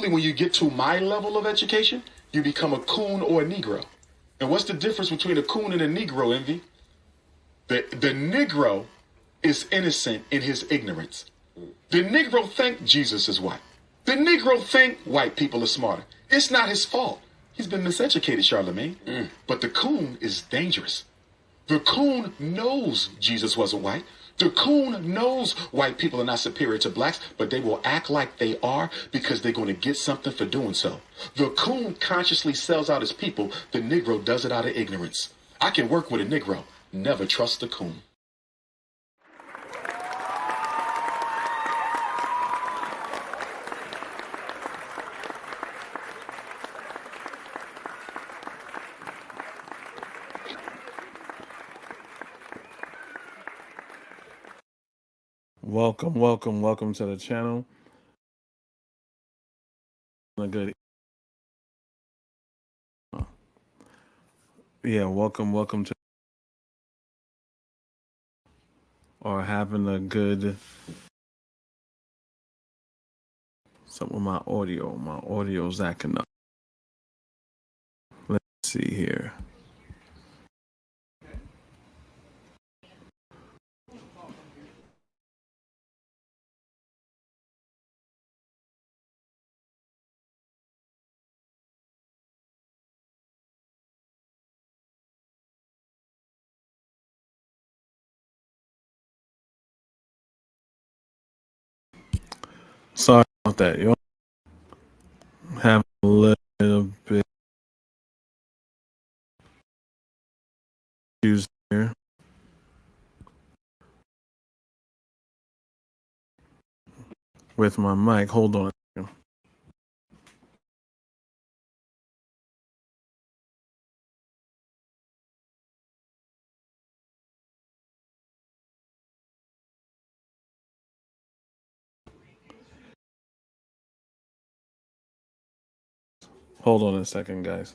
When you get to my level of education, you become a coon or a Negro. And what's the difference between a coon and a Negro, Envy? The Negro is innocent in his ignorance. The Negro think Jesus is white. The Negro think white people are smarter. It's not his fault. He's been miseducated, Charlemagne. But the coon is dangerous. The coon knows Jesus wasn't white. The coon knows white people are not superior to blacks, but they will act like they are because they're going to get something for doing so. The coon consciously sells out his people. The Negro does it out of ignorance. I can work with a Negro. Never trust the coon. Welcome to the channel. Welcome to or having a good something with my audio. My audio's acting up. Let's see here. Sorry about that. You have a little bit issues here. With my mic. Hold on. Hold on a second, guys.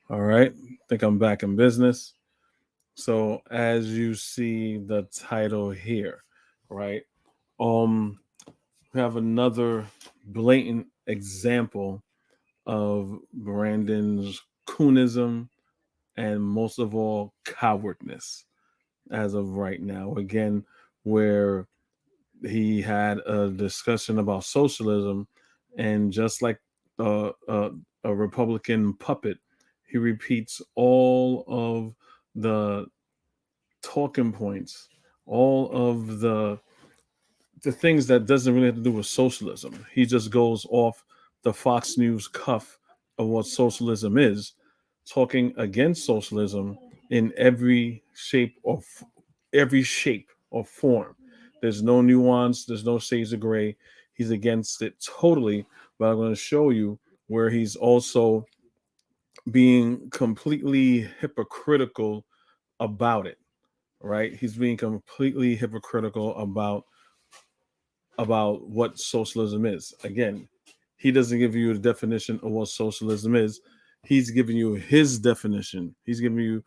All right. I think I'm back in business. So as you see the title here, right? We have another blatant example of Brandon's coonism and most of all cowardness as of right now. Again, where he had a discussion about socialism, and just like a Republican puppet, he repeats all of the talking points, all of the things that doesn't really have to do with socialism. He just goes off the Fox News cuff of what socialism is, talking against socialism in every shape or form. There's no nuance, there's no shades of gray. He's against it totally, but I'm going to show you where he's also being completely hypocritical about it, right? He's being completely hypocritical about what socialism is. Again, he doesn't give you a definition of what socialism is. He's giving you his definition. He's giving you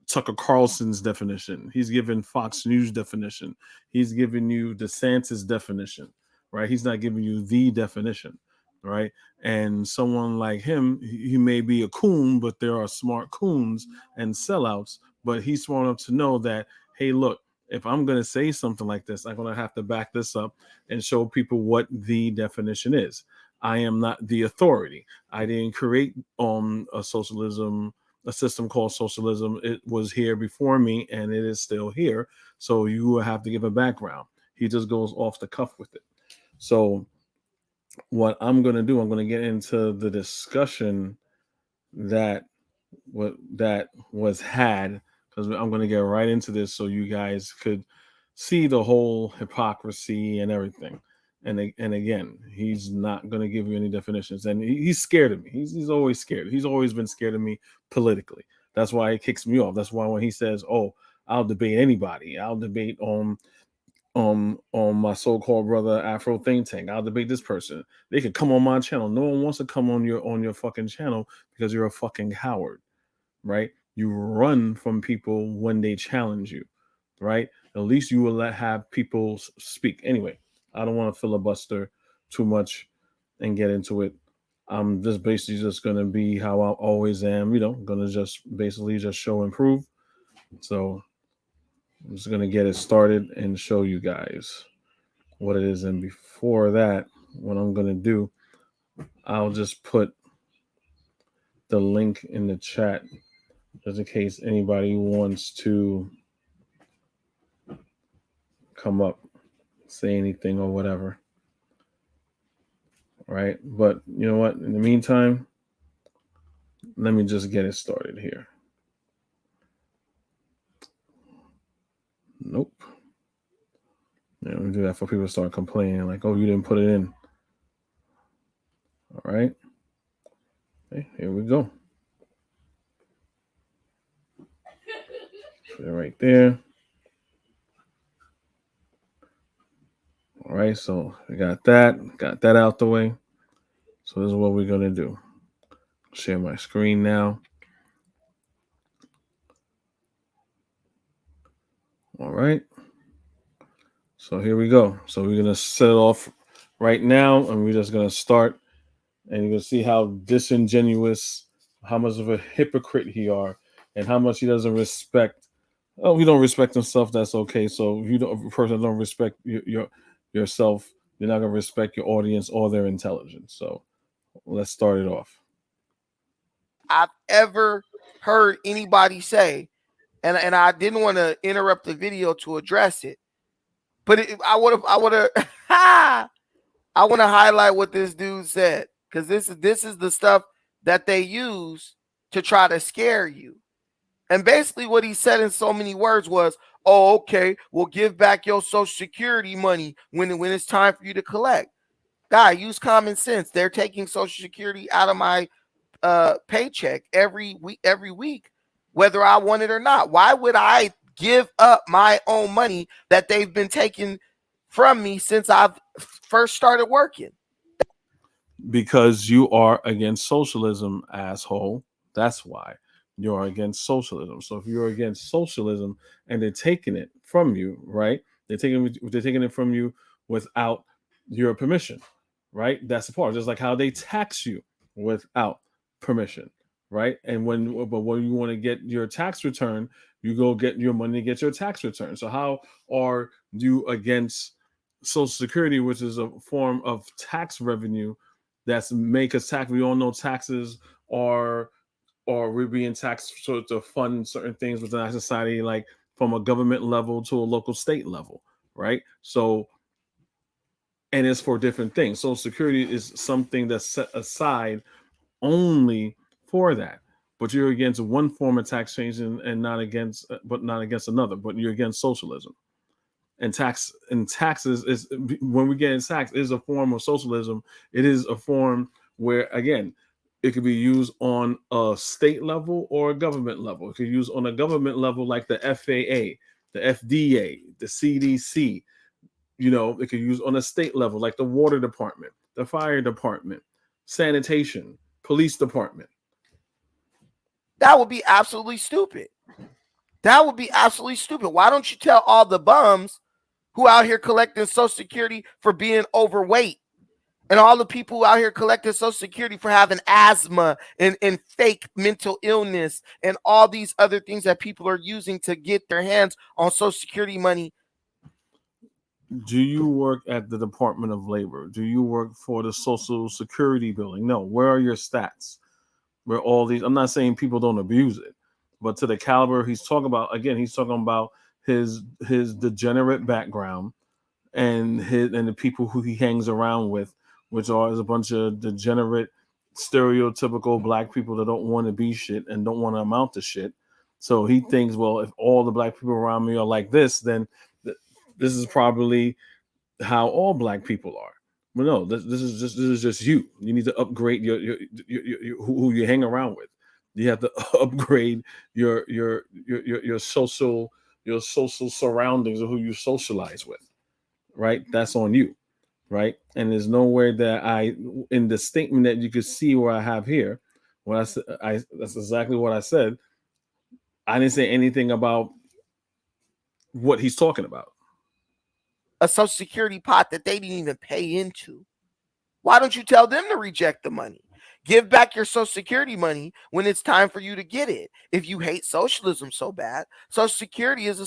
Tucker Carlson's definition. He's giving Fox News definition. He's giving you DeSantis definition, right? He's not giving you the definition, right? And someone like him, he may be a coon, but there are smart coons and sellouts. But he's smart enough to know that, hey, look, if I'm going to say something like this, I'm going to have to back this up and show people what the definition is. I am not the authority. I didn't create a system called socialism. It was here before me and it is still here. So you will have to give a background. He just goes off the cuff with it. So what I'm going to do, I'm going to get into the discussion that was had, because I'm going to get right into this so you guys could see the whole hypocrisy and everything. And again, he's not going to give you any definitions. And he's scared of me. He's always scared. He's always been scared of me politically. That's why he kicks me off. That's why when he says, "Oh, I'll debate anybody. I'll debate on my so-called brother Afro Think Tank. I'll debate this person. They could come on my channel." No one wants to come on your fucking channel because you're a fucking coward, right? You run from people when they challenge you, right? At least you will have people speak. Anyway, I don't want to filibuster too much and get into it. I'm just basically just gonna be how I always am, gonna just basically just show and prove. So I'm just gonna get it started and show you guys what it is. And before that, what I'm gonna do, I'll just put the link in the chat just in case anybody wants to come up, say anything or whatever. Right? But you know what? In the meantime, let me just get it started here. Nope. Yeah, let me do that for people to start complaining, like, "Oh, you didn't put it in." All right. Okay, here we go. Put it right there. All right, so I got that out the way. So this is what we're gonna do. Share my screen now. All right. So here we go. So we're gonna set it off right now, and we're just gonna start, and you're gonna see how disingenuous, how much of a hypocrite he are, and how much he doesn't respect. Oh, if you don't respect himself, that's okay. So if if a person don't respect yourself, you're not gonna respect your audience or their intelligence. So let's start it off. I've ever heard anybody say, and I didn't want to interrupt the video to address it, but I want to highlight what this dude said, because this is the stuff that they use to try to scare you. And basically what he said in so many words was, "Oh, okay, we'll give back your Social Security money when it's time for you to collect." Guy, use common sense. They're taking Social Security out of my paycheck every week, whether I want it or not. Why would I give up my own money that they've been taking from me since I've first started working? Because you are against socialism, asshole. That's why you're against socialism. So if you're against socialism and they're taking it from you, right? They're taking it from you without your permission, right? That's the part. Just like how they tax you without permission, right? And when you want to get your tax return, you go get your money to get your tax return. So how are you against Social Security, which is a form of tax revenue that's make us tax? We all know taxes are, or we're being taxed to fund certain things within our society, like from a government level to a local state level, right? So, and it's for different things. Social Security is something that's set aside only for that. But you're against one form of tax change and not against another. But you're against socialism. And taxes is, when we get in tax, is a form of socialism. It is a form where, again, it could be used on a state level or a government level. It could be used on a government level, like the FAA, the FDA, the CDC. It could be used on a state level, like the water department, the fire department, sanitation, police department. That would be absolutely stupid. Why don't you tell all the bums who out here collecting Social Security for being overweight, and all the people out here collecting Social Security for having asthma and fake mental illness and all these other things that people are using to get their hands on Social Security money? Do you work at the Department of Labor? Do you work for the Social Security building? No. Where are your stats? Where all these, I'm not saying people don't abuse it, but to the caliber he's talking about, again, he's talking about his degenerate background and the people who he hangs around with, which is a bunch of degenerate, stereotypical black people that don't want to be shit and don't want to amount to shit. So he thinks, well, if all the black people around me are like this, then this is probably how all black people are. Well, no, this is just you. You need to upgrade your who you hang around with. You have to upgrade your social surroundings or who you socialize with. Right, that's on you. Right, and there's nowhere that I in the statement that you could see where I have here. When I that's exactly what I said. I didn't say anything about what he's talking about. A Social Security pot that they didn't even pay into. Why don't you tell them to reject the money? Give back your Social Security money when it's time for you to get it. If you hate socialism so bad, Social Security is a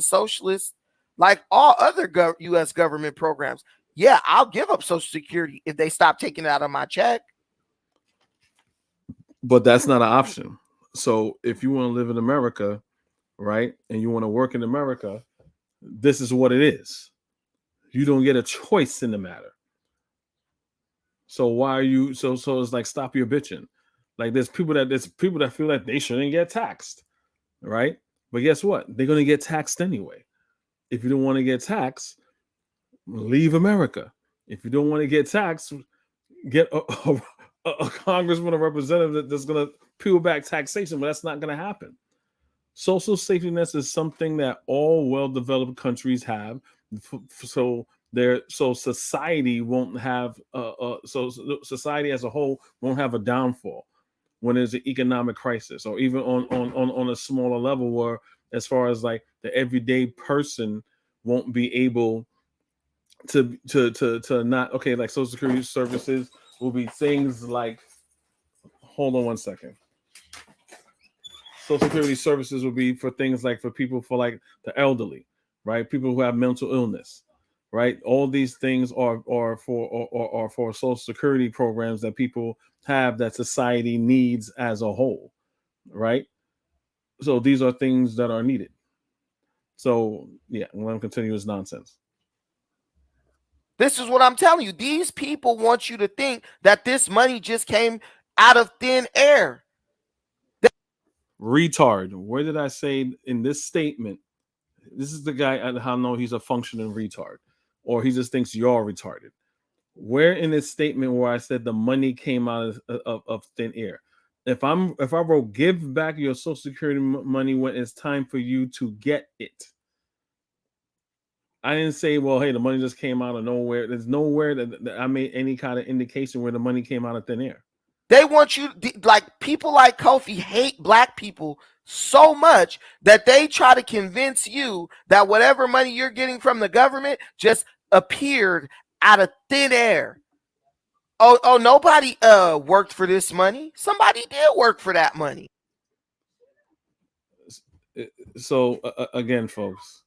socialist like all other U.S. government programs. Yeah, I'll give up Social Security if they stop taking it out of my check. But that's not an option. So if you want to live in America, right, and you want to work in America, this is what it is. You don't get a choice in the matter. So why are you so it's like stop your bitching. Like there's people that feel like they shouldn't get taxed, right? But guess what? They're gonna get taxed anyway. If you don't want to get taxed, leave America. If you don't want to get taxed, get a congressman or representative that's gonna peel back taxation, but that's not gonna happen. Social safety nets is something that all well-developed countries have, so society won't have so society as a whole won't have a downfall when there's an economic crisis, or even on a smaller level, where as far as like the everyday person won't be able to not okay, like Social Security services will be things like, hold on one second. Social Security services will be for things like for people for like the elderly, right? People who have mental illness, right? All these things are for Social Security programs that people have that society needs as a whole, right? So these are things that are needed. So yeah, I'm going to continue this nonsense. This is what I'm telling you. These people want you to think that this money just came out of thin air. Retard. Where did I say in this statement? This is the guy I know he's a functioning retard, or he just thinks you're retarded. Where in this statement where I said the money came out of thin air? If I wrote give back your Social Security money when it's time for you to get it, I didn't say, well, hey, the money just came out of nowhere. There's nowhere that I made any kind of indication where the money came out of thin air. They want you, like people like Kofi hate black people so much that they try to convince you that whatever money you're getting from the government just appeared out of thin air. Oh, nobody worked for this money. Somebody did work for that money. So again, folks,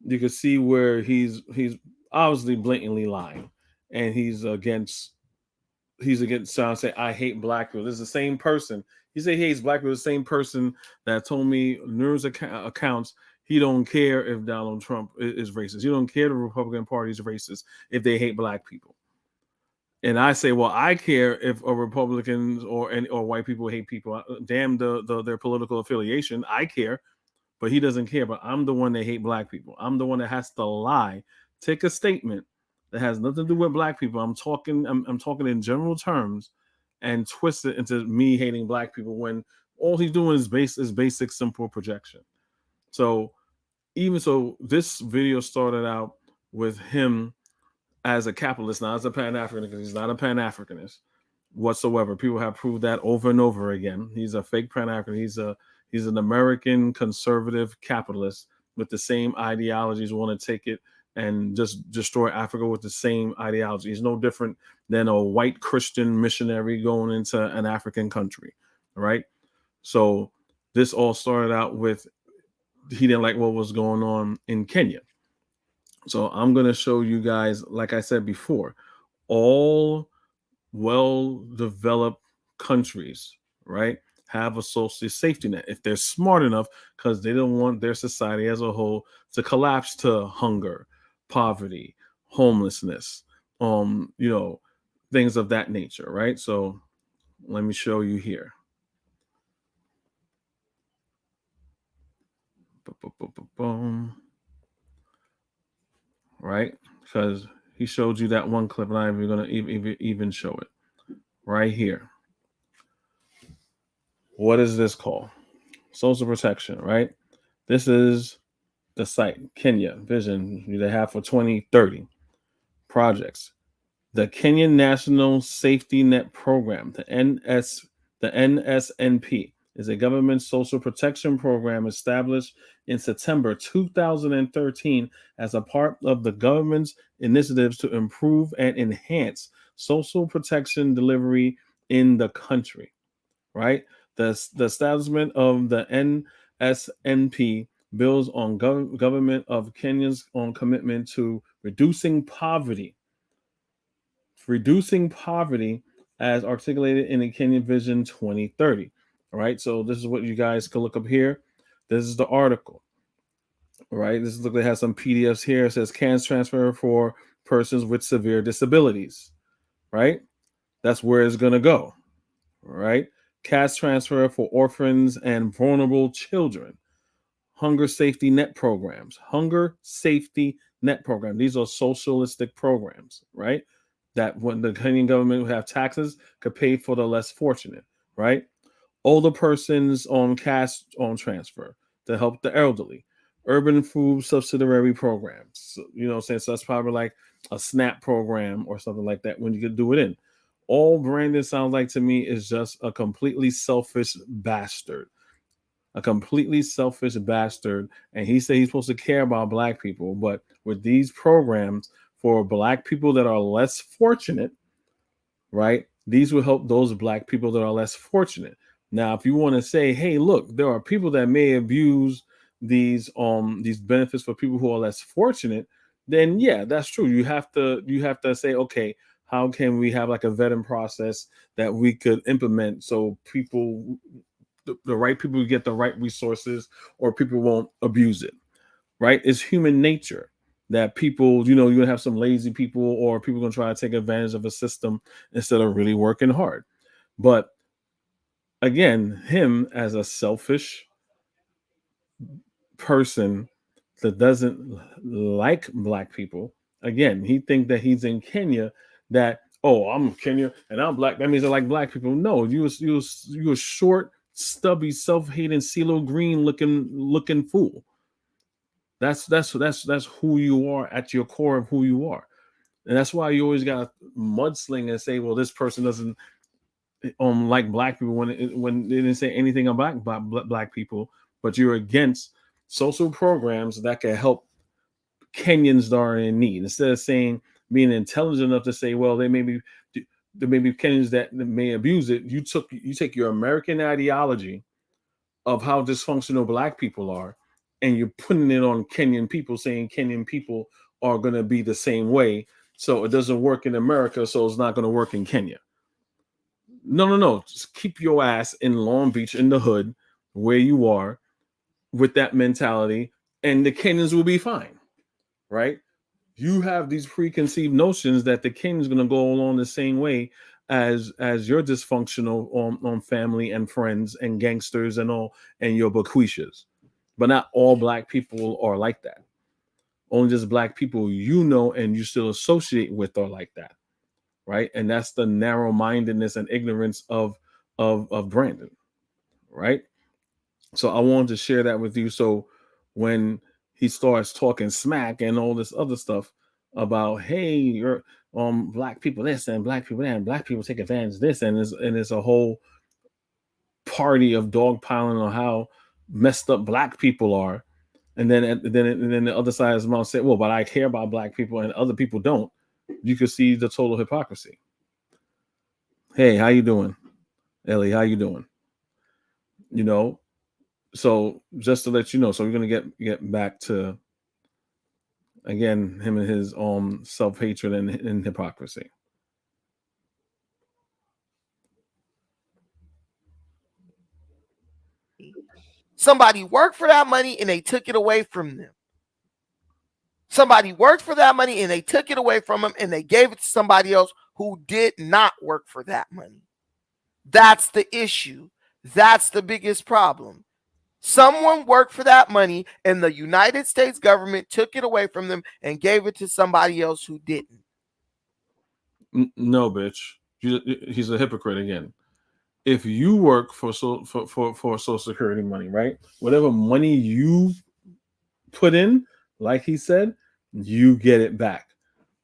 you can see where he's obviously blatantly lying, and he's against trying to say I hate black people. This is the same person. He said he hates black people. The same person that told me numerous accounts he don't care if Donald Trump is racist. He don't care the Republican Party is racist if they hate black people. And I say, well, I care if Republicans or white people hate people. Damn their political affiliation. I care, but he doesn't care. But I'm the one that hate black people. I'm the one that has to lie. Take a statement that has nothing to do with black people. I'm talking in general terms, and twist it into me hating black people when all he's doing is basic simple projection. So even so, this video started out with him as a capitalist, not as a Pan-African, because he's not a Pan-Africanist whatsoever. People have proved that over and over again. He's a fake Pan-African. He's an American conservative capitalist with the same ideologies, want to take it and just destroy Africa with the same ideology. He's no different than a white Christian missionary going into an African country, right? So this all started out with he didn't like what was going on in Kenya. So I'm going to show you guys, like I said before, all well-developed countries, right, have a social safety net if they're smart enough, because they don't want their society as a whole to collapse to hunger, poverty, homelessness, things of that nature, right? So let me show you here. Boom. Right? Because He showed you that one clip, and I'm even going to even show it right here. What is this called? Social protection, right? This is the site, Kenya Vision they have for 2030 projects. The Kenyan National Safety Net Program, the NSNP, is a government social protection program established in September 2013 as a part of the government's initiatives to improve and enhance social protection delivery in the country. Right? The establishment of the NSNP builds on government of Kenya's own commitment to reducing poverty as articulated in the Kenyan Vision 2030. All right, so this is what you guys can look up here. This is the article. All right, this is look. It has some PDFs here. It says cash transfer for persons with severe disabilities. Right, that's where it's gonna go. All right, cash transfer for orphans and vulnerable children. Hunger safety net programs. These are socialistic programs, right? That when the Kenyan government would have taxes could pay for the less fortunate, right? Older persons on cash on transfer to help the elderly. Urban food subsidiary programs. So, so that's probably like a SNAP program or something like that when you could do it in. All Brandon sounds like to me is just a completely selfish bastard. And he said he's supposed to care about black people, but with these programs for black people that are less fortunate, right, these will help those black people that are less fortunate. Now, if you want to say, hey, look, there are people that may abuse these benefits for people who are less fortunate, then yeah, that's true. You have to say, okay, how can we have like a vetting process that we could implement so people, the right people get the right resources, or people won't abuse it, right? It's human nature that people, you're going to have some lazy people, or people going to try to take advantage of a system instead of really working hard. But again, him as a selfish person that doesn't like black people, again, he think that he's in Kenya, that, oh, I'm Kenya and I'm black, that means I like black people. No, you a short, stubby, self-hating, CeeLo Green looking fool. That's who you are at your core of who you are. And that's why you always got to mudsling and say, well, this person doesn't like black people when they didn't say anything about black people, but you're against social programs that can help Kenyans that are in need. Instead of saying, being intelligent enough to say, well, there may be Kenyans that may abuse it. You take your American ideology of how dysfunctional black people are, and you're putting it on Kenyan people, saying Kenyan people are going to be the same way. So it doesn't work in America, so it's not going to work in Kenya. No. Just keep your ass in Long Beach, in the hood, where you are, with that mentality, and the Kenyans will be fine, right? You have these preconceived notions that the Kenyans going to go along the same way as your dysfunctional on family and friends and gangsters and all, and your bequeaths. But not all black people are like that. Only just black people and you still associate with are like that, right? And that's the narrow-mindedness and ignorance of Brandon, right? So I wanted to share that with you. So when he starts talking smack and all this other stuff about, hey, you're black people this and black people that, and black people take advantage of this, and it's a whole party of dogpiling on how messed up black people are, and then the other side of his mouth said, well, but I care about black people and other people don't. You could see the total hypocrisy. Hey, how you doing? Ellie, how you doing? So just to let you know, so we're gonna get back to, again, him and his self-hatred and hypocrisy. Somebody worked for that money and they took it away from them. Somebody worked for that money and they took it away from them and they gave it to somebody else who did not work for that money. That's the issue. That's the biggest problem. Someone worked for that money and the United States government took it away from them and gave it to somebody else who didn't. No, bitch. He's a hypocrite again. If you work for Social Security money, right? Whatever money you put in, like he said, you get it back.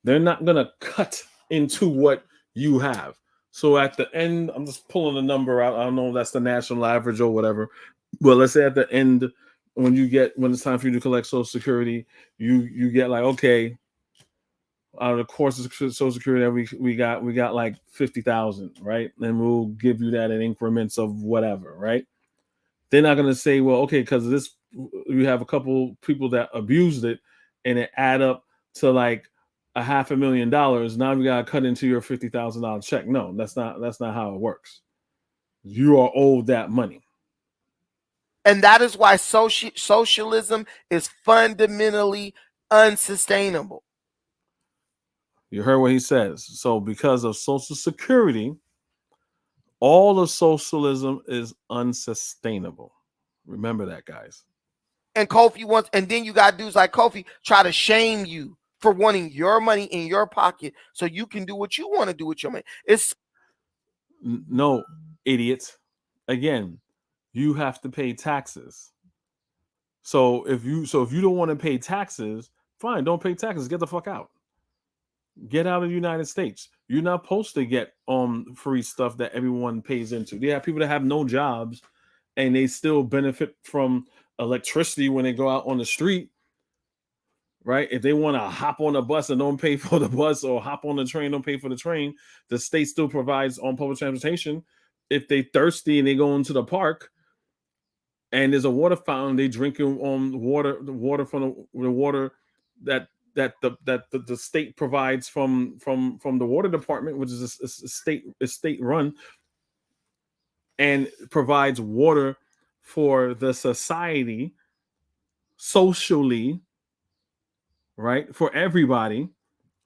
They're not gonna cut into what you have. So at the end, I'm just pulling a number out. I don't know if that's the national average or whatever. But let's say at the end, when it's time for you to collect Social Security, you get like, okay, out of the course of Social Security, we got like 50,000, right? And we'll give you that in increments of whatever, right? They're not gonna say, well, okay, because this you have a couple people that abused it, and it add up to like $500,000. Now we gotta cut into your $50,000 check. No, that's not how it works. You are owed that money. And that is why socialism is fundamentally unsustainable. You heard what he says. So because of Social Security, all of socialism is unsustainable. Remember that, guys. And Kofi wants, and then you got dudes like Kofi try to shame you for wanting your money in your pocket so you can do what you want to do with your money. It's no, idiots. Again, you have to pay taxes. So if you don't want to pay taxes, fine, don't pay taxes. Get the fuck out. Get out of the United States. You're not supposed to get free stuff that everyone pays into. They have people that have no jobs and they still benefit from electricity when they go out on the street. Right? If they want to hop on a bus and don't pay for the bus, or hop on the train, don't pay for the train, the state still provides on public transportation. If they thirsty and they go into the park and there's a water fountain, they drinking the water from the water that the state provides from the water department, which is a state run, and provides water for the society socially, right, for everybody,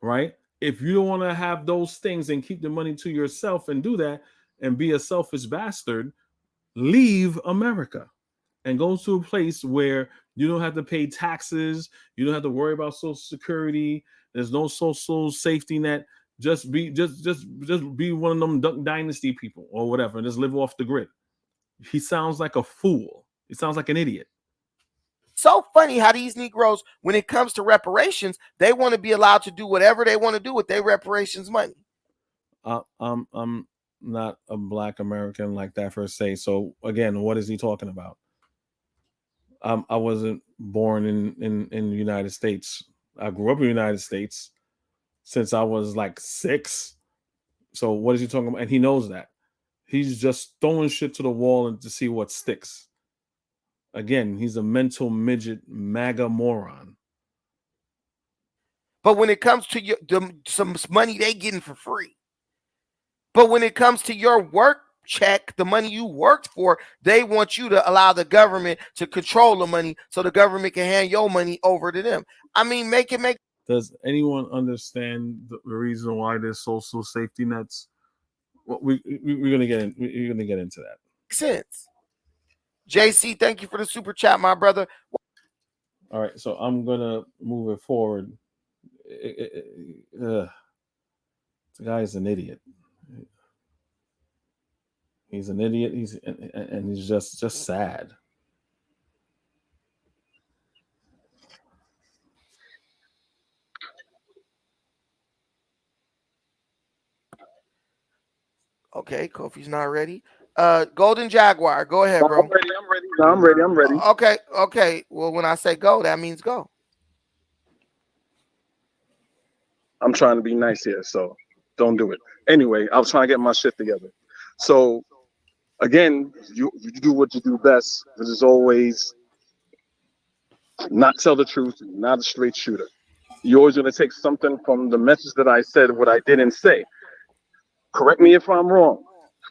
right? If you don't want to have those things and keep the money to yourself and do that and be a selfish bastard, leave America and go to a place where you don't have to pay taxes, you don't have to worry about Social Security, there's no social safety net. Just be one of them Duck Dynasty people or whatever, and just live off the grid. He sounds like a fool. He sounds like an idiot. So funny how these Negroes, when it comes to reparations, they want to be allowed to do whatever they want to do with their reparations money. I'm not a Black American like that per se. So again, what is he talking about? I wasn't born in the United States. I grew up in the United States since I was like 6. So what is he talking about? And he knows that. He's just throwing shit to the wall and to see what sticks. Again, he's a mental midget, MAGA moron. But when it comes to some money they getting for free. But when it comes to your work check, the money you worked for, they want you to allow the government to control the money so the government can hand your money over to them. I mean, make. Does anyone understand the reason why there's social safety nets? Well, we're gonna get in. We're gonna get into that. Sense. JC, thank you for the super chat, my brother. All right, so I'm gonna move it forward. The guy is an idiot. He's an idiot. He's just sad. Okay, Kofi's not ready. Golden Jaguar, go ahead, bro. I'm ready. Okay. Well, when I say go, that means go. I'm trying to be nice here, so don't do it. Anyway, I was trying to get my shit together. So, again, you do what you do best, which is always not tell the truth, not a straight shooter. You're always going to take something from the message that I said, what I didn't say. Correct me if I'm wrong.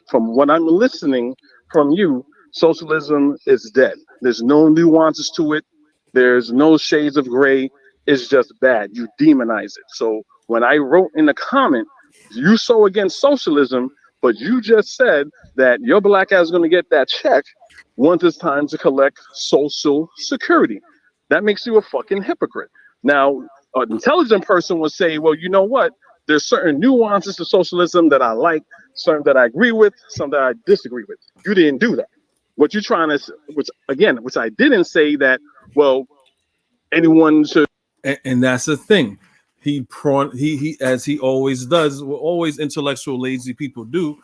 From what I'm listening from you, socialism is dead. There's no nuances to it. There's no shades of gray. It's just bad. You demonize it. So when I wrote in the comment, you so against socialism, but you just said that your black ass is going to get that check once it's time to collect Social Security. That makes you a fucking hypocrite. Now, an intelligent person would say, well, you know what? there's certain nuances to socialism that I like, certain that I agree with, some that I disagree with. You didn't do that. What you're trying to, which I didn't say that, well, anyone should. And that's the thing. He as he always does, what always intellectual lazy people do,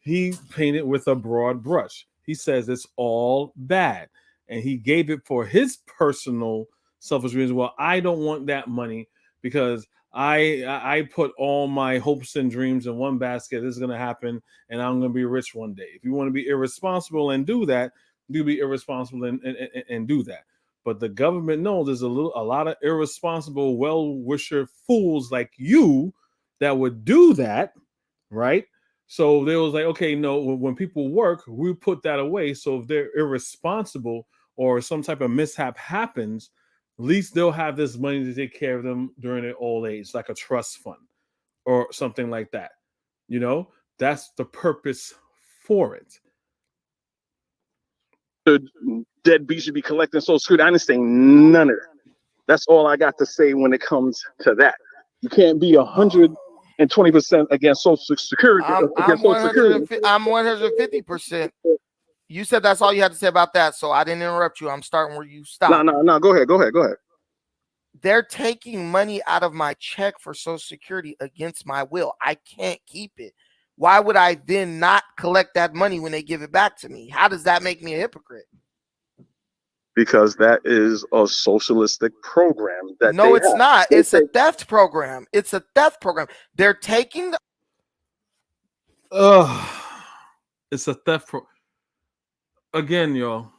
he painted with a broad brush. He says it's all bad. And he gave it for his personal selfish reasons. Well, I don't want that money because I put all my hopes and dreams in one basket. This is going to happen, and I'm going to be rich one day. If you want to be irresponsible and do that, do be irresponsible and do that. But the government knows there's a lot of irresponsible, well-wisher fools like you that would do that, right? So they was like, okay, no, when people work, we put that away. So if they're irresponsible or some type of mishap happens, at least they'll have this money to take care of them during their old age, like a trust fund or something like that. You know, that's the purpose for it. Deadbeat should be collecting Social Security. I didn't say none of that. That's all I got to say when it comes to that. You can't be 120% against Social Security. I'm 150%. You said that's all you had to say about that, so I didn't interrupt you. I'm starting where you stopped. No. Go ahead. They're taking money out of my check for Social Security against my will. I can't keep it. Why would I then not collect that money when they give it back to me? How does that make me a hypocrite? Because that is a socialistic program. No, it's not. It's a theft program. It's a theft program. They're taking the. It's a theft program. Again, y'all,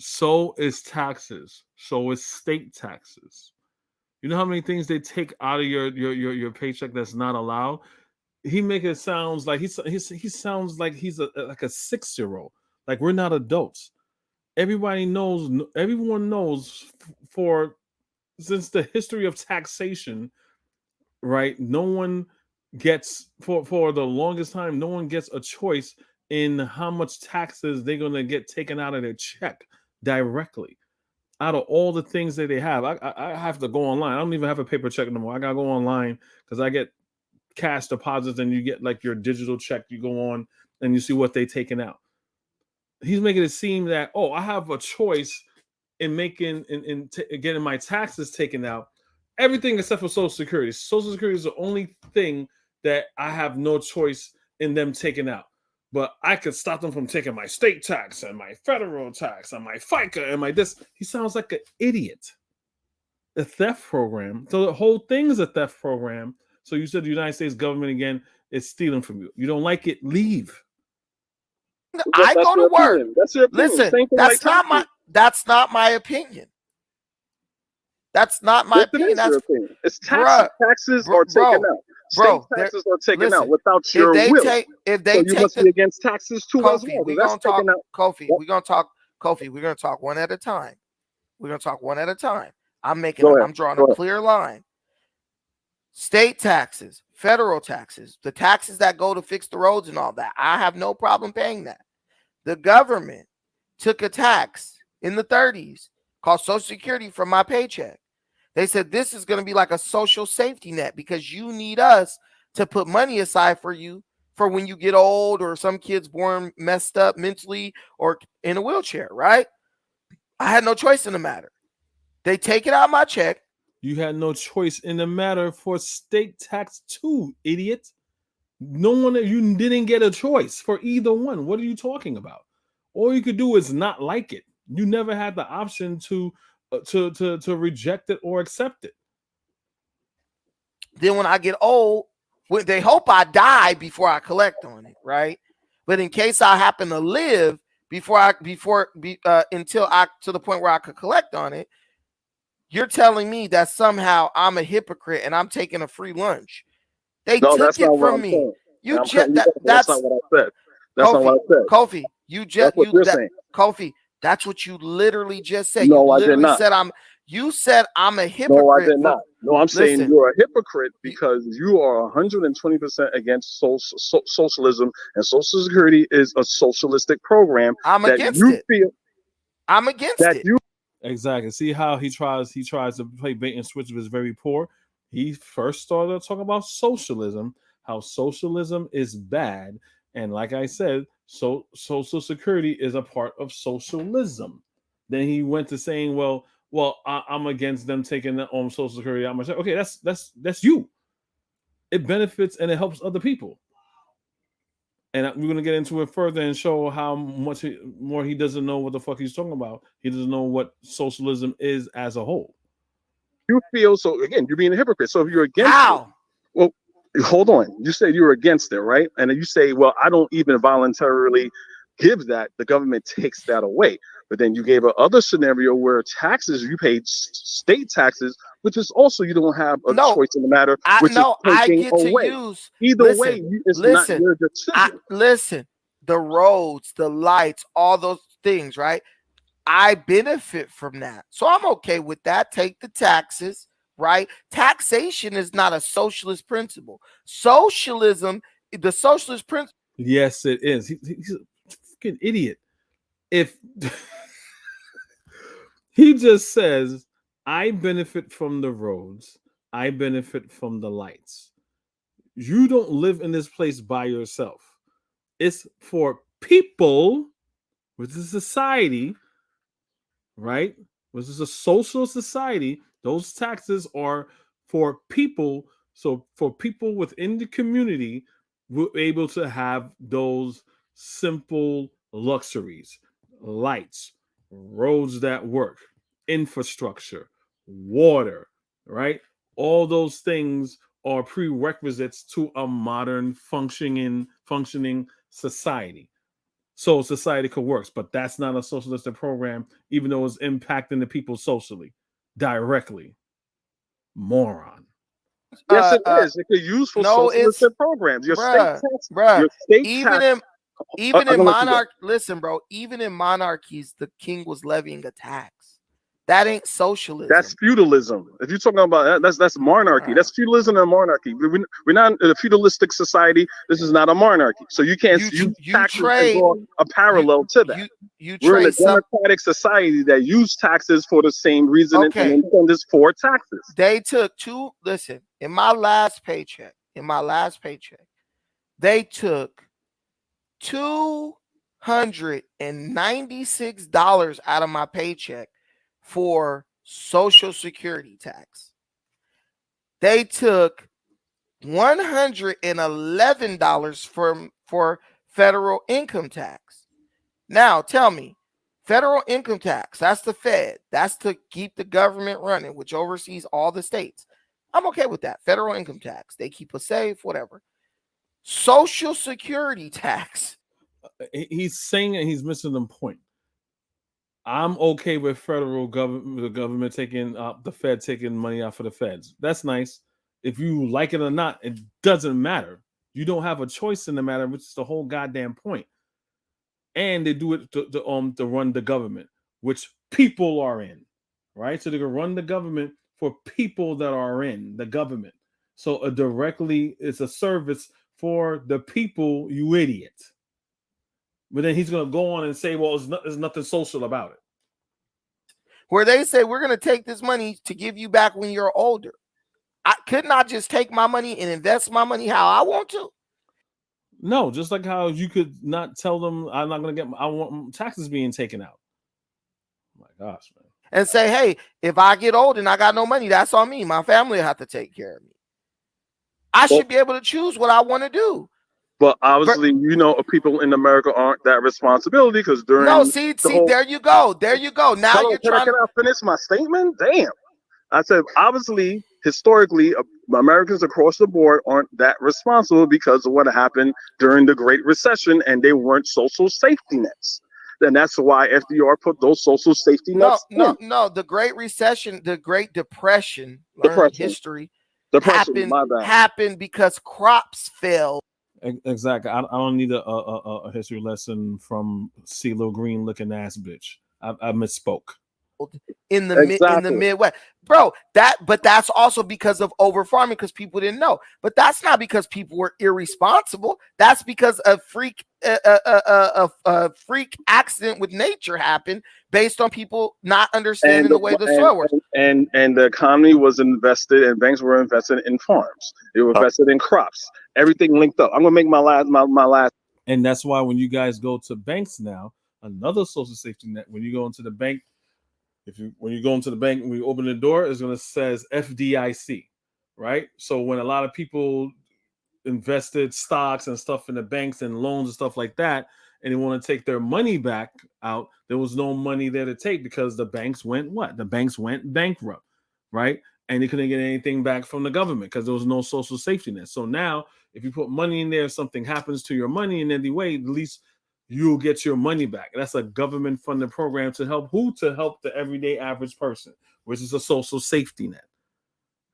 so is taxes. So is state taxes. You know how many things they take out of your paycheck that's not allowed? He make it sounds like he sounds like he's like a 6-year-old. Like we're not adults. Everyone knows since the history of taxation, right? No one gets for the longest time, no one gets a choice in how much taxes they're gonna get taken out of their check directly. Out of all the things that they have, I have to go online. I don't even have a paper check no more. I gotta go online because I get cash deposits and you get like your digital check. You go on and you see what they taken out. He's making it seem that, oh, I have a choice in making getting my taxes taken out. Everything except for Social Security. Social Security is the only thing that I have no choice in them taking out. But I could stop them from taking my state tax and my federal tax and my FICA and my this. He sounds like an idiot. The theft program. So the whole thing is a theft program. So you said the United States government again is stealing from you. You don't like it? Leave. I go to work. That's your opinion. Listen, that's not my opinion. That's not my opinion. That's your opinion. It's taxes are taken out. State taxes are taken out without your will. If they you must be against taxes too as well. We're gonna talk Kofi. We're gonna talk Kofi. We're gonna talk one at a time. I'm drawing a clear line. State taxes, federal taxes, the taxes that go to fix the roads and all that. I have no problem paying that. The government took a tax in the 30s called Social Security from my paycheck. They said this is going to be like a social safety net because you need us to put money aside for you for when you get old or some kids born messed up mentally or in a wheelchair, right? I had no choice in the matter. They take it out of my check. You had no choice in the matter for state tax too, idiot. You didn't get a choice for either one. What are you talking about? All you could do is not like it. You never had the option to reject it or accept it. Then when I get old, they hope I die before I collect on it, right? But in case I happen to live until to the point where I could collect on it, you're telling me that somehow I'm a hypocrite and I'm taking a free lunch. They took it from me. That's not what I said. That's not what I said. Kofi, Kofi, that's what you literally just said. No, I did not. You said I'm a hypocrite. No, I did not. No, I'm saying you're a hypocrite because you are 120% against socialism, and Social Security is a socialistic program. I'm against it. I'm against it. Exactly. See how he tries to play bait and switch if it's very poor. he first started talking about socialism, how socialism is bad. And like I said, so Social Security is a part of socialism. Then he went to saying, I'm against them taking their own Social Security out. Okay, that's you. It benefits and it helps other people. And we're going to get into it further and show how much more he doesn't know what the fuck he's talking about. He doesn't know what socialism is as a whole. You feel so, again, you're being a hypocrite. So if you're against How? it, well, hold on. You said you're against it, right? And then you say, well, I don't even voluntarily give that. The government takes that away. But then you gave a other scenario where taxes, you paid state taxes, which is also you don't have a choice in the matter, which is taking away. Either way, it's not your decision. Listen, the roads, the lights, all those things, right? I benefit from that. So I'm okay with that. Take the taxes, right? Taxation is not a socialist principle. Socialism, the socialist principle. Yes, it is. He's a fucking idiot. If he just says, I benefit from the roads, I benefit from the lights. You don't live in this place by yourself. It's for people, which is society, right? Which is a social society. Those taxes are for people. So for people within the community, we're able to have those simple luxuries, lights, roads that work, infrastructure, water, right? All those things are prerequisites to a modern functioning society. So society could work, but that's not a socialistic program, even though it's impacting the people socially, directly. Moron. Yes, it is. It could use for socialistic programs. Your state tax. Even in monarchy, listen, bro. Even in monarchies, the king was levying a tax. That ain't socialism. That's feudalism. If you're talking about that, that's monarchy. Right. That's feudalism and monarchy. We're not in a feudalistic society. This is not a monarchy. So you can't use taxes and draw a parallel to that. We're in a democratic society that use taxes for the same reason and intended for taxes. They took in my last paycheck, they took $296 out of my paycheck for Social Security tax. They took $111 for federal income tax. Now tell me, federal income tax, that's the Fed. That's to keep the government running, which oversees all the states. I'm okay with that. Federal income tax. They keep us safe, whatever. Social Security tax. He's saying that he's missing the point. I'm okay with the government taking the Fed taking money out for the feds. That's nice. If you like it or not, it doesn't matter. You don't have a choice in the matter, which is the whole goddamn point. And they do it to run the government, which people are in, right? So they can run the government for people that are in the government. So it's a service for the people, you idiot. But then he's going to go on and say, well, there's nothing social about it. Where they say, we're going to take this money to give you back when you're older. I could not just take my money and invest my money how I want to. No, just like how you could not tell them, I want taxes being taken out. Oh my gosh, man. And say, hey, if I get old and I got no money, that's on me. My family will have to take care of me. I should be able to choose what I want to do. But obviously, people in America aren't that responsibility because during there you go. Now you're trying. Can I finish my statement? Damn. I said, obviously, historically, Americans across the board aren't that responsible because of what happened during the Great Recession, and they weren't social safety nets. And that's why FDR put those social safety nets. No. The Great Recession, the Great Depression. History. Happened because crops failed. Exactly. I don't need a history lesson from CeeLo Green looking ass bitch. I misspoke. in the Midwest, bro. But that's also because of over farming, because people didn't know. But that's not because people were irresponsible. That's because a freak accident with nature happened based on people not understanding the way the soil works. And the economy was invested, and banks were invested in farms. They were invested in crops. Everything linked up. I'm gonna make my last. And that's why when you guys go to banks now, another social safety net. When you go into the bank. When you go into the bank and we open the door, it's going to says FDIC, right? So when a lot of people invested stocks and stuff in the banks and loans and stuff like that, and they want to take their money back out, there was no money there to take because the banks went what? The banks went bankrupt, right? And they couldn't get anything back from the government because there was no social safety net. So now, if you put money in there, something happens to your money in any way, at least you'll get your money back. That's a government-funded program to help who? To help the everyday average person, which is a social safety net.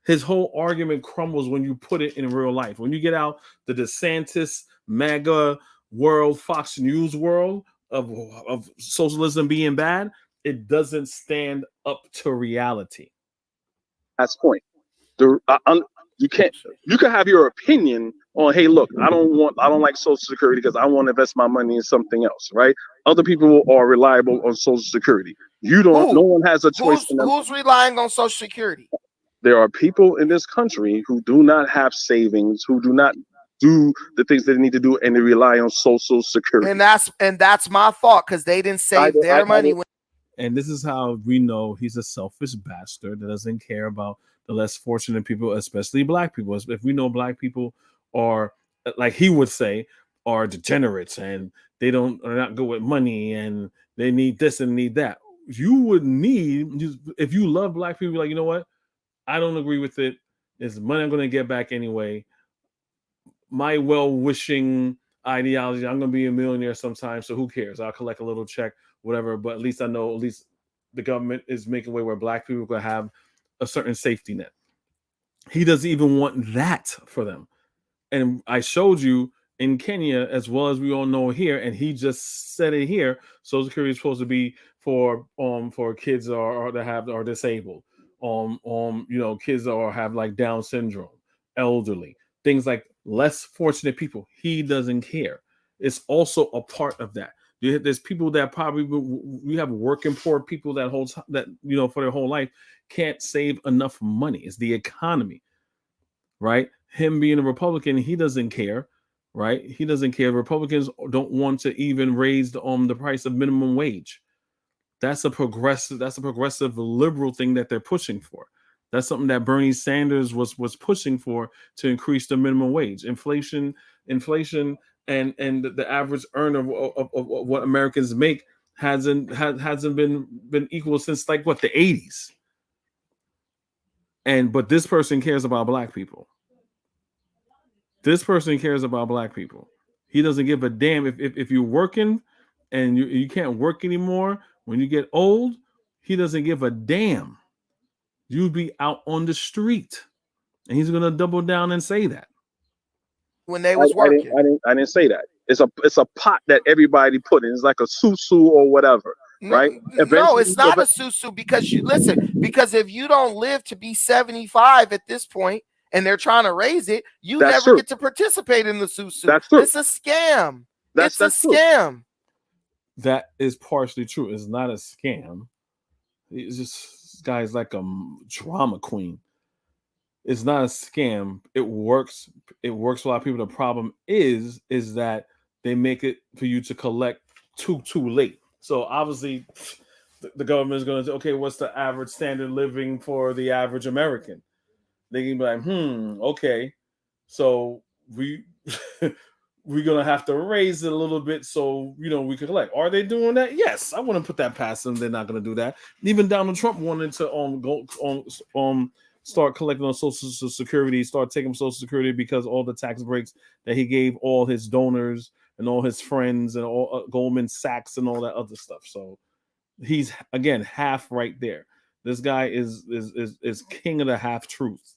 His whole argument crumbles when you put it in real life. When you get out the DeSantis, MAGA world, Fox News world of socialism being bad, it doesn't stand up to reality. That's the point. You can have your opinion on, hey, look, I don't like Social Security because I want to invest my money in something else, right? Other people are reliable on Social Security. You don't. No one has a choice. Who's relying on Social Security? There are people in this country who do not have savings, who do not do the things they need to do, and they rely on Social Security. And that's my fault because they didn't save their money. And this is how we know he's a selfish bastard that doesn't care about the less fortunate people, especially black people. If we know black people are, like he would say, are degenerates and are not good with money and they need this and need that. You would need, if you love black people, like, you know what? I don't agree with it. It's money I'm going to get back anyway. My well-wishing ideology, I'm going to be a millionaire sometime, so who cares? I'll collect a little check, whatever, but at least I know, at least the government is making a way where black people can have a certain safety net. He doesn't even want that for them. And I showed you in Kenya, as well as we all know here, and he just said it here, Social Security is supposed to be for kids that are disabled, kids that have like Down syndrome, elderly, things like less fortunate people. He doesn't care. It's also a part of that. There's people that probably, we have working poor people that for their whole life can't save enough money. It's the economy, right? Him being a Republican, he doesn't care, right? He doesn't care. Republicans don't want to even raise the price of minimum wage. That's a progressive liberal thing that they're pushing for. That's something that Bernie Sanders was pushing for, to increase the minimum wage. Inflation, and the average earner of what Americans make hasn't been equal since like what, the 80s. But this person cares about black people. This person cares about black people. He doesn't give a damn if you're working and you can't work anymore when you get old. He doesn't give a damn. You'd be out on the street, and he's gonna double down and say that. When they was working, I didn't say that. It's a pot that everybody put in. It's like a susu or whatever, right? No, it's not a susu, because because if you don't live to be 75 at this point, and they're trying to raise it, you never get to participate in the susu. That's true. It's a scam. It's a scam. That is partially true. It's not a scam. It's just, this guy's like a drama queen. It's not a scam. It works. It works for a lot of people. The problem is that they make it for you to collect too late. So obviously, the government is going to say, okay, what's the average standard living for the average American? They can be like, okay, so we're gonna have to raise it a little bit so we can collect. Are they doing that? Yes, I wouldn't put that past them. They're not gonna do that. Even Donald Trump wanted to start collecting on Social Security, start taking Social Security, because all the tax breaks that he gave all his donors and all his friends and all Goldman Sachs and all that other stuff. So he's, again, half right there. This guy is king of the half truth.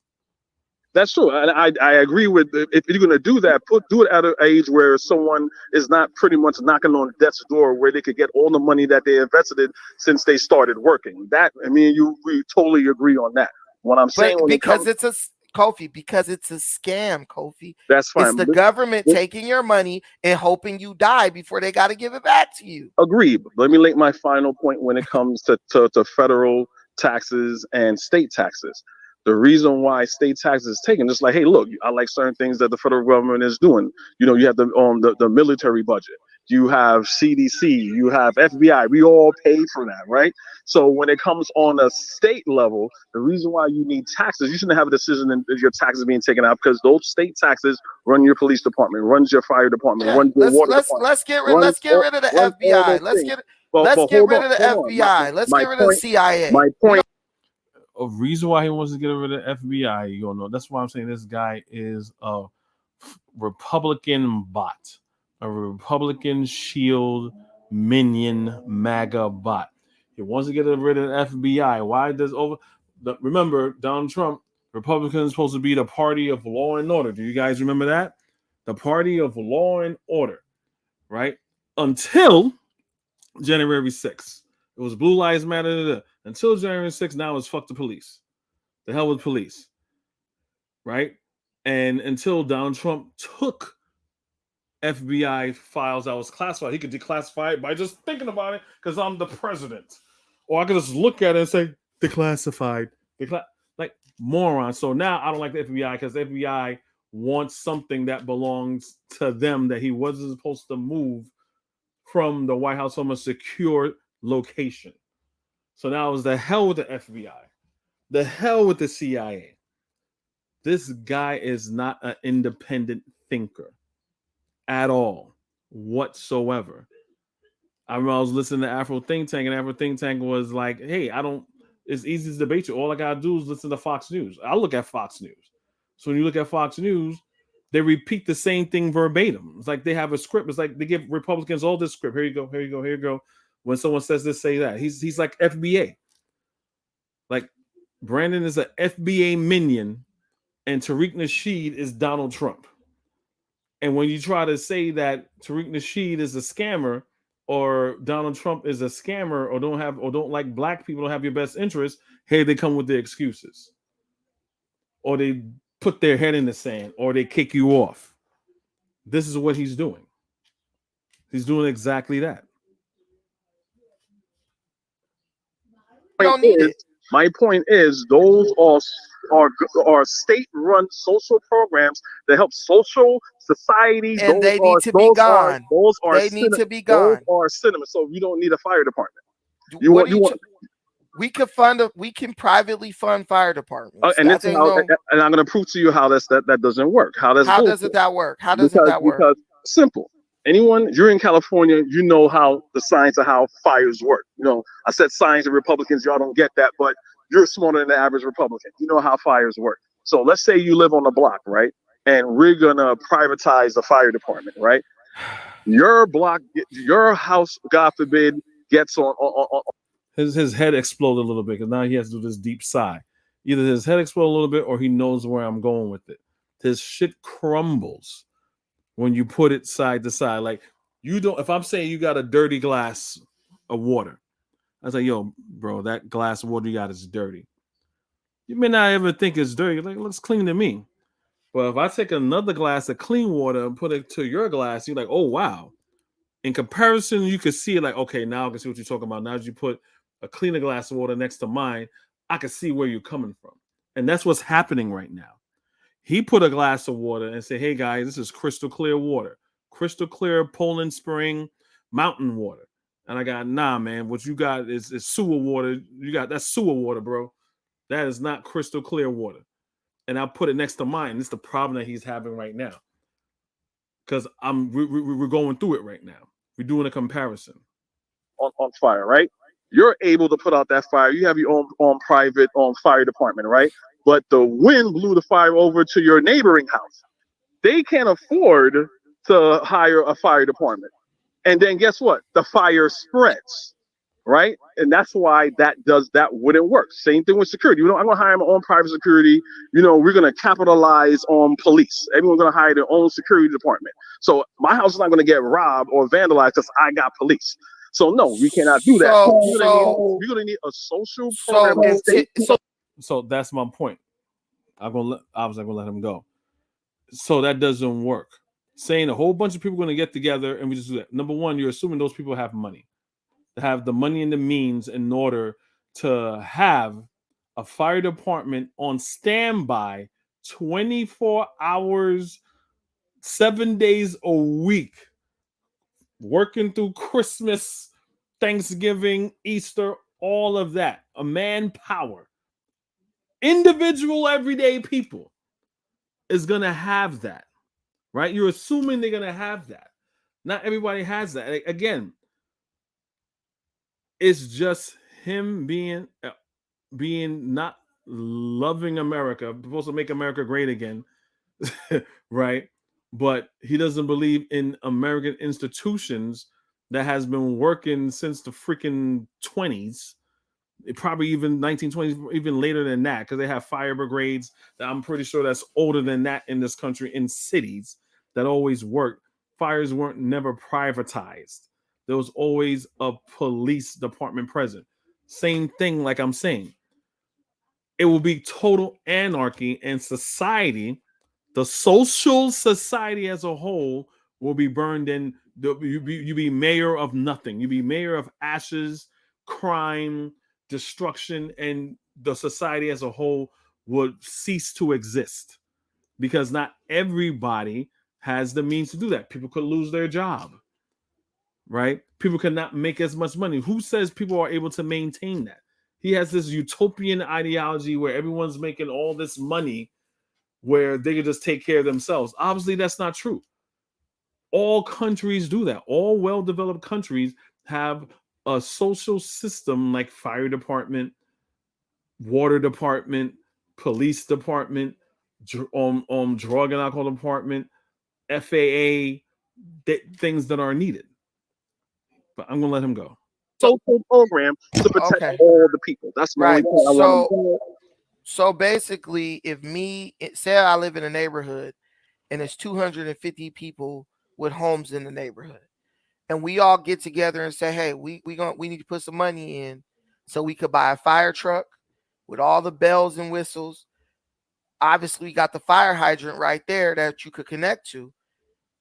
That's true. And I agree with if you're going to do that, do it at an age where someone is not pretty much knocking on death's door where they could get all the money that they invested in since they started working. That, I mean, we totally agree on that. What I'm saying, But because it's a Kofi, because it's a scam, Kofi. That's fine. It's the government taking your money and hoping you die before they got to give it back to you. Agreed. Let me make my final point when it comes to federal taxes and state taxes. The reason why state taxes is taken, just like, hey, look, I like certain things that the federal government is doing. You know, you have the military budget, you have CDC, you have FBI. We all pay for that, right? So when it comes on a state level, the reason why you need taxes, you shouldn't have a decision in your taxes being taken out because those state taxes run your police department, runs your fire department, runs your water department. Let's get rid of the FBI. Let's get rid of the FBI. Let's get rid of the CIA. My point. A reason why he wants to get rid of the FBI, you don't know. That's why I'm saying this guy is a Republican bot, a Republican shield minion MAGA bot. He wants to get rid of the FBI. Why does remember Donald Trump? Republicans supposed to be the party of law and order. Do you guys remember that? The party of law and order, right? Until January 6th. It was Blue Lives Matter. Until January 6th, now it's fuck the police. The hell with police. Right? And until Donald Trump took FBI files that was classified, he could declassify it by just thinking about it because I'm the president. Or I could just look at it and say, declassified. Like moron. So now I don't like the FBI because the FBI wants something that belongs to them that he wasn't supposed to move from the White House from a secure location. So now it was the hell with the FBI, the hell with the CIA. This guy is not an independent thinker at all, whatsoever. I remember I was listening to Afro Think Tank, and Afro Think Tank was like, hey, it's easy to debate you. All I got to do is listen to Fox News. I look at Fox News. So when you look at Fox News, they repeat the same thing verbatim. It's like they have a script. It's like they give Republicans all this script. Here you go, here you go, here you go. When someone says this, say that. He's like FBA. Like Brandon is an FBA minion, and Tariq Nasheed is Donald Trump. And when you try to say that Tariq Nasheed is a scammer, or Donald Trump is a scammer, or don't like black people, don't have your best interest, here they come with their excuses, or they put their head in the sand, or they kick you off. This is what he's doing. He's doing exactly that. My point is, those are state-run social programs that help social society. And they need to be gone. They need to be gone. Those are cinema, so you don't need a fire department. We can privately fund fire departments. And I'm going to prove to you how that doesn't work. How does that work? Because simple. Anyone, you're in California, you know how the science of how fires work. You know, I said science and Republicans, y'all don't get that, but you're smarter than the average Republican. You know how fires work. So let's say you live on the block, right? And we're going to privatize the fire department, right? Your block, your house, God forbid, gets on. His head exploded a little bit because now he has to do this deep sigh. Either his head exploded a little bit or he knows where I'm going with it. His shit crumbles when you put it side to side. Like, you don't, if I'm saying you got a dirty glass of water, I was like, yo, bro, that glass of water you got is dirty. You may not ever think it's dirty. Like, it looks clean to me. But if I take another glass of clean water and put it to your glass, you're like, oh, wow. In comparison, you can see it like, okay, now I can see what you're talking about. Now that you put a cleaner glass of water next to mine, I can see where you're coming from. And that's what's happening right now. He put a glass of water and said, hey, guys, this is crystal clear water. Crystal clear Poland Spring mountain water. And I got, nah, man, what you got is sewer water. That's sewer water, bro. That is not crystal clear water. And I put it next to mine. This is the problem that he's having right now. Because we're going through it right now. We're doing a comparison. On fire, right? You're able to put out that fire. You have your own private fire department, right? But the wind blew the fire over to your neighboring house. They can't afford to hire a fire department. And then guess what? The fire spreads. right? And that's why that wouldn't work. Same thing with security. I'm gonna hire my own private security. We're gonna capitalize on police. Everyone's gonna hire their own security department. So my house is not gonna get robbed or vandalized because I got police. So no, we cannot do that. We're gonna need a social program. So that's my point. I was gonna let him go. So that doesn't work. Saying a whole bunch of people are gonna get together and we just do that. Number one, you're assuming those people have money. To have the money and the means in order to have a fire department on standby 24 hours, 7 days a week, working through Christmas, Thanksgiving, Easter, all of that. A manpower. Individual everyday people is going to have that, right? You're assuming they're going to have that. Not everybody has that. Again, it's just him being not loving America, supposed to make America great again, right? But he doesn't believe in American institutions that has been working since the freaking 20s, probably even 1920s, even later than that, because they have fire brigades that I'm pretty sure that's older than that in this country, in cities that always worked. Fires weren't never privatized. There was always a police department present. Same thing, like I'm saying. It will be total anarchy, and society, the social society as a whole, will be burned in. You be mayor of nothing. You be mayor of ashes, crime, destruction, and the society as a whole would cease to exist because not everybody has the means to do that. People could lose their job, right? People cannot make as much money. Who says people are able to maintain that? He has this utopian ideology where everyone's making all this money where they can just take care of themselves. Obviously, that's not true. All countries do that. All well-developed countries have a social system like fire department, water department, police department, drug and alcohol department, FAA, things that are needed. But I'm gonna let him go. Social program to protect all the people. That's my right. point. So basically, say I live in a neighborhood and it's 250 people with homes in the neighborhood, and we all get together and say, hey, we need to put some money in so we could buy a fire truck with all the bells and whistles. Obviously, we got the fire hydrant right there that you could connect to.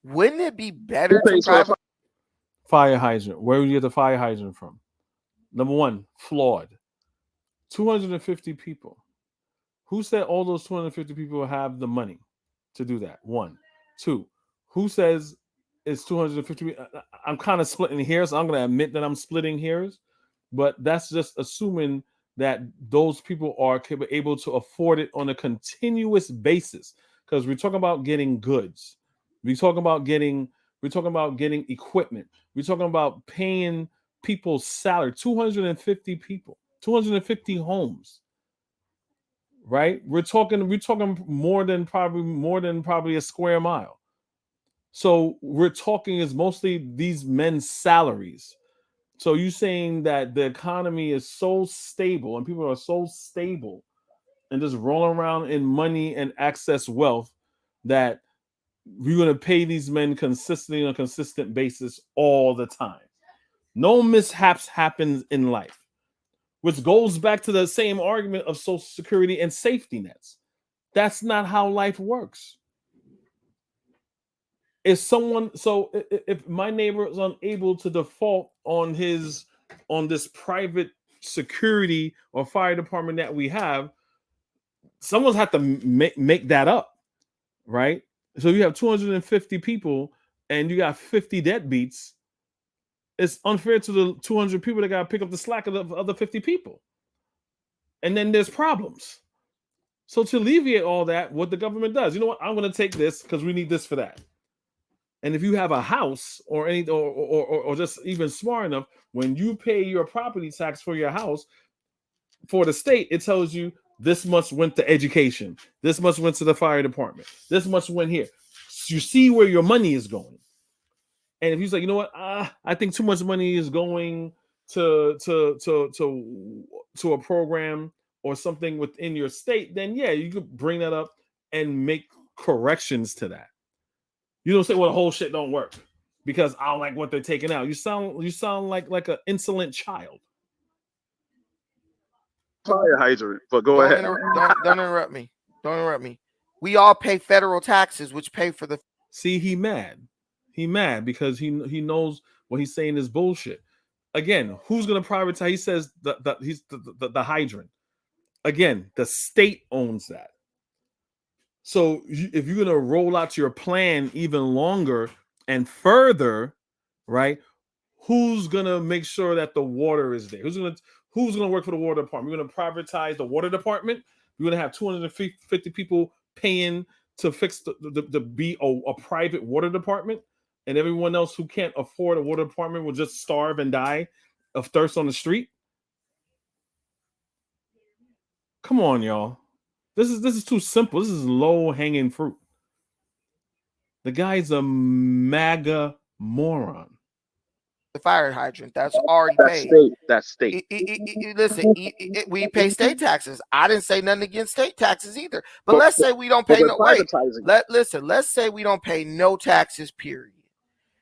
Wouldn't it be better to private fire hydrant? Where would you get the fire hydrant from? Number one, flawed. 250 people. Who said all those 250 people have the money to do that? One. Two, who says it's 250? I'm kind of splitting hairs. So I'm going to admit that I'm splitting hairs, but that's just assuming that those people are able to afford it on a continuous basis, because we're talking about getting goods. We're talking about getting equipment. We're talking about paying people's salary. 250 people, 250 homes. Right? We're talking more than probably a square mile. So we're talking is mostly these men's salaries. So you saying that the economy is so stable and people are so stable and just rolling around in money and excess wealth that we're going to pay these men consistently on a consistent basis all the time. No mishaps happens in life, which goes back to the same argument of Social Security and safety nets. That's not how life works. If my neighbor is unable to default on this private security or fire department that we have, someone's had to make that up, right? So you have 250 people and you got 50 deadbeats. It's unfair to the 200 people that got to pick up the slack of the other 50 people. And then there's problems. So to alleviate all that, what the government does, you know what? I'm going to take this because we need this for that. And if you have a house or just even smart enough, when you pay your property tax for your house, for the state, it tells you this much went to education, this much went to the fire department, this much went here. So you see where your money is going. And if you say, you know what, I think too much money is going to a program or something within your state, then yeah, you could bring that up and make corrections to that. You don't say, well, the whole shit don't work because I don't like what they're taking out. You sound like an insolent child. Fire hydrant, but go ahead. Don't interrupt me. Don't interrupt me. We all pay federal taxes, which pay for the. See, he mad. He mad because he knows what he's saying is bullshit. Again, who's going to privatize? He says he's the hydrant. Again, the state owns that. So if you're going to roll out your plan even longer and further, right? Who's going to make sure that the water is there? Who's going to work for the water department? You're going to privatize the water department. You're going to have 250 people paying to fix the be a private water department, and everyone else who can't afford a water department will just starve and die of thirst on the street. Come on, y'all. This is too simple. This is low hanging fruit. The guy's a MAGA moron. The fire hydrant that's already paid. That's state. Listen, we pay state taxes. I didn't say nothing against state taxes either. But let's say we don't pay no. Wait, let's say we don't pay no taxes. Period.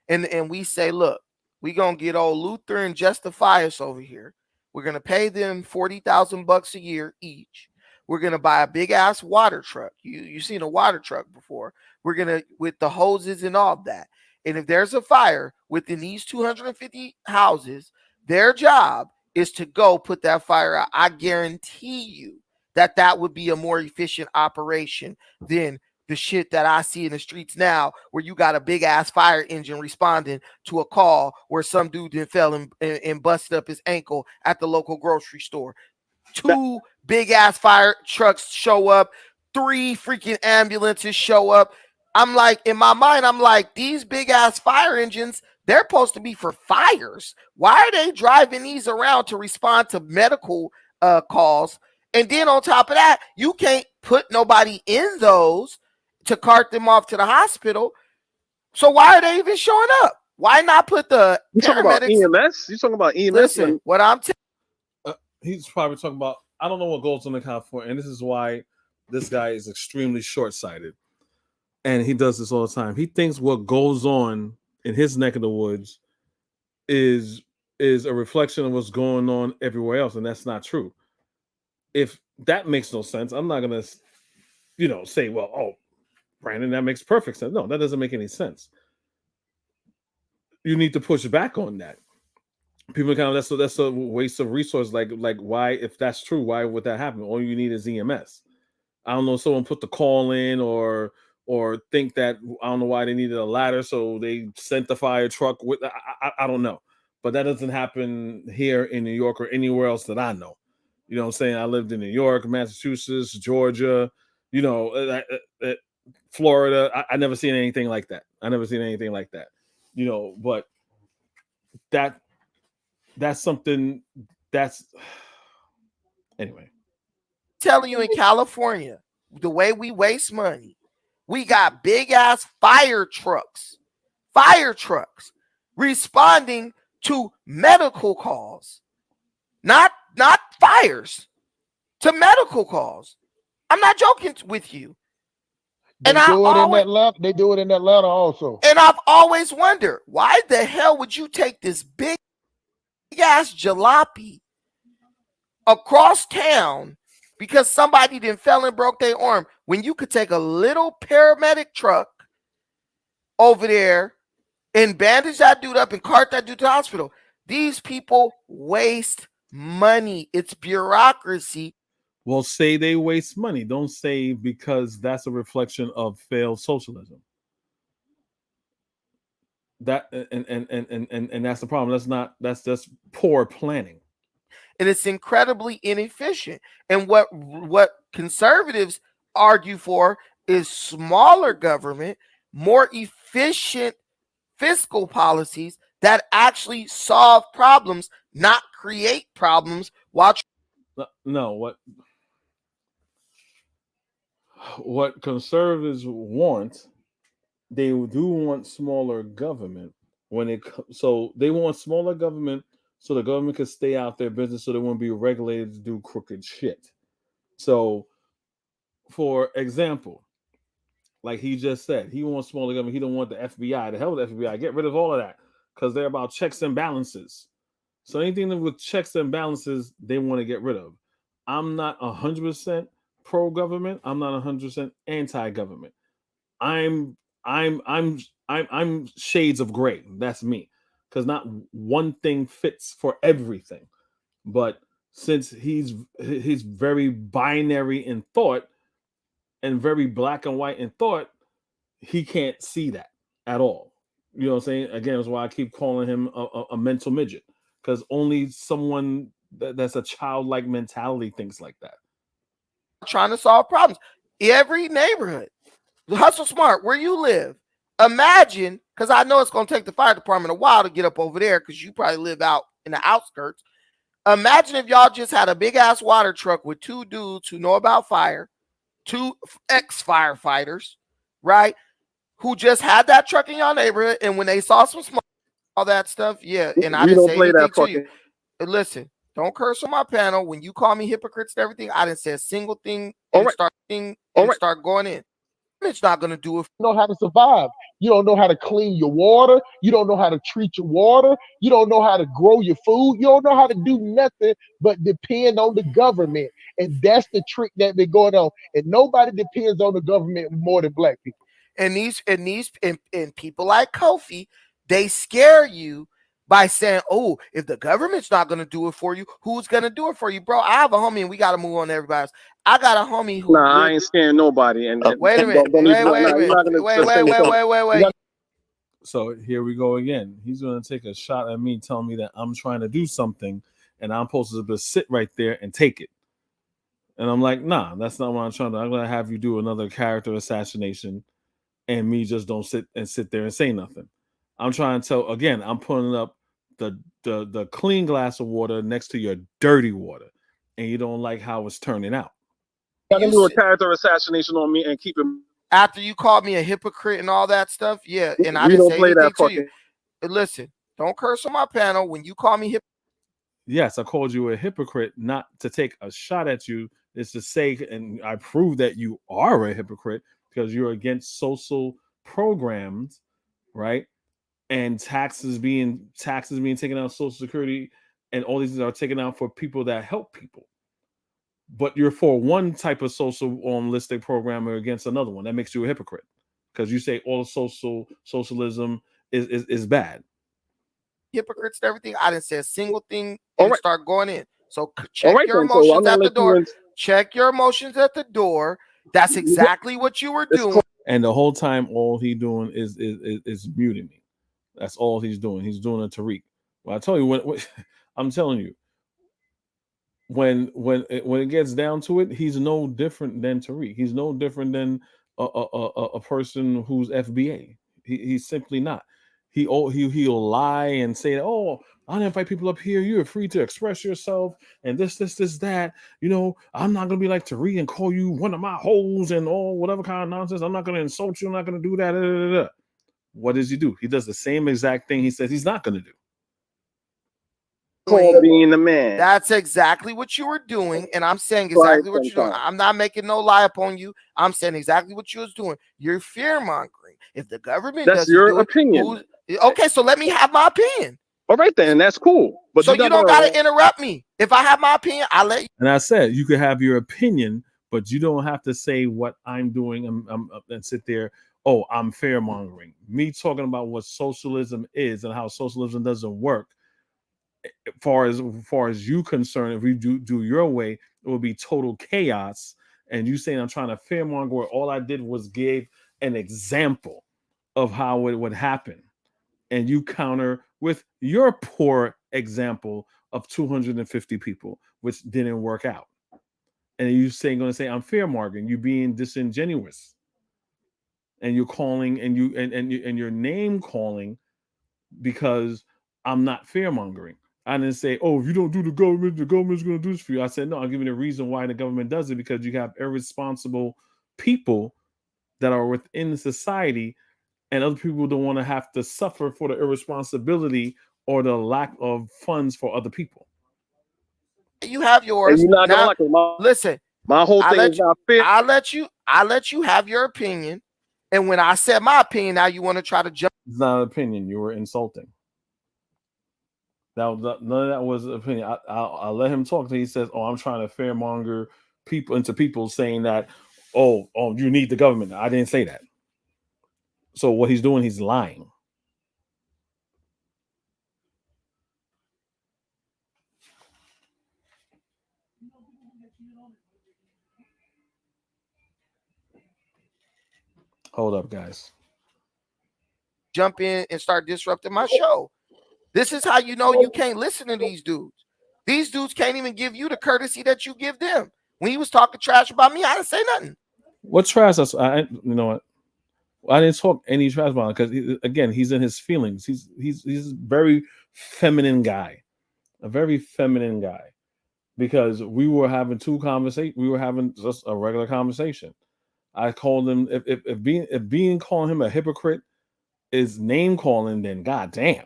And we say, look, we gonna get old Luther and Justifius over here. We're gonna pay them $40,000 a year each. We're gonna buy a big ass water truck. You've seen a water truck before. We're gonna with the hoses and all that. And if there's a fire within these 250 houses, their job is to go put that fire out. I guarantee you that would be a more efficient operation than the shit that I see in the streets now, where you got a big ass fire engine responding to a call where some dude fell and busted up his ankle at the local grocery store. 2 big ass fire trucks show up, 3 freaking ambulances show up. I'm like, in my mind, I'm like, these big ass fire engines, they're supposed to be for fires. Why are they driving these around to respond to medical calls? And then on top of that, you can't put nobody in those to cart them off to the hospital. So why are they even showing up? Why not put the You talking about EMS? You talking about EMS? Listen, what I'm he's probably talking about, I don't know what goes on in California, and this is why this guy is extremely short-sighted. And he does this all the time. He thinks what goes on in his neck of the woods is a reflection of what's going on everywhere else, and that's not true. If that makes no sense, I'm not gonna, say, well, oh, Brandon, that makes perfect sense. No, that doesn't make any sense. You need to push back on that. People kind of that's a waste of resource. Like why, if that's true, why would that happen? All you need is EMS. I don't know. Someone put the call in or think that, I don't know why they needed a ladder, so they sent the fire truck with. I don't know, but that doesn't happen here in New York or anywhere else that I know. You know what I'm saying? I lived in New York, Massachusetts, Georgia, Florida. I never seen anything like that. But that's something that's anyway. Telling you, in California, the way we waste money, we got big ass fire trucks responding to medical calls, not fires, to medical calls. I'm not joking with you. They do it in Atlanta also. And I've always wondered, why the hell would you take this big ass jalopy across town because somebody then fell and broke their arm, when you could take a little paramedic truck over there and bandage that dude up and cart that dude to the hospital? These people waste money. It's bureaucracy. Well, say they waste money. Don't say because that's a reflection of failed socialism. That and that's the problem. That's just poor planning. And it's incredibly inefficient. And what conservatives argue for is smaller government, more efficient fiscal policies that actually solve problems, not create problems. No, what conservatives want, they do want smaller government. So they want smaller government so the government could stay out their business, so they won't be regulated to do crooked shit. So, for example, like he just said, he wants smaller government. He don't want the FBI. The hell with the FBI. Get rid of all of that because they're about checks and balances. So anything with checks and balances, they want to get rid of. I'm not 100% pro-government. I'm not 100% anti-government. I'm shades of gray. That's me, because not one thing fits for everything. But since he's very binary in thought and very black and white in thought, he can't see that at all. You know what I'm saying? Again, that's why I keep calling him a mental midget, because only someone that's a childlike mentality thinks like that. Trying to solve problems. Every neighborhood. Hustle smart, where you live. Imagine, because I know it's going to take the fire department a while to get up over there because you probably live out in the outskirts. Imagine if y'all just had a big ass water truck with two dudes who know about fire, two ex-firefighters, right? Who just had that truck in your neighborhood, and when they saw some smoke, all that stuff, yeah. And I didn't say anything to you. Listen, don't curse on my panel. When you call me hypocrites and everything, I didn't say a single thing. Start going in. It's not going to do it. You know how to survive. You don't know how to clean your water. You don't know how to treat your water. You don't know how to grow your food. You don't know how to do nothing but depend on the government. And that's the trick that been going on. And nobody depends on the government more than black people. And people like Kofi, they scare you by saying, oh, if the government's not going to do it for you, who's going to do it for you? Bro, I have a homie, and we got to move on to everybody else. I got a homie who... Nah, I ain't scaring nobody. And wait a minute. Wait. So here we go again. He's going to take a shot at me, telling me that I'm trying to do something, and I'm supposed to just sit right there and take it. And I'm like, nah, that's not what I'm trying to do. I'm going to have you do another character assassination, and me just don't sit there and say nothing. I'm trying to tell, again, I'm putting up the clean glass of water next to your dirty water, and you don't like how it's turning out. I can do a character assassination on me and keep it. After you called me a hypocrite and all that stuff, yeah, and I didn't say anything to you. Listen, don't curse on my panel. When you call me hypocrite. Yes, I called you a hypocrite, not to take a shot at you. It's to say, and I prove that you are a hypocrite because you're against social programs, right? And taxes being taken out of Social Security, and all these things are taken out for people that help people. But you're for one type of socialistic program or against another one. That makes you a hypocrite because you say all socialism is bad. Hypocrites and everything. I didn't say a single thing. And start going in. So check your emotions at the door. Check your emotions at the door. That's exactly what you were doing. And the whole time, all he doing is muting me. That's all he's doing. He's doing a Tariq. Well, I tell you when I'm telling you, when it gets down to it, he's no different than Tariq. He's no different than a person who's FBA. He's simply not. He'll lie and say, "Oh, I invite people up here. You're free to express yourself." And this, that. You know, I'm not gonna be like Tariq and call you one of my hoes and all whatever kind of nonsense. I'm not gonna insult you. I'm not gonna do that. What does he do? He does the same exact thing he says he's not gonna do. Being the man. That's exactly what you were doing, and I'm saying exactly what you're doing. I'm not making no lie upon you. I'm saying exactly what you was doing. You're fear mongering. If the government that's your opinion. Okay, so let me have my opinion. All right, then that's cool. But so you don't gotta interrupt me. If I have my opinion, I'll let you. And I said you could have your opinion, but you don't have to say what I'm doing and sit there. Oh, I'm fear mongering. Me talking about what socialism is and how socialism doesn't work. As far as you concerned, if we do your way, it would be total chaos. And you saying I'm trying to fearmonger, where all I did was give an example of how it would happen, and you counter with your poor example of 250 people, which didn't work out. And you going to say I'm fearmongering, you being disingenuous, and you're calling and you're name calling because I'm not fearmongering. I didn't say, oh, if you don't do the government's going to do this for you. I said, no, I'm giving a reason why the government does it, because you have irresponsible people that are within society, and other people don't want to have to suffer for the irresponsibility or the lack of funds for other people. You have And yours. you're not gonna Now, like it. listen, My whole I thing let is you, not fair. I let you have your opinion. And when I said my opinion, now you want to try to jump. It's not an opinion. You were insulting. None of that was an opinion. I'll let him talk till he says, "Oh, I'm trying to fearmonger people into people saying that, oh, you need the government." I didn't say that. So what he's doing, he's lying. Hold up, guys. Jump in and start disrupting my show. This is how you know you can't listen to these dudes. These dudes can't even give you the courtesy that you give them. When he was talking trash about me, I didn't say nothing. What trash? You know what? I didn't talk any trash about him because again, he's in his feelings. He's a very feminine guy, a very feminine guy. Because we were having we were having just a regular conversation. I called him if being calling him a hypocrite is name calling, then goddamn.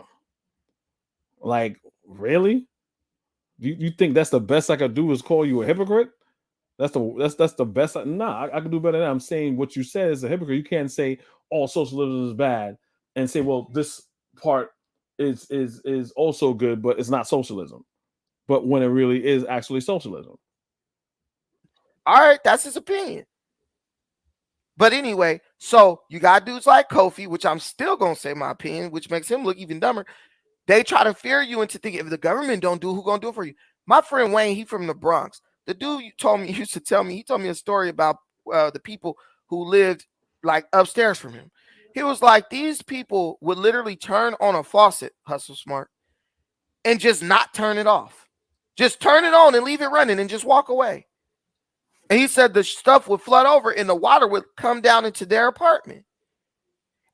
Like, really? You think that's the best I could do is call you a hypocrite? That's the best. Nah, I can do better than that. I'm saying what you said is a hypocrite. You can't say all socialism is bad and say, well, this part is also good, but it's not socialism. But when it really is actually socialism. All right, that's his opinion. But anyway, so you got dudes like Kofi, which I'm still gonna say my opinion, which makes him look even dumber. They try to fear you into thinking if the government don't do, who gonna do it for you? My friend Wayne, he from the Bronx. The dude you told me used to tell me, he told me a story about the people who lived like upstairs from him. He was like, these people would literally turn on a faucet, hustle smart, and just not turn it off. Just turn it on and leave it running and just walk away. And he said the stuff would flood over and the water would come down into their apartment.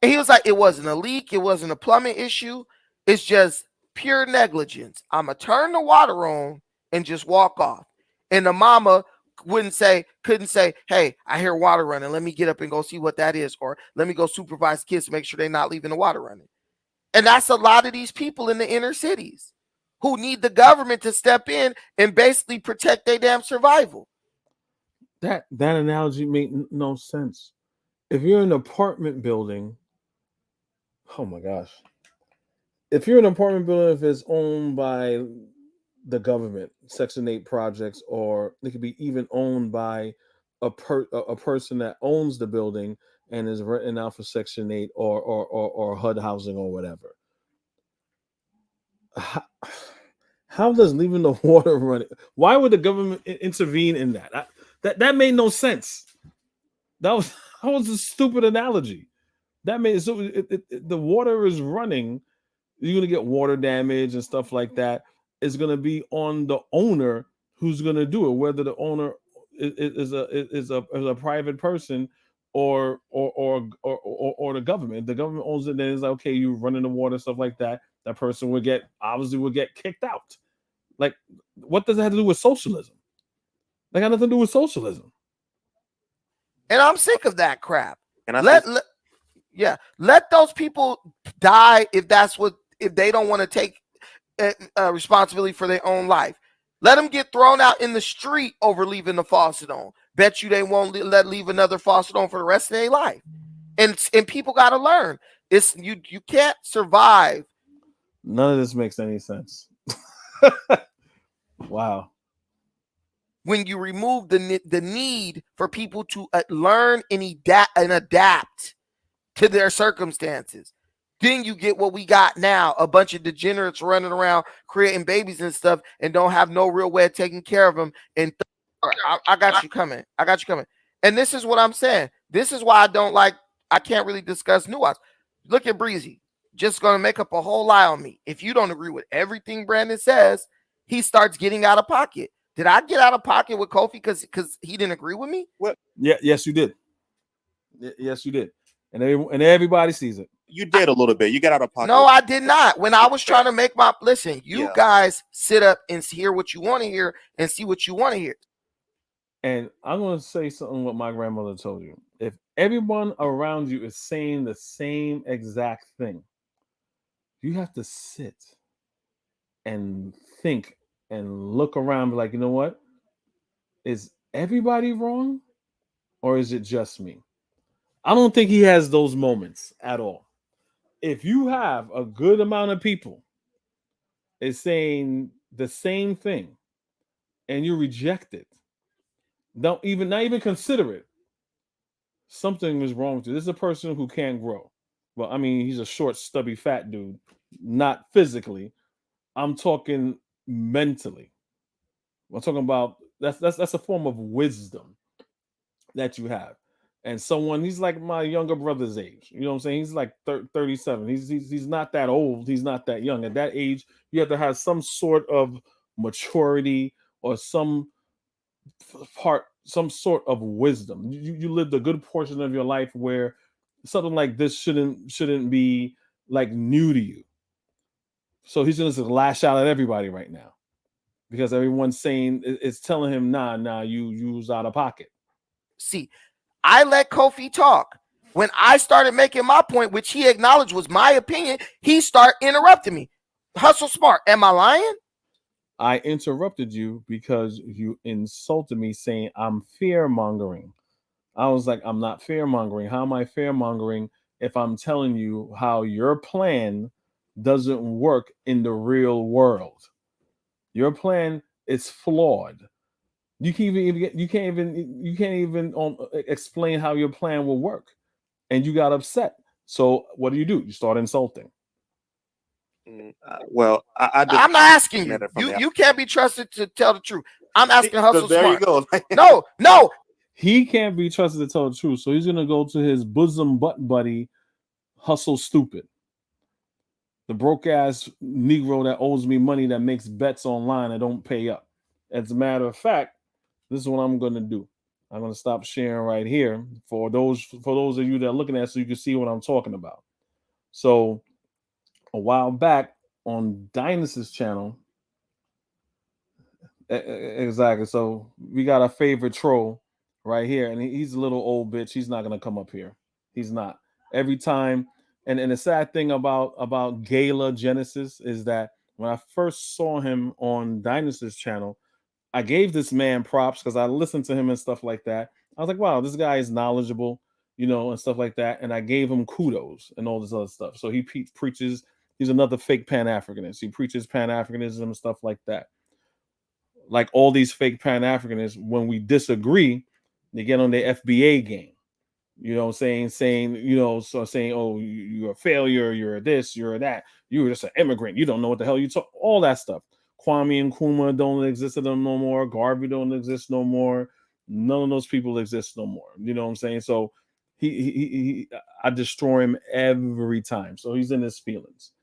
And he was like, it wasn't a leak. It wasn't a plumbing issue. It's just pure negligence. I'm going to turn the water on and just walk off. And the mama couldn't say, hey, I hear water running. Let me get up and go see what that is. Or let me go supervise kids to make sure they're not leaving the water running. And that's a lot of these people in the inner cities who need the government to step in and basically protect their damn survival. That analogy made no sense. If you're in an apartment building, oh my gosh. If you're in an apartment building, if it's owned by the government, Section 8 projects, or it could be even owned by a person that owns the building and is renting out for Section 8 or HUD housing or whatever. How does leaving the water running? Why would the government intervene in that? That made no sense. That was a stupid analogy. That made so the water is running. You're gonna get water damage and stuff like that. It's gonna be on the owner who's gonna do it, whether the owner is a private person or the government. The government owns it, then it's like, okay, you running the water, stuff like that. That person would get kicked out. Like, what does that have to do with socialism? That got nothing to do with socialism. And I'm sick of that crap. And Let those people die if they don't want to take responsibility for their own life. Let them get thrown out in the street over leaving the faucet on. Bet you they won't leave another faucet on for the rest of their life. And people got to learn. It's you can't survive. None of this makes any sense. Wow. When you remove the need for people to learn and adapt to their circumstances, then you get what we got now: a bunch of degenerates running around creating babies and stuff and don't have no real way of taking care of them. And I got you coming. And this is what I'm saying. This is why I can't really discuss nuance. Look at Breezy. Just going to make up a whole lie on me. If you don't agree with everything Brandon says, he starts getting out of pocket. Did I get out of pocket with Kofi because he didn't agree with me? What? Yeah, yes, you did. Yes, you did. And everybody sees it. You did a little bit. You got out of pocket. No, I did not. When I was trying to make my listen, you guys sit up and hear what you want to hear and see what you want to hear. And I'm going to say something what my grandmother told you. If everyone around you is saying the same exact thing, you have to sit and think and look around, be like, you know what? Is everybody wrong, or is it just me? I don't think he has those moments at all. If you have a good amount of people is saying the same thing and you reject it, not even consider it, something is wrong with you. This is a person who can't grow. Well, I mean, he's a short, stubby, fat dude, not physically. I'm talking mentally. I'm talking about that's a form of wisdom that you have. And someone, he's like my younger brother's age. You know what I'm saying? He's like 37. He's not that old. He's not that young. At that age, you have to have some sort of maturity or some sort of wisdom. You lived a good portion of your life where something like this shouldn't be like new to you. So he's gonna lash out at everybody right now because everyone's saying it's telling him, nah, you was out of pocket. See, I let Kofi talk. When I started making my point, which he acknowledged was my opinion, he started interrupting me. Hustle smart. Am I lying? I interrupted you because you insulted me saying I'm fear mongering. I was like, I'm not fear mongering. How am I fear mongering if I'm telling you how your plan doesn't work in the real world? Your plan is flawed. You can't even explain how your plan will work, and you got upset. So what do? You start insulting. Well, I'm not asking you. You can't be trusted to tell the truth. I'm asking Hustle there Smart. You go. No. He can't be trusted to tell the truth, so he's gonna go to his bosom butt buddy, Hustle Stupid, the broke ass Negro that owes me money that makes bets online and don't pay up. As a matter of fact, this is what I'm gonna do. I'm gonna stop sharing right here for those of you that are looking at it, so you can see what I'm talking about. So a while back on Dynasty's channel, exactly. So we got a favorite troll right here, and he's a little old bitch. He's not gonna come up here. He's not. Every time, and the sad thing about Gala Genesis is that when I first saw him on Dynasty's channel, I gave this man props because I listened to him and stuff like that. I was like, wow, this guy is knowledgeable, and stuff like that. And I gave him kudos and all this other stuff. So he preaches. He's another fake Pan-Africanist. He preaches Pan-Africanism and stuff like that. Like all these fake Pan-Africanists, when we disagree, they get on their FBA game. You know what I'm saying, oh, you're a failure, you're this, you're that, you're just an immigrant, you don't know what the hell you talk, all that stuff. Kwame Nkrumah don't exist no more, Garvey don't exist no more, none of those people exist no more. You know what I'm saying? So I destroy him every time. So he's in his feelings.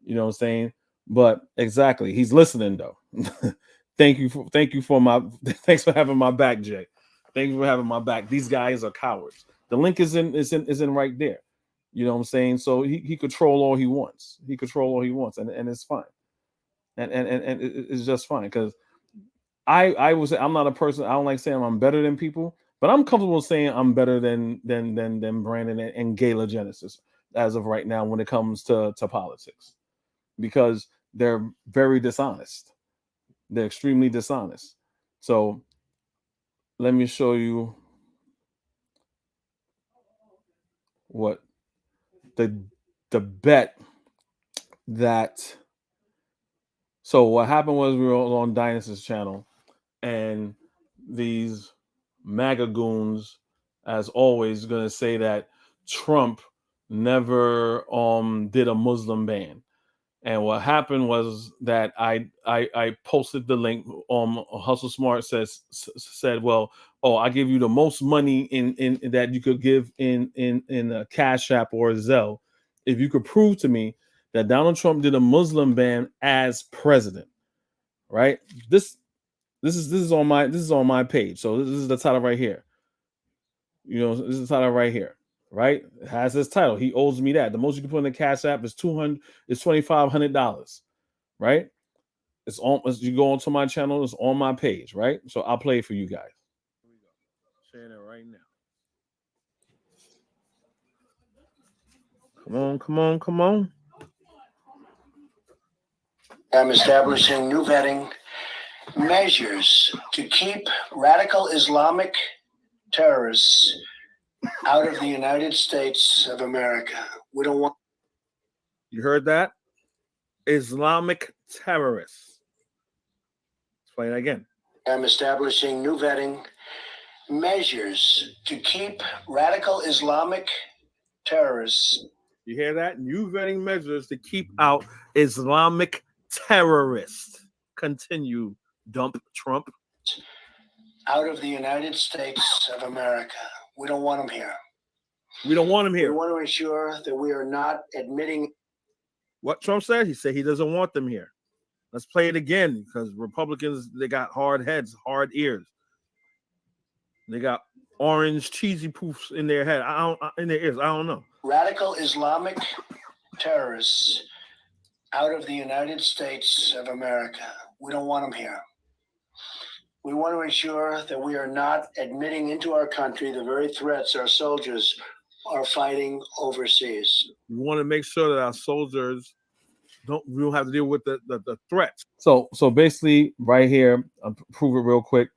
You know what I'm saying? But exactly, he's listening though. Thanks for having my back, Jay. Thank you for having my back. These guys are cowards. The link is in right there. You know what I'm saying? So he control all he wants. He control all he wants, and it's fine. And it's just fine because I'm not a person. I don't like saying I'm better than people, but I'm comfortable saying I'm better than Brandon and Gala Genesis as of right now when it comes to politics, because they're very dishonest. They're extremely dishonest. So let me show you what the bet that. So what happened was we were on Dynasty's channel, and these MAGA goons, as always, going to say that Trump never did a Muslim ban. And what happened was that I posted the link. Hustle Smart said, well, I give you the most money in that you could give in a Cash App or a Zelle if you could prove to me that Donald Trump did a Muslim ban as president. Right? This is on my page. So this is the title right here. This is the title right here. Right? It has this title. He owes me that. The most you can put in the Cash App is $2,500. Right? It's on. You go onto my channel. It's on my page. Right? So I'll play it for you guys. Here we go. Sharing it right now. Come on. I'm establishing new vetting measures to keep radical Islamic terrorists out of the United States of America. We don't want. You heard that? Islamic terrorists. Let's play it again. I'm establishing new vetting measures to keep radical Islamic terrorists. You hear that? New vetting measures to keep out Islamic terrorists. Continue, dump Trump. Out of the United States of America. We don't want them here. We don't want him here. We want to ensure that we are not admitting. What Trump said? He said he doesn't want them here. Let's play it again because Republicans, they got hard heads, hard ears. They got orange cheesy poofs in their head. In their ears. I don't know. Radical Islamic terrorists out of the United States of America. We don't want them here. We want to ensure that we are not admitting into our country the very threats our soldiers are fighting overseas. We want to make sure that our soldiers we don't have to deal with the threats. So basically, right here, I'll prove it real quick.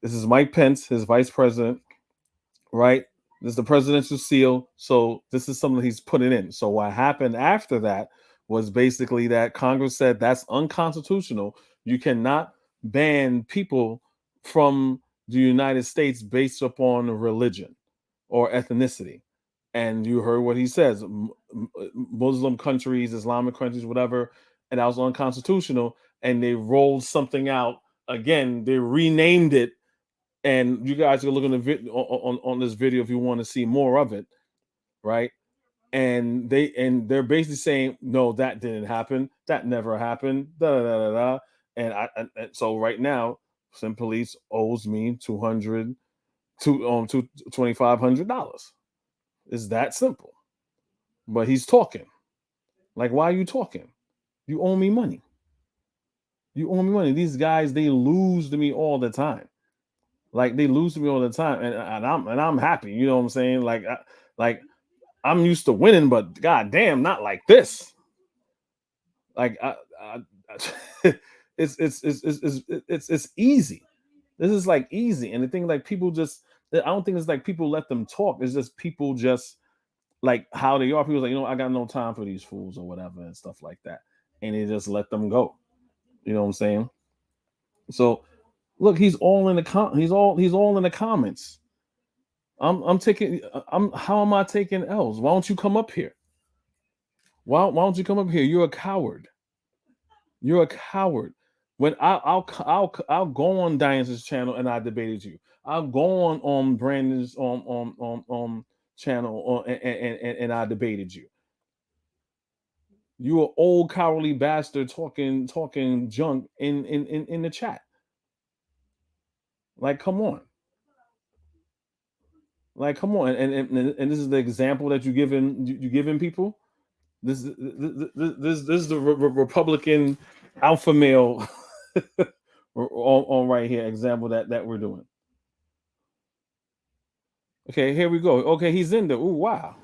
This is Mike Pence, his vice president, right? This is the presidential seal. So this is something he's putting in. So what happened after that was basically that Congress said that's unconstitutional. You cannot ban people from the United States based upon religion or ethnicity. And you heard what he says, Muslim countries, Islamic countries, whatever, and that was unconstitutional. And they rolled something out again. They renamed it, and you guys are looking at on this video if you want to see more of it, right? And they're basically saying, no, that didn't happen. That never happened. Da da da da. And so right now, some police owes me $2,500. It's that simple. But he's talking. Like, why are you talking? You owe me money. You owe me money. These guys, they lose to me all the time. Like, they lose to me all the time, and I'm happy. You know what I'm saying? Like I'm used to winning, but goddamn, not like this. Like it's easy. This is like easy, and the thing like people just. I don't think it's like people let them talk. It's just people just like how they are. People like, I got no time for these fools or whatever and stuff like that, and they just let them go. You know what I'm saying? So, look, he's all in the he's all in the comments. How am I taking L's? Why don't you come up here? Why don't you come up here? You're a coward. You're a coward. When I'll go on Diane's channel and I debated you. I'll go on Brandon's channel and I debated you. You an old cowardly bastard talking junk in the chat. Like, come on. Like, come on. And this is the example that you giving people. This is the Republican alpha male on right here example that we're doing. Okay, here we go. Okay, he's in there. Ooh, wow.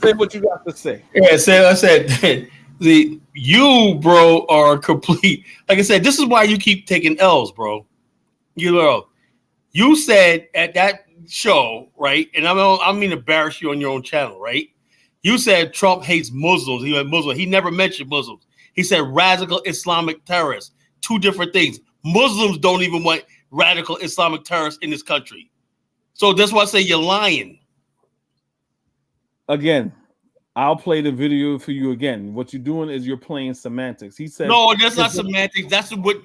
Say what you got to say. Yeah, I said you, bro, are complete. Like I said, this is why you keep taking L's, bro. You said at that show, right? And I don't mean to embarrass you on your own channel, right? You said Trump hates Muslims. He went Muslim. He never mentioned Muslims. He said radical Islamic terrorists. Two different things. Muslims don't even want radical Islamic terrorists in this country. So that's why I say you're lying. Again, I'll play the video for you again. What you're doing is you're playing semantics. He said, no, that's not semantics. That's what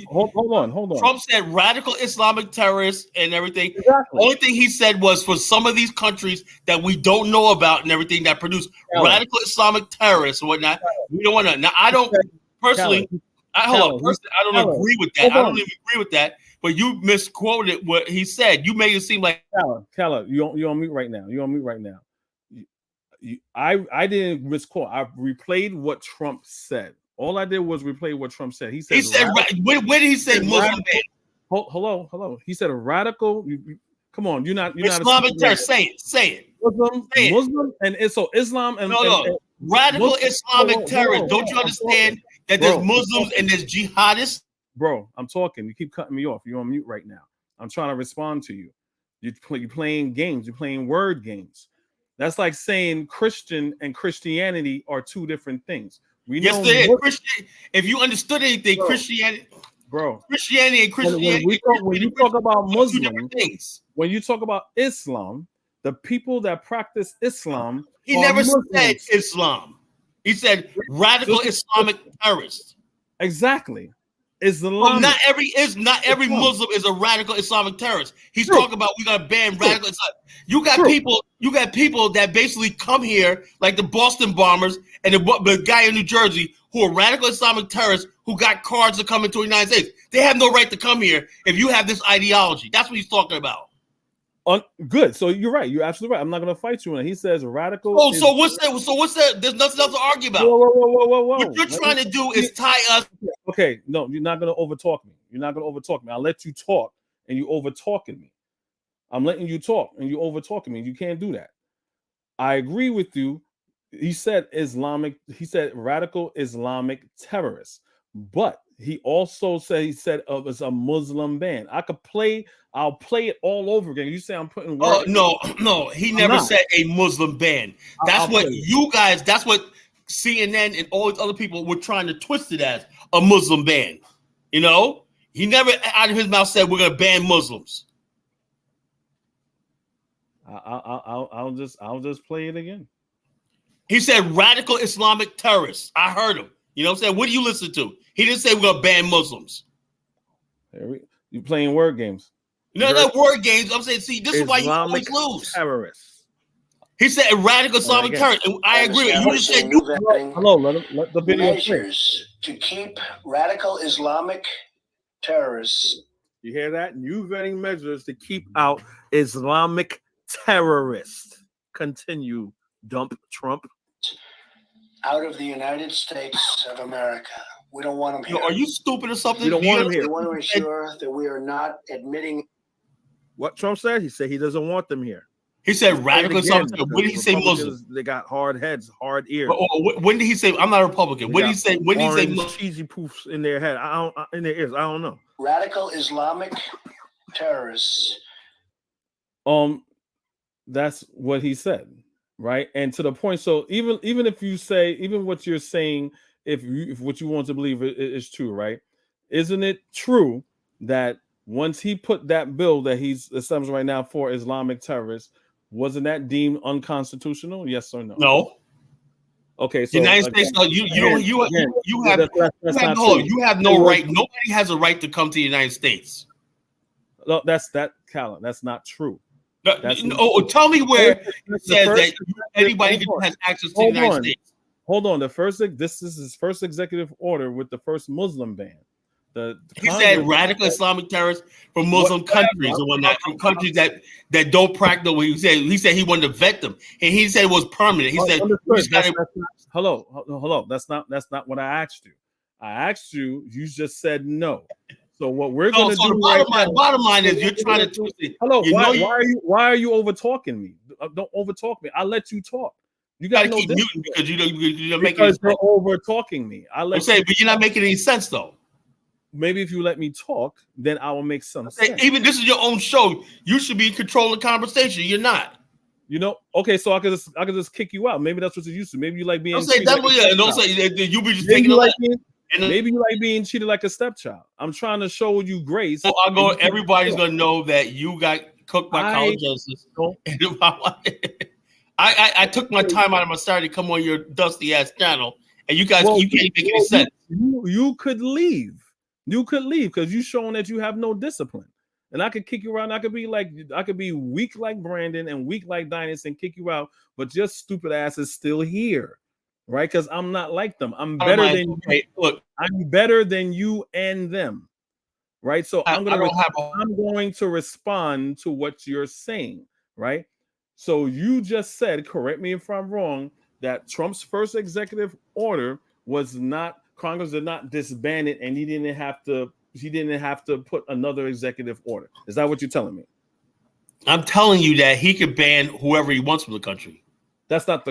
hold on. Trump said radical Islamic terrorists and everything. Exactly. Only thing he said was for some of these countries that we don't know about and everything that produce radical Islamic terrorists and whatnot. We don't want to. Now, I don't personally. I don't agree with that. I don't even agree with that. But you misquoted what he said. You made it seem like Kala, you're on mute right now. I didn't misquote. I replayed what Trump said. All I did was replay what Trump said. He said, where did he say Muslim? Hello. He said a radical. Come on, you're not Islamic terror. Say it. Muslim, and so Islam and Radical Muslim- Islamic bro, terrorists. bro, Don't you I'm understand talking. that there's Bro, I'm Muslims and there's jihadists? Bro, I'm talking. You keep cutting me off. You're on mute right now. I'm trying to respond to you. You're playing games. You're playing word games. That's like saying Christian and Christianity are two different things. We Yes, know, they is. Christian. If you understood anything, Bro. Christianity and when Christianity. you talk about two Muslim, different things. when you talk about Islam, the people that practice Islam, He are never Muslims. said Islam. He said radical Islamic terrorists. Exactly. Islam. Well, not every Islam. Muslim is a radical Islamic terrorist. He's True. talking about we gotta ban True. radical Islam. You got True. people that basically come here like the Boston bombers and the guy in New Jersey who are radical Islamic terrorists who got cards to come into the United States. They have no right to come here if you have this ideology. That's what he's talking about. Good. So you're right. You're absolutely right. I'm not going to fight you on it. He says radical. Oh, so what's that? So what's that? There's nothing else to argue about. Whoa. What you're trying to do is tie us. Okay, no, you're not going to overtalk me. You're not going to overtalk me. I'll let you talk, and you overtalking me. I'm letting you talk, and you overtalking me. You can't do that. I agree with you. He said radical Islamic terrorists, but he also said it's a Muslim ban. I'll play it all over again. You say I'm putting words. No, he never said a Muslim ban. That's what you guys, that's what CNN and all these other people were trying to twist it as a Muslim ban. You know, he never out of his mouth said we're gonna ban Muslims. I'll just play it again. He said radical Islamic terrorists. I heard him. You know what I'm saying? What do you listen to? He didn't say we're gonna ban Muslims. You playing word games. No, not word games. I'm saying, see, this is why you Islamic always lose. Terrorists. He said radical Islamic terrorists. And I agree. You just said hello. Let the video measures to keep radical Islamic terrorists. You hear that? New vetting measures to keep out Islamic terrorists. Continue, dump Trump. Out of the United States of America. We don't want them here. Are you stupid or something? You don't want them here. We want to ensure that we are not admitting. What Trump said? He said he doesn't want them here. He said radical Islamic. What did he say? Muslims. They got hard heads, hard ears. When did he say? I'm not a Republican. When did he say? When did he say? Cheesy poofs in their head. In their ears. I don't know. Radical Islamic terrorists. That's what he said, right? And to the point. So even if you say, even what you're saying, if what you want to believe is true, right? Isn't it true that once he put that bill that he's established right now for Islamic terrorists, wasn't that deemed unconstitutional? Yes or no? No. Okay, so United States, you have no right. Nobody has a right to come to the United States. No, Callum. That's not true. Tell me where it says that anybody has access to the United States. Hold on. This is his first executive order with the first Muslim ban. He said radical Islamic terrorists from Muslim countries and whatnot, from countries that don't practice what he said. He said he wanted to vet them, and he said it was permanent. He said, "Hello, that's not what I asked you. I asked you. You just said no. So what we're going to do? Bottom line is you're trying to twist it. Hello, why are you over talking me? Don't over talk me. I let you talk. You got to keep muting because you're making because you're over talking me. I'm saying, but you're not making any sense though. Maybe if you let me talk, then I will make some sense. Even this is your own show. You should be in control of the conversation. You're not. You know, okay, so I could just kick you out. Maybe that's what you're used to. Maybe you like being. Don't say that. Don't say you be just taking maybe you like being treated like a stepchild. I'm trying to show you grace. So everybody's gonna know that you got cooked by college justice. I took my time out of my Saturday to come on your dusty ass channel, and you guys you can't make any sense. You could leave. You could leave because you showing that you have no discipline. And I could kick you out. I could be weak like Brandon and weak like Dynas and kick you out, but your stupid ass is still here, right? Because I'm not like them. I'm better than you. Look, I'm better than you and them, right? So I'm going to respond to what you're saying, right? So you just said, correct me if I'm wrong, that Trump's first executive order was not. Congress did not disband it, and he didn't have to put another executive order. Is that what you're telling me? I'm telling you that he could ban whoever he wants from the country. That's not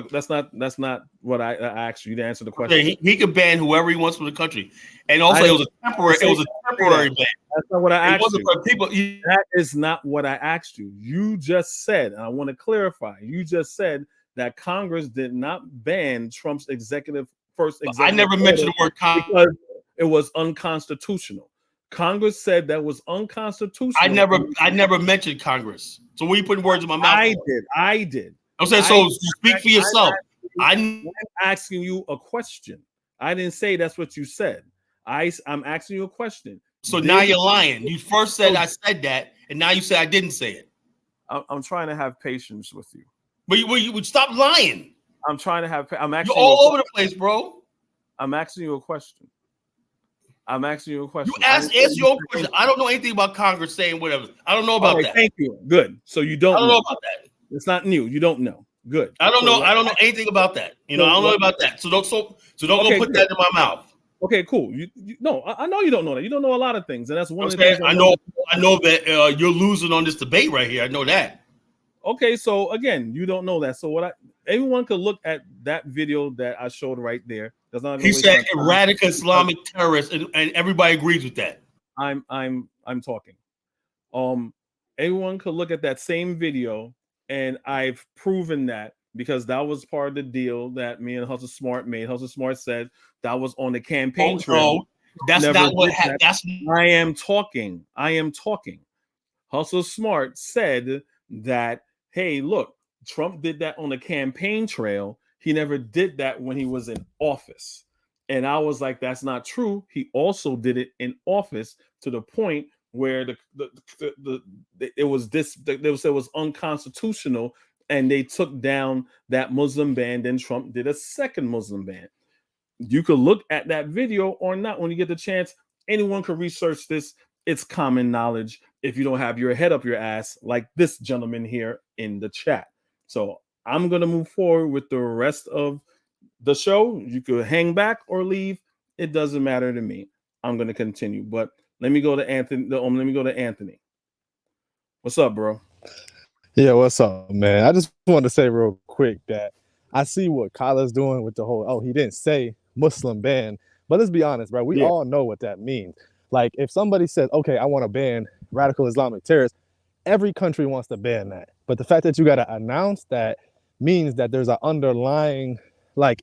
what I asked you. You didn't answer the question. Okay, he could ban whoever he wants from the country, and also it was a temporary ban. That's not what I asked you. For people. That is not what I asked you. You just said, and I want to clarify. You just said that Congress did not ban Trump's first executive. I never mentioned the word Congress because it was unconstitutional. Congress said that was unconstitutional. I never mentioned Congress. So what are you putting words in my mouth? I did. I'm saying, so speak for yourself. I'm asking you a question. I didn't say that's what you said. I'm asking you a question. So now you're lying. You first said I said that, and now you say I didn't say it. I'm trying to have patience with you. But you would stop lying. I'm trying to have. I'm actually. You're all over the place, bro. I'm asking you a question. You ask your question. I don't know anything about Congress saying whatever. I don't know about that. Thank you. Good. So you don't. I don't know about that. It's not new. You don't know. Good. I don't know. I don't know anything about that. I don't know about that. So don't go put that in my mouth. Okay, cool. No, I know you don't know that. You don't know a lot of things, and that's one of the things. I know that you're losing on this debate right here. I know that. Okay, so again, you don't know that. So everyone could look at that video that I showed right there. He said radical Islamic terrorists, and everybody agrees with that. I'm talking. Everyone could look at that same video, and I've proven that because that was part of the deal that me and Hustle Smart made. Hustle Smart said that was on the campaign trail. No, that's not what happened. I am talking. Hustle Smart said that, hey, look, Trump did that on the campaign trail. He never did that when he was in office. And I was like, that's not true. He also did it in office to the point where it was unconstitutional, and they took down that Muslim ban. Then Trump did a second Muslim ban. You could look at that video or not when you get the chance. Anyone could research this. It's common knowledge if you don't have your head up your ass like this gentleman here in the chat. So I'm going to move forward with the rest of the show. You could hang back or leave. It doesn't matter to me. I'm going to continue. But let me go to Anthony. What's up, bro? Yeah, what's up, man? I just want to say real quick that I see what Kyla's doing with the whole, he didn't say Muslim ban. But let's be honest, bro. We all know what that means. Like, if somebody says, okay, I want to ban radical Islamic terrorists, every country wants to ban that. But the fact that you got to announce that means that there's an underlying,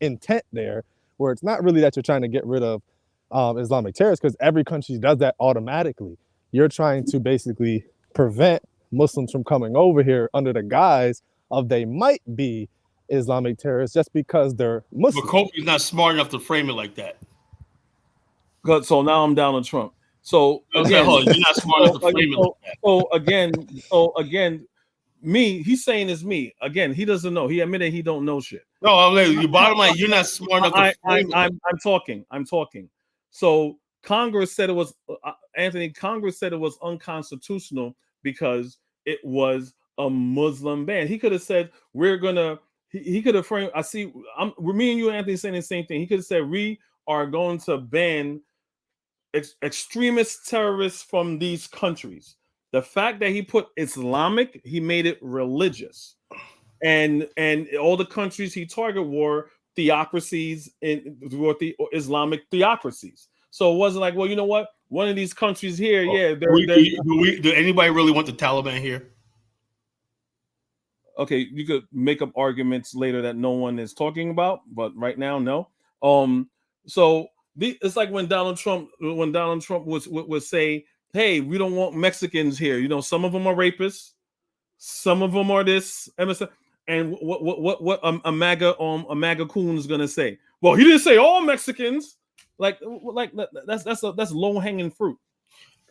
intent there where it's not really that you're trying to get rid of Islamic terrorists, because every country does that automatically. You're trying to basically prevent Muslims from coming over here under the guise of they might be Islamic terrorists just because they're Muslim. But Kofi's not smart enough to frame it like that. Good. So now I'm down on Trump. So again, you're not smart enough to frame it like that. So again, me, he's saying it's me. Again, he doesn't know. He admitted he don't know shit. No, your bottom line, you're not smart enough to frame it. I'm talking. So Congress said it was Congress said it was unconstitutional because it was a Muslim ban. He could have said he could have framed. Me and you, Anthony, saying the same thing. He could have said we are going to ban extremist terrorists from these countries. The fact that he put Islamic, he made it religious, and all the countries he targeted were theocracies were the Islamic theocracies. So it wasn't like, well, you know what? One of these countries here, do anybody really want the Taliban here? Okay, you could make up arguments later that no one is talking about, but right now, no. So it's like when Donald Trump would say, hey, we don't want Mexicans here. You know, some of them are rapists, some of them are this, and what a MAGA coon is gonna say? Well, he didn't say all Mexicans. Like that's low hanging fruit.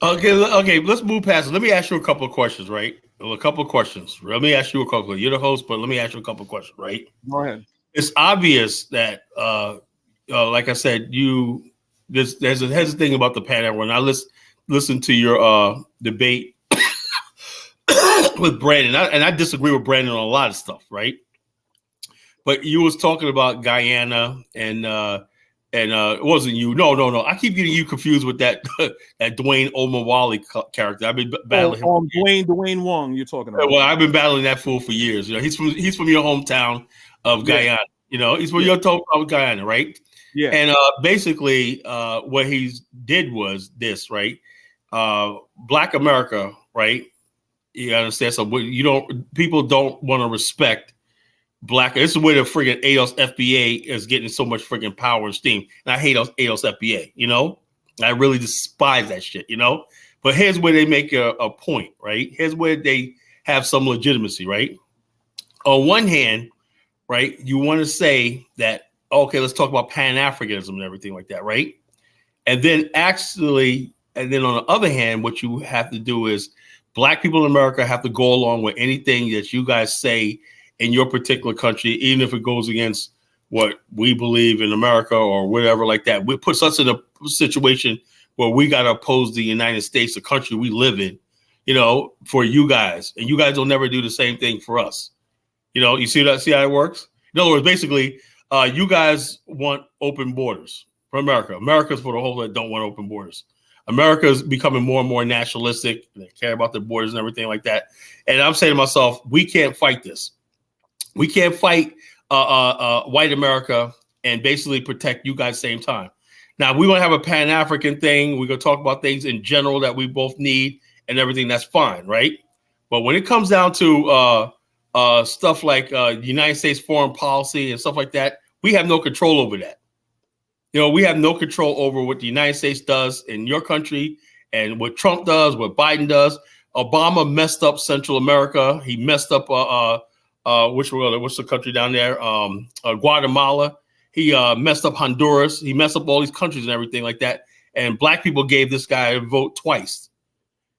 Okay, let's move past it. Let me ask you a couple of questions, right? A couple of questions. Let me ask you a couple. You're the host, but let me ask you a couple of questions, right? Go ahead. It's obvious that, like I said, there's a thing about the Pan-African. I listened to your debate with Brandon, and I disagree with Brandon on a lot of stuff, right? But you was talking about Guyana and it wasn't you. No. I keep getting you confused with that that Dwayne Omawali character. I've been battling him. Dwayne Wong. You're talking about. Well, I've been battling that fool for years. You know, he's from your hometown. of Guyana. You know, he's from your top of Guyana, right? Yeah. And basically, what he did was this, right? Black America, right? You understand? So people don't want to respect Black. This is where the friggin' AOS FBA is getting so much friggin' power and steam. And I hate AOS FBA, you know? I really despise that shit, you know? But here's where they make a point, right? Here's where they have some legitimacy, right? On one hand, right, you want to say that, okay, let's talk about Pan-Africanism and everything like that, right? And then on the other hand, what you have to do is Black people in America have to go along with anything that you guys say in your particular country, even if it goes against what we believe in America or whatever like that. It puts us in a situation where we got to oppose the United States, the country we live in, you know, for you guys. And you guys will never do the same thing for us. You know, you see how it works? In other words, basically, you guys want open borders for America. America's for the whole that don't want open borders. America's becoming more and more nationalistic. They care about their borders and everything like that. And I'm saying to myself, we can't fight this. We can't fight white America and basically protect you guys at the same time. Now, we want to have a Pan-African thing. We're going to talk about things in general that we both need and everything. That's fine, right? But when it comes down to stuff like United States foreign policy and stuff like that, we have no control over that. You know, we have no control over what the United States does in your country and what Trump does, what Biden does. Obama messed up Central America. He messed up what's the country down there? Guatemala. He messed up Honduras. He messed up all these countries and everything like that. And Black people gave this guy a vote twice.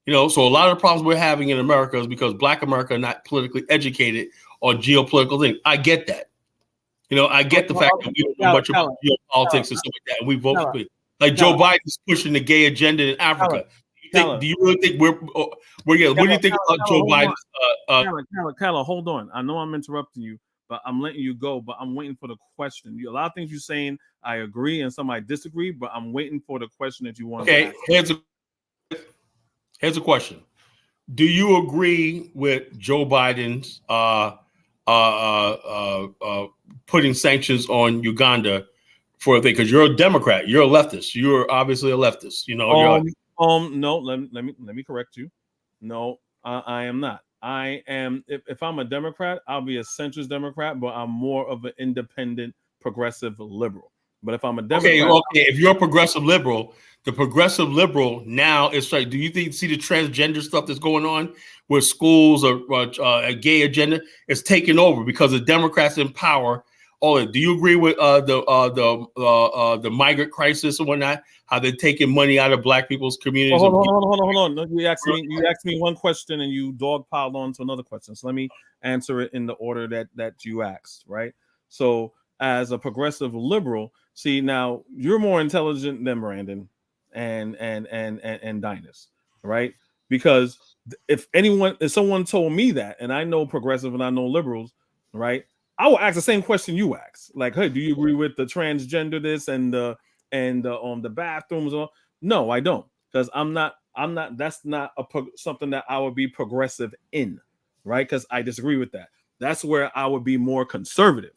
You know, so a lot of the problems we're having in America is because Black America are not politically educated on geopolitical things. I get that. You know, I get the fact that we don't know much about geopolitics and stuff like that, and we vote for it. Like Joe Biden's pushing the gay agenda in Africa. Do you really think what do you think about Joe Biden's? Kala, hold on. I know I'm interrupting you, but I'm letting you go. But I'm waiting for the question. A lot of things you're saying, I agree, and some I disagree. But I'm waiting for the question that you want. Okay, here's a question. Do you agree with Joe Biden's putting sanctions on Uganda for a thing? Because you're a Democrat, you're a leftist. You're obviously a leftist. You know. No. Let me correct you. No, I am not. I am. If I'm a Democrat, I'll be a centrist Democrat, but I'm more of an independent, progressive liberal. But if I'm a Democrat, okay. If you're a progressive liberal, the progressive liberal now is like, do you see the transgender stuff that's going on where schools or a gay agenda is taking over because the Democrats in power? Do you agree with the migrant crisis and whatnot? How they're taking money out of Black people's communities? Hold on. No, you asked me one question and you dogpiled on to another question. So let me answer it in the order that you asked, right? So as a progressive liberal, see, now you're more intelligent than Brandon and Dinus, right? Because if someone told me that, and I know progressive and I know liberals, right? I will ask the same question you asked. Like, hey, do you agree with the transgender this and the bathrooms? No, I don't, because I'm not. That's not something that I would be progressive in, right? Because I disagree with that. That's where I would be more conservative.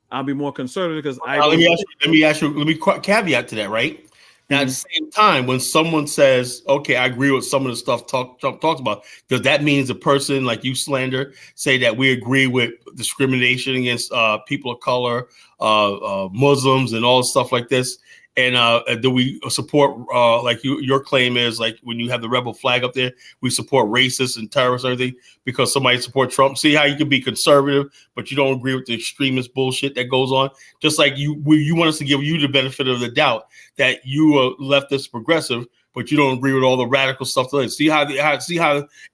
I'll be more conservative because let me caveat to that, right? Now, at the same time, when someone says, okay, I agree with some of the stuff Trump talks about, does that mean the person like you slander say that we agree with discrimination against people of color, Muslims and all stuff like this? And do we support, like your claim is, like when you have the rebel flag up there, we support racists and terrorists and everything because somebody supports Trump? See how you can be conservative, but you don't agree with the extremist bullshit that goes on? Just like you want us to give you the benefit of the doubt that you are leftist progressive, but you don't agree with all the radical stuff. See how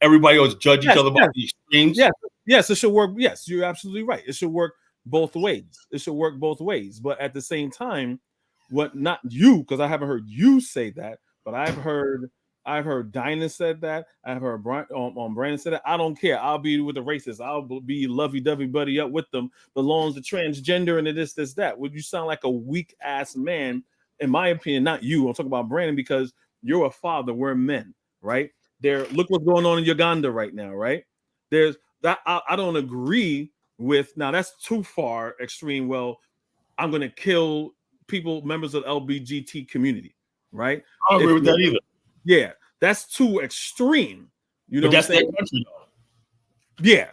everybody else judge each other by the extremes? Yes, it should work. Yes, you're absolutely right. It should work both ways. But at the same time, not you, because I haven't heard you say that, but I've heard Dinah said that. I've heard Brandon said that. I don't care. I'll be with the racists. I'll be lovey-dovey buddy up with them. Belongs to transgender and this, that. Would you sound like a weak ass man? In my opinion, not you. I'm talking about Brandon because you're a father. We're men, right? Look what's going on in Uganda right now, right? There's that. I don't agree with now that's too far extreme. Well, I'm going to kill people, members of the LGBT community, right? I don't agree with that either. Yeah, that's too extreme. You know But that's what I'm their country, though. Yeah,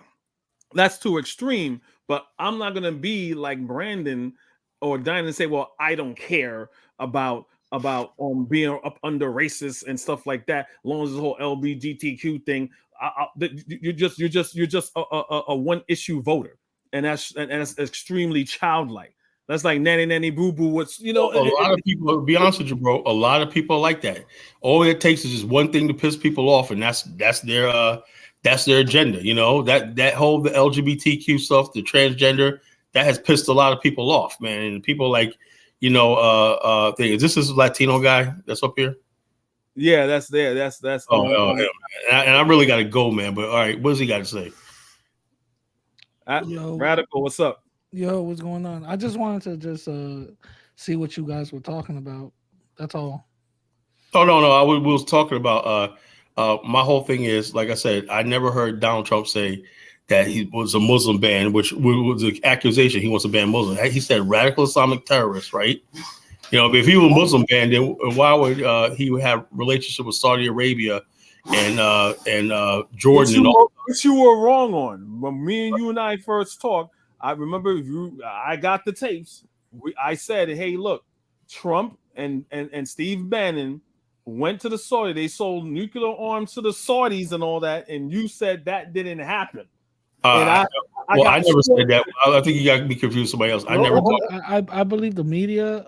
that's too extreme. But I'm not gonna be like Brandon or Diane and say, "Well, I don't care about being up under racist and stuff like that." As long as this whole LGBTQ thing, you're just a one issue voter, and that's extremely childlike. That's like nanny boo boo. What's a lot of people. To be honest with you, bro, a lot of people are like that. All it takes is just one thing to piss people off, and that's their agenda. You know, that whole the LGBTQ stuff, the transgender, that has pissed a lot of people off, man. And people like, is this Latino guy that's up here? Yeah, that's there. That's and I really got to go, man. But all right, what does he got to say? Radical, what's up? Yo, what's going on? I just wanted to just see what you guys were talking about. That's all. Oh no, we was talking about my whole thing is, like I said, I never heard Donald Trump say that he was a Muslim ban, which was an accusation he wants to ban Muslims. He said radical Islamic terrorists, right? You know, if he was a Muslim ban, then why would he have relationship with Saudi Arabia and Jordan? Which you were wrong on. When me and you and I first talked, I remember I got the tapes. I said, hey, look, Trump and Steve Bannon went to the Saudi. They sold nuclear arms to the Saudis and all that. And you said that didn't happen. I never said that. I think you got to be confused with somebody else. I believe the media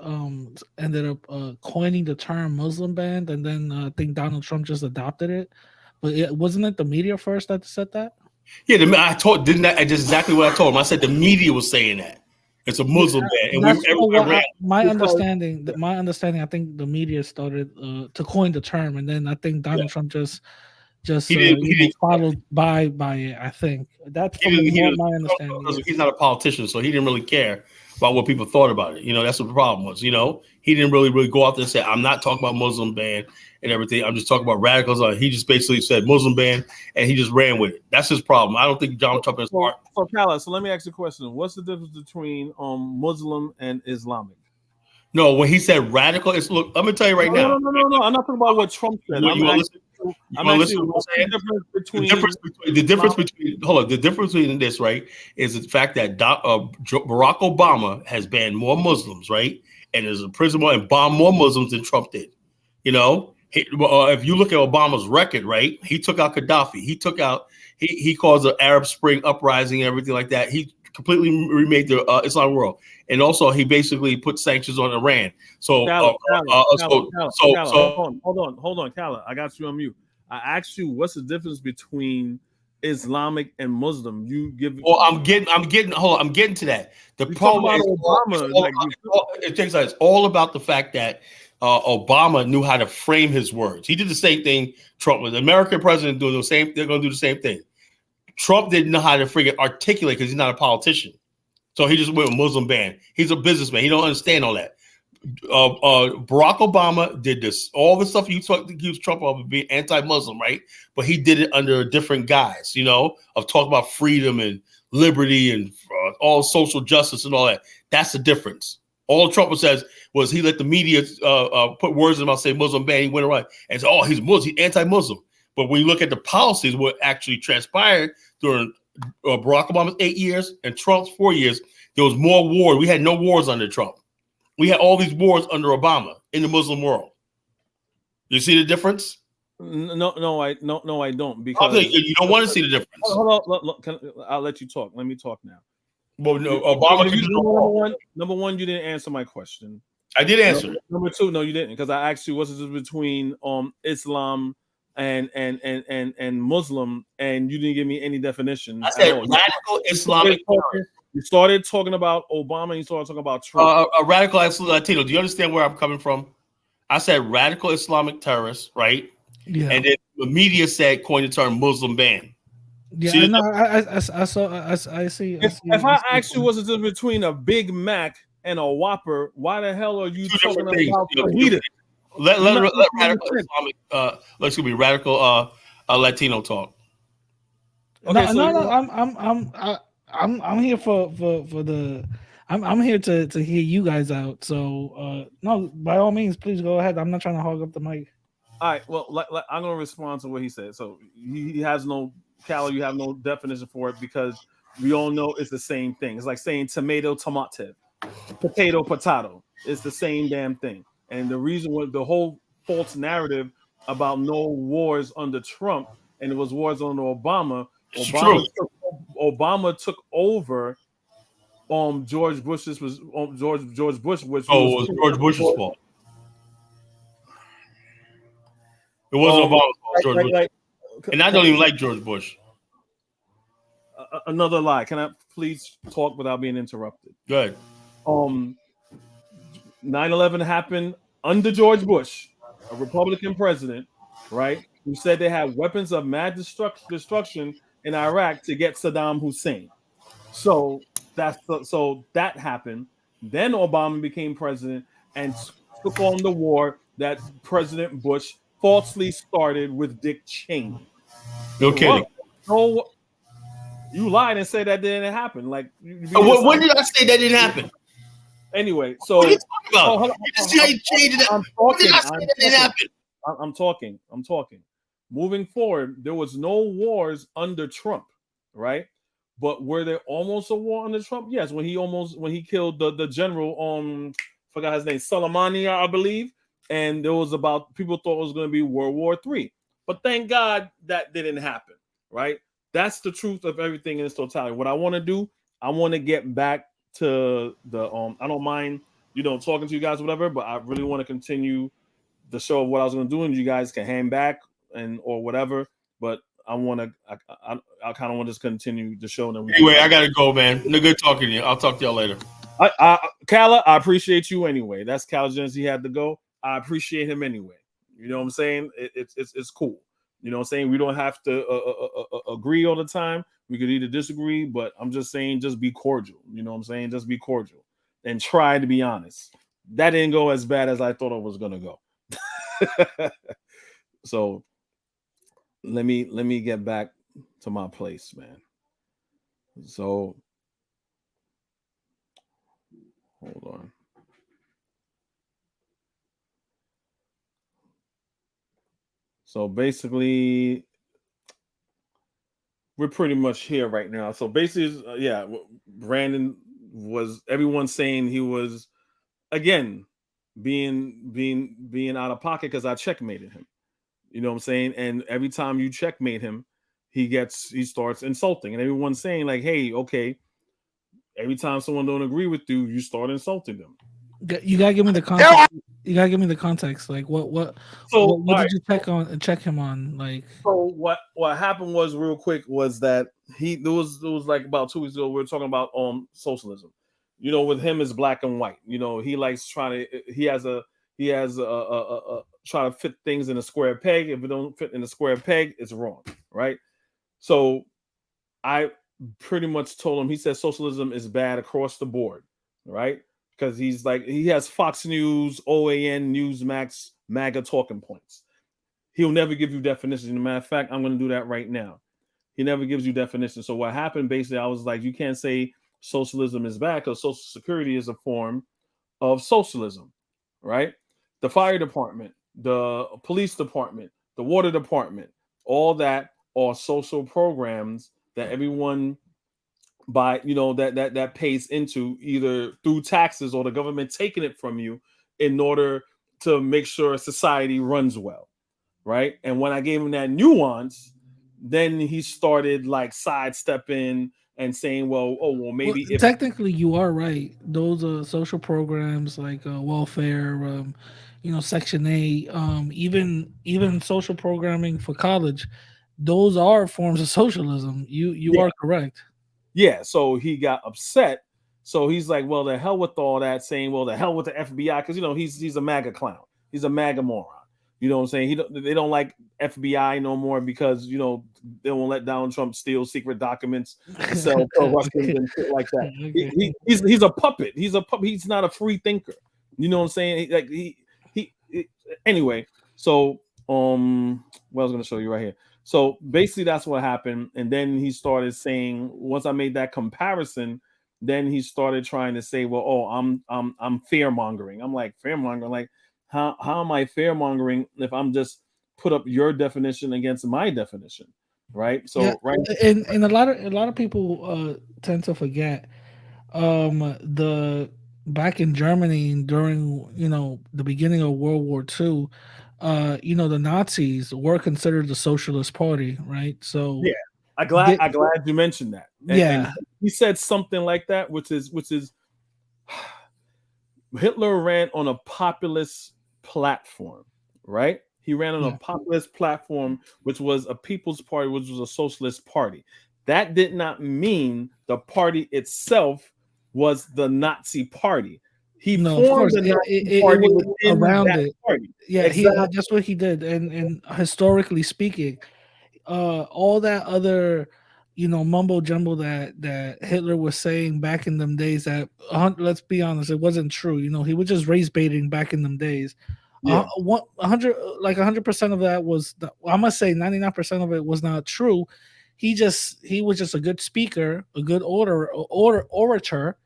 ended up coining the term Muslim ban, and then I think Donald Trump just adopted it. But wasn't it the media first that said that? Yeah, that's exactly what I told him. I said the media was saying that it's a Muslim ban, and my understanding. I think the started to coin the term, and then I think Donald Trump just followed by it. I think that's my understanding. He's not a politician, so he didn't really care about what people thought about it. You know, that's what the problem was. You know, he didn't really go out there and say, "I'm not talking about Muslim ban and everything. I'm just talking about radicals." He just basically said Muslim ban, and he just ran with it. That's his problem. I don't think Donald Trump is smart. So, Kala, so let me ask you a question. What's the difference between Muslim and Islamic? No, when he said radical, look. I'm gonna tell you right now. No. I'm not talking about what Trump said. The difference between this, right, is the fact that Barack Obama has banned more Muslims, right, and is a prison and bombed more Muslims than Trump did. You know, if you look at Obama's record, right, he took out Gaddafi. He caused the Arab Spring uprising and everything like that. He completely remade the Islamic world, and also he basically put sanctions on Iran. So, hold on, Kala. I got you on mute. I asked you, what's the difference between Islamic and Muslim? You give. Well, I'm getting to that. The problem is it's all about the fact that Obama knew how to frame his words. He did the same thing Trump was. The American president doing the same. They're going to do the same thing. Trump didn't know how to freaking articulate because he's not a politician. So he just went with Muslim ban. He's a businessman. He don't understand all that. Barack Obama did this. All the stuff you accused Trump of being anti-Muslim, right? But he did it under a different guise, you know, of talking about freedom and liberty and all social justice and all that. That's the difference. All Trump says was he let the media put words in his mouth, say Muslim ban. He went around and said, oh, he's Muslim, he's anti-Muslim. But when you look at the policies, what actually transpired during Barack Obama's 8 years and Trump's 4 years, there was more war. We had no wars under Trump. We had all these wars under Obama in the Muslim world. You see the difference? No, I don't. Because you don't want to see the difference. Hold on, I'll let you talk. Let me talk now. Well, no, Obama. Number one, you didn't answer my question. I did answer. Number two, no, you didn't, because I asked you what's the difference between Islam and Muslim, and you didn't give me any definition. I said radical Islamic. You started talking about Obama. You started talking about Trump. A radical Latino. Do you understand where I'm coming from? I said radical Islamic terrorists, right? Yeah. And then the media coined the term Muslim ban. Yeah, I see. If I ask you what's the difference between a Big Mac and a Whopper, why the hell are you talking about fajita? Let radical Islamic, radical Latino talk. Okay, I'm here for the. I'm here to hear you guys out. So no, by all means, please go ahead. I'm not trying to hog up the mic. All right. Well, I'm gonna respond to what he said. So he has no Cal. You have no definition for it because we all know it's the same thing. It's like saying tomato, tomato, potato, potato. It's the same damn thing. And the reason was the whole false narrative about no wars under Trump and it was wars under Obama. Obama took over. George Bush's was George Bush, which it was George Bush's fault. It wasn't Obama's fault, George Bush. And I don't even like George Bush. Another lie. Can I please talk without being interrupted? Good. 9/11 happened under George Bush, a Republican president, right? Who said they had weapons of mass destruction in Iraq to get Saddam Hussein. So that happened. Then Obama became president and took on the war that President Bush falsely started with Dick Cheney. No kidding. So you lied and said that didn't happen. Like, when did I say that didn't happen? Anyway, so what are you talking about? You just see how you changed it. When did I say that didn't happen? I'm talking. Moving forward, there was no wars under Trump, right? But were there almost a war under Trump? Yes, when he killed the general, forgot his name, Soleimani, I believe, and there was people thought it was going to be World War III. But thank God that didn't happen, right? That's the truth of everything in its totality. What I want to do, I want to get back to the I don't mind, talking to you guys or whatever, but I really want to continue the show of what I was going to do, and you guys can hang back or whatever. But I kind of want to just continue the show. Anyway, I gotta go, man. No good talking to you. I'll talk to y'all later. Kala, I appreciate you anyway. That's Cal Jones. He had to go. I appreciate him anyway. You know what I'm saying? It's cool. You know what I'm saying? We don't have to agree all the time. We could either disagree, but I'm just saying, just be cordial. You know what I'm saying? Just be cordial and try to be honest. That didn't go as bad as I thought it was gonna go. So let me get back to my place, man. So hold on. So basically, we're pretty much here right now. So basically, Brandon was everyone saying he was again being out of pocket because I checkmated him. You know what I'm saying? And every time you checkmate him, he starts insulting, and everyone's saying like, "Hey, okay." Every time someone don't agree with you, you start insulting them. You gotta give me the context. You gotta give me the context. Like what did you check him on? Like, so what happened was real quick was that there was like about 2 weeks ago we were talking about socialism. With him is black and white. He likes trying to he has a try to fit things in a square peg. If it don't fit in a square peg, it's wrong, right? So I pretty much told him, he said socialism is bad across the board, right? Because he has Fox News, OAN, Newsmax, MAGA talking points. He'll never give you definitions. As a matter of fact, I'm going to do that right now. He never gives you definitions. So what happened, basically, I was like, you can't say socialism is bad because Social Security is a form of socialism, right? The fire department, the police department, the water department, all that are social programs that everyone that pays into either through taxes or the government taking it from you in order to make sure society runs well, right? And when I gave him that nuance, then he started like sidestepping and saying, maybe if technically you are right. Those are social programs like welfare, Section 8, even social programming for college. Those are forms of socialism. You are correct. Yeah, so he got upset. So he's like, well, the hell with all that, saying, well, the hell with the FBI, because he's a MAGA clown. He's a MAGA moron. You know what I'm saying? They don't like FBI no more because they won't let Donald Trump steal secret documents to sell Russians and shit like that. He's a puppet. He's a puppet. He's not a free thinker. You know what I'm saying? Like anyway. So what I was going to show you right here. So basically, that's what happened. And then he started saying, once I made that comparison, then he started trying to say, well, oh, I'm fear mongering. I'm like, fear mongering, like how am I fear mongering if I'm just put up your definition against my definition, right? So Yeah, right, and a lot of people tend to forget the back in Germany during the beginning of World War II, the Nazis were considered the socialist party, right? So yeah, I'm they, glad you mentioned that. And yeah, he said something like that, which is Hitler ran on a populist platform, right? He ran on a yeah, populist platform, which was a people's party, which was a socialist party. That did not mean the party itself was the Nazi party. He no, of formed course the Nazi it party was within around that it. party. Yeah, Exactly. that's what he did, and historically speaking, all that other mumbo jumbo that Hitler was saying back in them days, that let's be honest, it wasn't true. He was just race baiting back in them days. Yeah. 100% of that was I must say 99% of it was not true. He was just a good speaker, a good orator,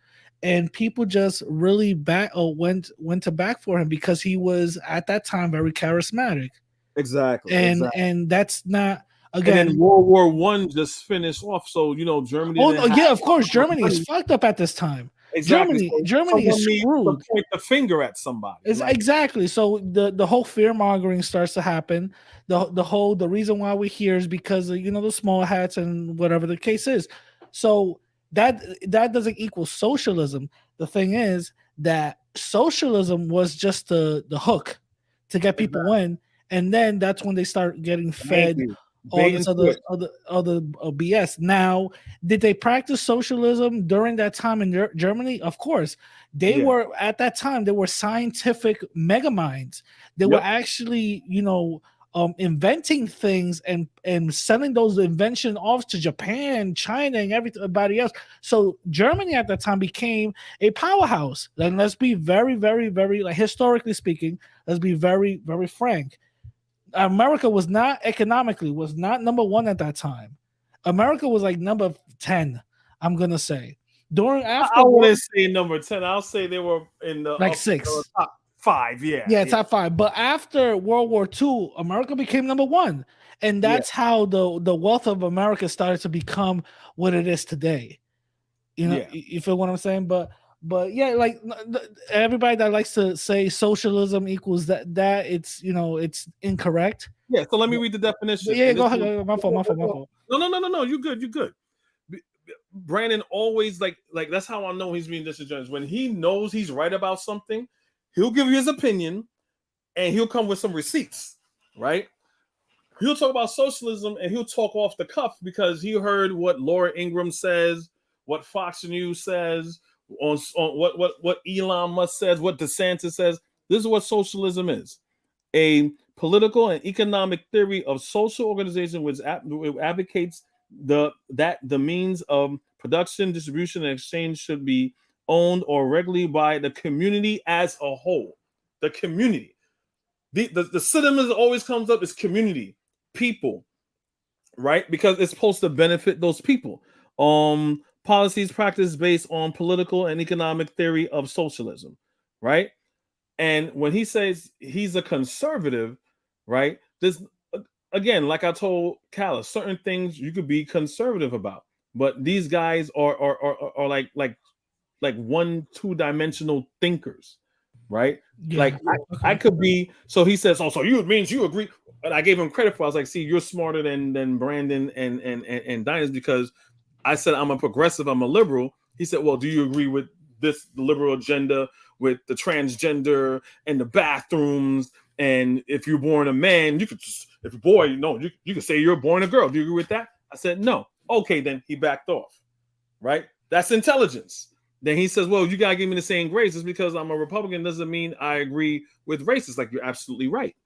and people just really went to back for him because he was at that time very charismatic. Exactly. And that's not, And again. then World War One just finished off, so Germany. Oh didn't no, have yeah, of course, Germany money. is fucked up at this time. Exactly. Germany is Someone needs screwed. to point the finger at somebody. Exactly. So the whole fear mongering starts to happen. The reason why we're here is because of, the small hats and whatever the case is. So that doesn't equal socialism. The thing is that socialism was just the hook to get people in, and then that's when they start getting fed all this other BS. Now, did they practice socialism during that time in Germany? Of course, they were at that time. They were scientific mega minds. They were actually, inventing things and selling those inventions off to Japan, China, and everybody else. So Germany at that time became a powerhouse. And let's be very, very, very, like, historically speaking, let's be very, very frank. America was not number one at that time. America was like number 10, I'm gonna say. I wouldn't say number 10. I'll say they were in the like 6. Top 5. Yeah, top 5. But after World War II, America became number 1. And that's how the wealth of America started to become what it is today. You feel what I'm saying? But yeah, like everybody that likes to say socialism equals that it's it's incorrect. Yeah, so let me read the definition. Yeah, go ahead. My fault. No. You good. Brandon always like that's how I know he's being disingenuous. When he knows he's right about something, he'll give you his opinion and he'll come with some receipts, right? He'll talk about socialism and he'll talk off the cuff because he heard what Laura Ingraham says, what Fox News says, on what Elon Musk says, what DeSantis says. This is what socialism is: a political and economic theory of social organization which advocates that the means of production, distribution, and exchange should be owned or regularly by the community as a whole. The community. The synonym that always comes up is community, people, right? Because it's supposed to benefit those people. Policies practiced based on political and economic theory of socialism, right? And when he says he's a conservative, right? This again, like I told Callus, certain things you could be conservative about, but these guys are like 1-2 dimensional thinkers, right? Yeah. Like I could be. So he says, "Oh, so you means you agree?" And I gave him credit for. I was like, "See, you're smarter than Brandon and Dinus because." I said, I'm a progressive, I'm a liberal. He said, well, do you agree with this liberal agenda with the transgender and the bathrooms? And if you're born a man, you could just, if you're boy, you could say you're born a girl. Do you agree with that? I said, no. Okay, then he backed off, right? That's intelligence. Then he says, well, you got to give me the same grace. It's because I'm a Republican doesn't mean I agree with racists. Like, you're absolutely right.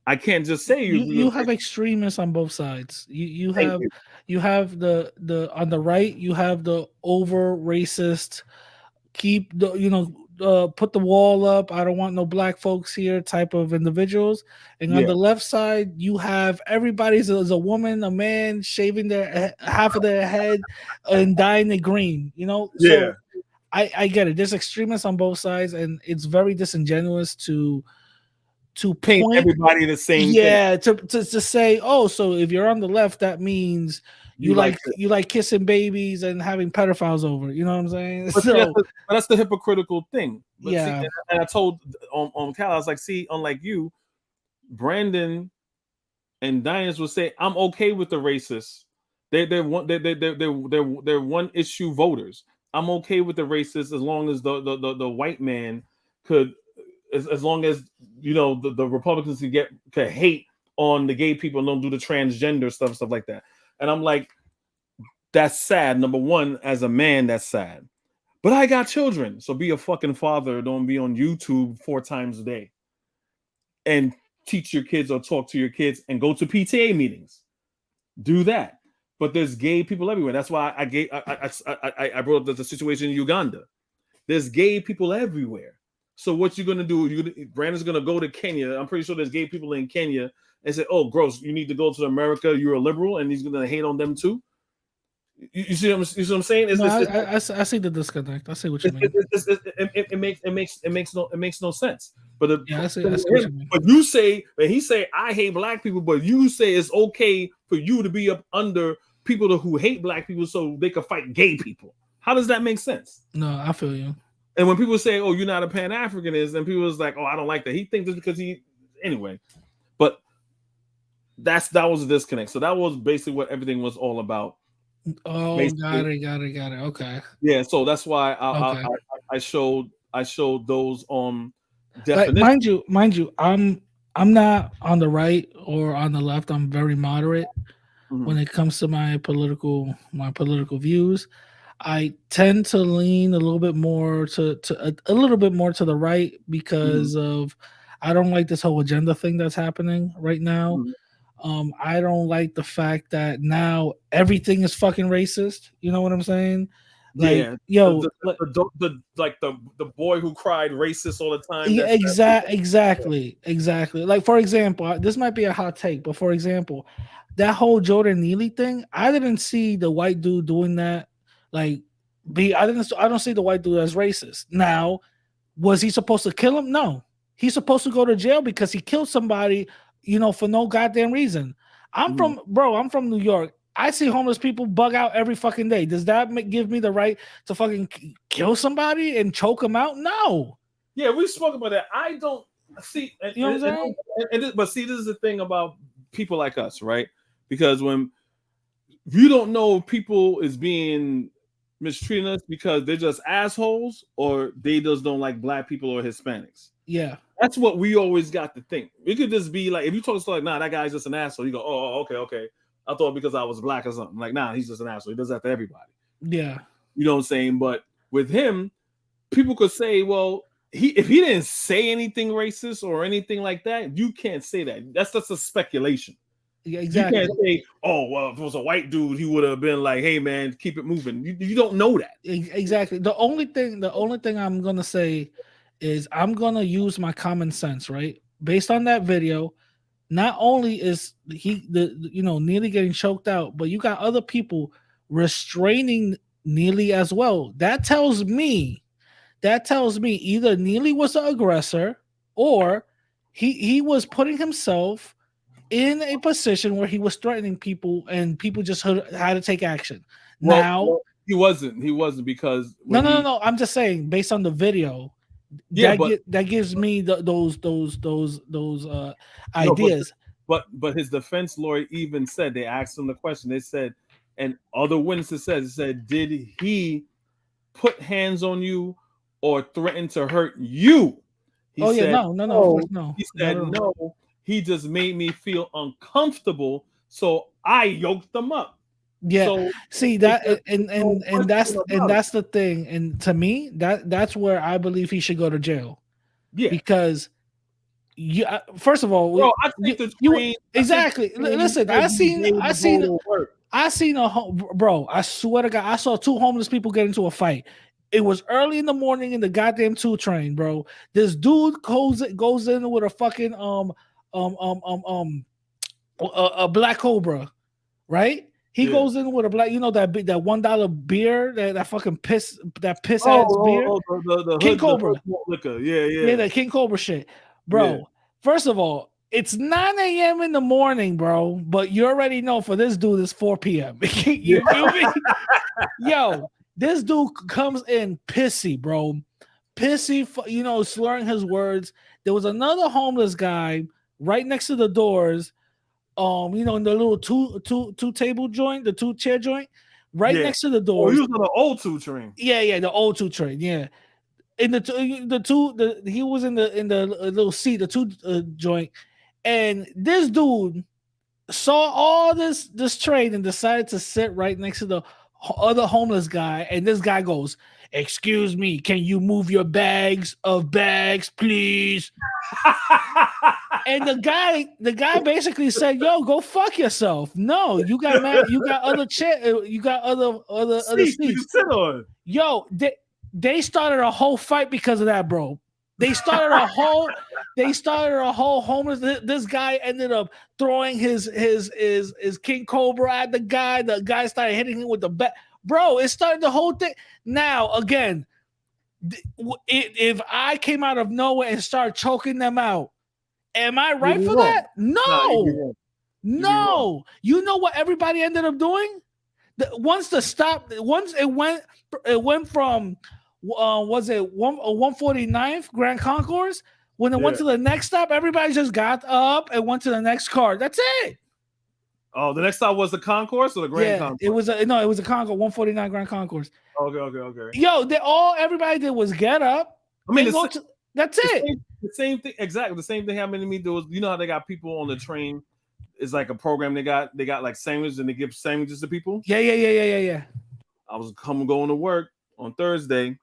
I can't just say you have extremists on both sides. You have the on the right, you have the over racist, keep the put the wall up. I don't want no black folks here type of individuals. And on Yeah. the left side, you have everybody's as a woman, a man shaving their half of their head and dyeing it green. You know, Yeah. so I get it. There's extremists on both sides, and it's very disingenuous to Paint point everybody the same thing. yeah to say, oh, so if you're on the left, that means you like kissing babies and having pedophiles over. You know what I'm saying? But So that's the hypocritical thing. But yeah. see, and I told on Cal, I was like, see, unlike you, Brandon and Diane will say, I'm okay with the racists. They're one issue voters. I'm okay with the racists as long as the white man could, as long as the Republicans could hate on the gay people and don't do the transgender stuff like that. And I'm like, that's sad. Number one, as a man, that's sad. But I got children, so be a fucking father. Don't be on YouTube 4 times a day, and teach your kids or talk to your kids and go to PTA meetings. Do that. But there's gay people everywhere. That's why I brought up the situation in Uganda. There's gay people everywhere. So what you're gonna do? Brandon's gonna go to Kenya. I'm pretty sure there's gay people in Kenya and say, "Oh, gross! You need to go to America. You're a liberal," and he's gonna hate on them too. You see what I'm saying? I see the disconnect. I see what you mean. It makes no sense. But I see what you mean. But you say, when he say I hate black people, but you say it's okay for you to be up under people who hate black people so they can fight gay people. How does that make sense? No, I feel you. And when people say, "Oh, you're not a Pan-Africanist," and people is like, "Oh, I don't like that." He thinks it's because anyway. But that was a disconnect. So that was basically what everything was all about. Oh, basically. got it. Okay. Yeah, so that's why I showed those definitions. Like, mind you, I'm not on the right or on the left. I'm very moderate when it comes to my political views. I tend to lean a little bit more to a little bit more to the right because of I don't like this whole agenda thing that's happening right now. I don't like the fact that now everything is fucking racist. You know what I'm saying? Like, yeah, the boy who cried racist all the time. Yeah, exactly. Like, for example, this might be a hot take, but for example, that whole Jordan Neely thing, I didn't see the white dude doing that. Like, I don't see the white dude as racist. Now, was he supposed to kill him? No, he's supposed to go to jail because he killed somebody, for no goddamn reason. I'm from New York. I see homeless people bug out every fucking day. Does that give me the right to fucking kill somebody and choke them out? No. Yeah, we spoke about that. I don't see. You know what I'm saying? But see, this is the thing about people like us, right? Because when you don't know if people is being mistreating us because they're just assholes or they just don't like black people or Hispanics. Yeah. That's what we always got to think. It could just be like, if you talk to like, nah, that guy's just an asshole. You go, oh, okay. I thought because I was black or something. Like, nah, he's just an asshole. He does that to everybody. Yeah. You know what I'm saying? But with him, people could say, well, if he didn't say anything racist or anything like that, you can't say that. That's just a speculation. Yeah, exactly. You can't say, oh, well, if it was a white dude, he would have been like, hey, man, keep it moving. You don't know that. Exactly. The only thing I'm going to say is I'm going to use my common sense, right? Based on that video, not only is Neely getting choked out, but you got other people restraining Neely as well. That tells me either Neely was the aggressor or he was putting himself in a position where he was threatening people and people just had to take action. Well, he wasn't because no. I'm just saying based on the video. Yeah, that gives me those ideas. But his defense lawyer even said, they asked him the question. They said, and other witnesses said, did he put hands on you or threaten to hurt you? No. He said no. He just made me feel uncomfortable, so I yoked them up. Yeah, so see that, and that's the thing. And to me, that's where I believe he should go to jail. Yeah, because first of all, bro, I think exactly. Listen, I seen a bro. I swear to God, I saw 2 homeless people get into a fight. It was early in the morning in the goddamn 2 train, bro. This dude goes in with a fucking a black cobra, right? He goes in with a black, that $1 beer, that fucking piss ass beer. The King hood, Cobra. the hood liquor. Yeah. The King Cobra shit, bro. Yeah. First of all, it's 9 a.m. in the morning, bro. But you already know for this dude it's 4 p.m. You feel me? Yo, this dude comes in pissy, bro. Pissy, slurring his words. There was another homeless guy right next to the doors. In the little two table joint, the 2 chair joint, right next to the doors. Oh, he was on the old 2 train. Yeah, the old 2 train. Yeah, in he was in the little seat, the 2 joint, and this dude saw all this train and decided to sit right next to the other homeless guy. And this guy goes, "Excuse me, can you move your bags, please?" And the guy basically said, "Yo, go fuck yourself. No, you got other seats you sit on." Yo, they started a whole fight because of that, bro. They started a whole homeless. This guy ended up throwing his King Cobra at the guy. The guy started hitting him with the bat. Bro, it started the whole thing. Now, again, if I came out of nowhere and started choking them out, am I right for that? No. You know what everybody ended up doing? Once it went from was it 149th Grand Concourse? When it went to the next stop, everybody just got up and went to the next car. That's it. Oh, the next stop was the concourse or the Grand Concourse? It was a concourse, 149 Grand Concourse. Okay. Yo, everybody did was get up. I mean, that's it. The same thing, exactly. The same thing happened to me. There was, how they got people on the train. It's like a program they got like sandwiches and they give sandwiches to people. Yeah. I was going to work on Thursday.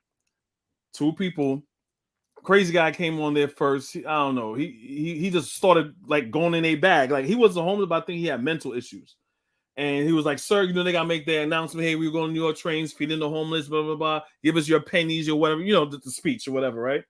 2 people. Crazy guy came on there first. I don't know. He just started like going in a bag. Like he wasn't homeless, but I think he had mental issues. And he was like, "Sir, they gotta make their announcement. Hey, we're going to New York trains, feeding the homeless, blah, blah, blah. Give us your pennies or whatever, the speech or whatever, right?"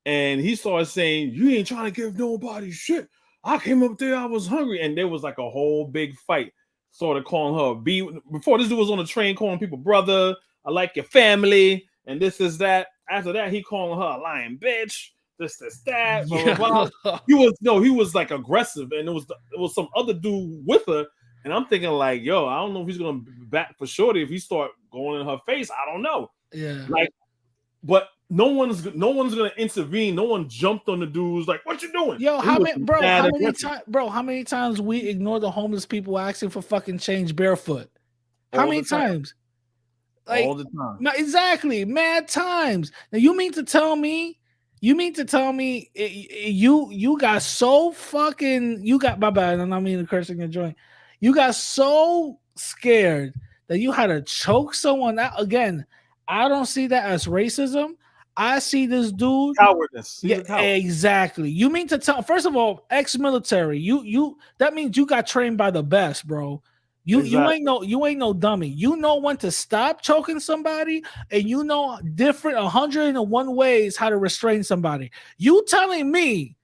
And he started saying, "You ain't trying to give nobody shit. I came up there, I was hungry." And there was like a whole big fight. Started calling her B. Before this dude was on the train calling people brother, I like your family, and this is that. After that, he calling her a lying bitch, this, that, blah, blah, blah. He was like aggressive, and it was some other dude with her. And I'm thinking like, yo, I don't know if he's gonna back for Shorty if he start going in her face. I don't know. Yeah. Like, but no one's gonna intervene. No one jumped on the dudes like, "What you doing?" Yo, how many times we ignore the homeless people asking for fucking change barefoot? How many times? Like, all the time. Exactly, mad times. Now you mean to tell me you got so fucking, my bad, and I mean to cursing your joint. You got so scared that you had to choke someone out. Again, I don't see that as racism. I see this dude cowardness. Yeah, exactly. You mean to tell? First of all, ex-military. You that means you got trained by the best, bro. You ain't no dummy. You know when to stop choking somebody, and you know different 101 ways how to restrain somebody. You telling me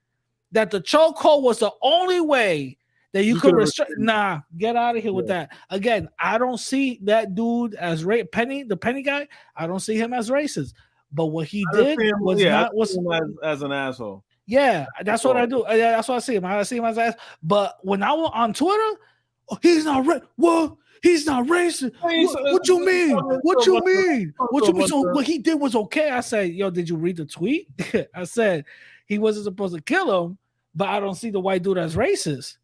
that the chokehold was the only way that you could restrain? Nah, get out of here with that. Again, I don't see that dude as the Penny guy. I don't see him as racist. But what he did was as an asshole. Yeah, that's what I do. That's what I see him. I see him as an ass. But when I was on Twitter, he's not he's not racist. What you mean? What you mean? So what he did was okay. I said, yo, did you read the tweet? I said he wasn't supposed to kill him, but I don't see the white dude as racist.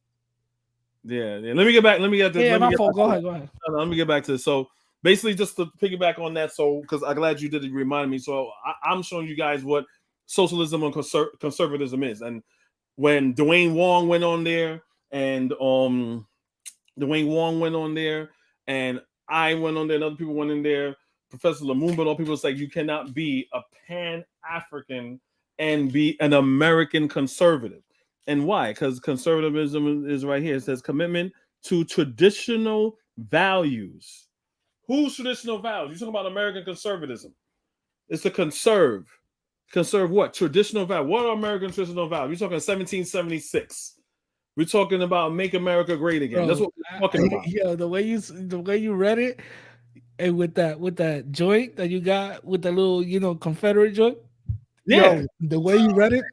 Yeah. Let me get back. My fault. Go ahead. Let me get back to this. So basically, just to piggyback on that, so because I'm glad you did remind me. So I'm showing you guys what socialism and conservatism is. And when Dwayne Wong went on there, and I went on there, and other people went in there, Professor Lumumba, and all people say you cannot be a Pan-African and be an American conservative. And why? Because conservatism is right here. It says commitment to traditional values. Whose traditional values? You're talking about American conservatism. It's to conserve. Conserve what? Traditional value. What are American traditional values? We're talking 1776. We're talking about make America great again. Bro, That's what we're talking about. Yo, the way you read it, and with that joint that you got with the little Confederate joint. Yeah. Yo, the way you read it.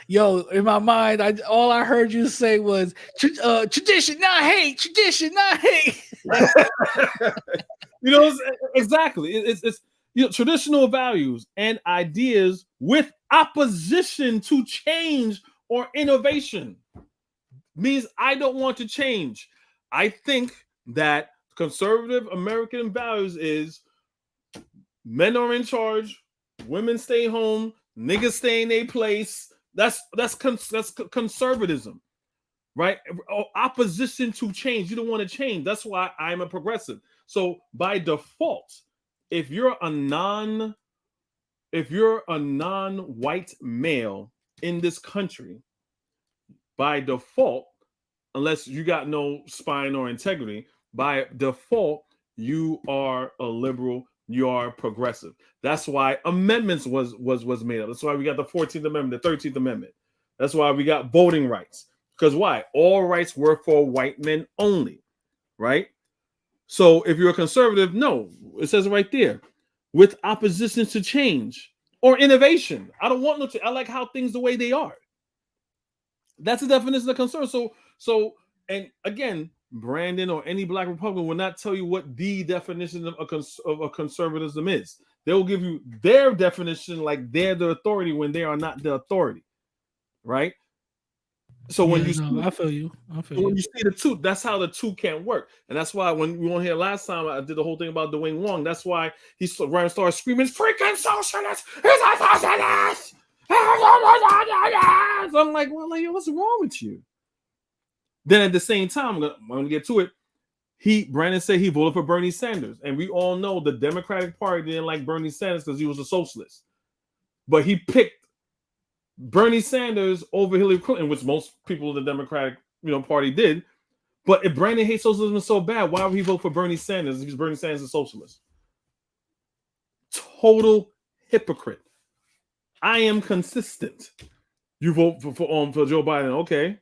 Yo, in my mind, all I heard you say was tradition, not hate. Tradition, not hate. Exactly. It's traditional values and ideas with opposition to change or innovation. Means I don't want to change. I think that conservative American values is men are in charge, women stay home, niggas stay in their place. That's conservatism, right? Opposition to change. You don't want to change. That's why I'm a progressive. So by default, if you're a non-white male in this country, by default, unless you got no spine or integrity, by default, you are a liberal, you are progressive. That's why amendments was made up. That's why we got the 14th Amendment, the 13th Amendment. That's why we got voting rights. Because why? All rights were for white men only, right? So if you're a conservative, no, it says it right there, with opposition to change or innovation. I don't want no change. I like how things the way they are. That's the definition of concern. So, and again, Brandon or any Black Republican will not tell you what the definition of a conservatism is. They will give you their definition like they're the authority when they are not the authority, right? So when I feel you. When you see the two, that's how the two can't work, and that's why when we were here last time, I did the whole thing about Dwayne Wong. That's why he started screaming, "Freaking socialist! He's a socialist!" So I'm like, well, yo, what's wrong with you? Then at the same time, I'm gonna get to it. Brandon said he voted for Bernie Sanders, and we all know the Democratic Party didn't like Bernie Sanders because he was a socialist, but he picked Bernie Sanders over Hillary Clinton, which most people in the Democratic Party did. But if Brandon hates socialism so bad, why would he vote for Bernie Sanders if Bernie Sanders is a socialist? Total hypocrite. I am consistent. You vote for Joe Biden, okay?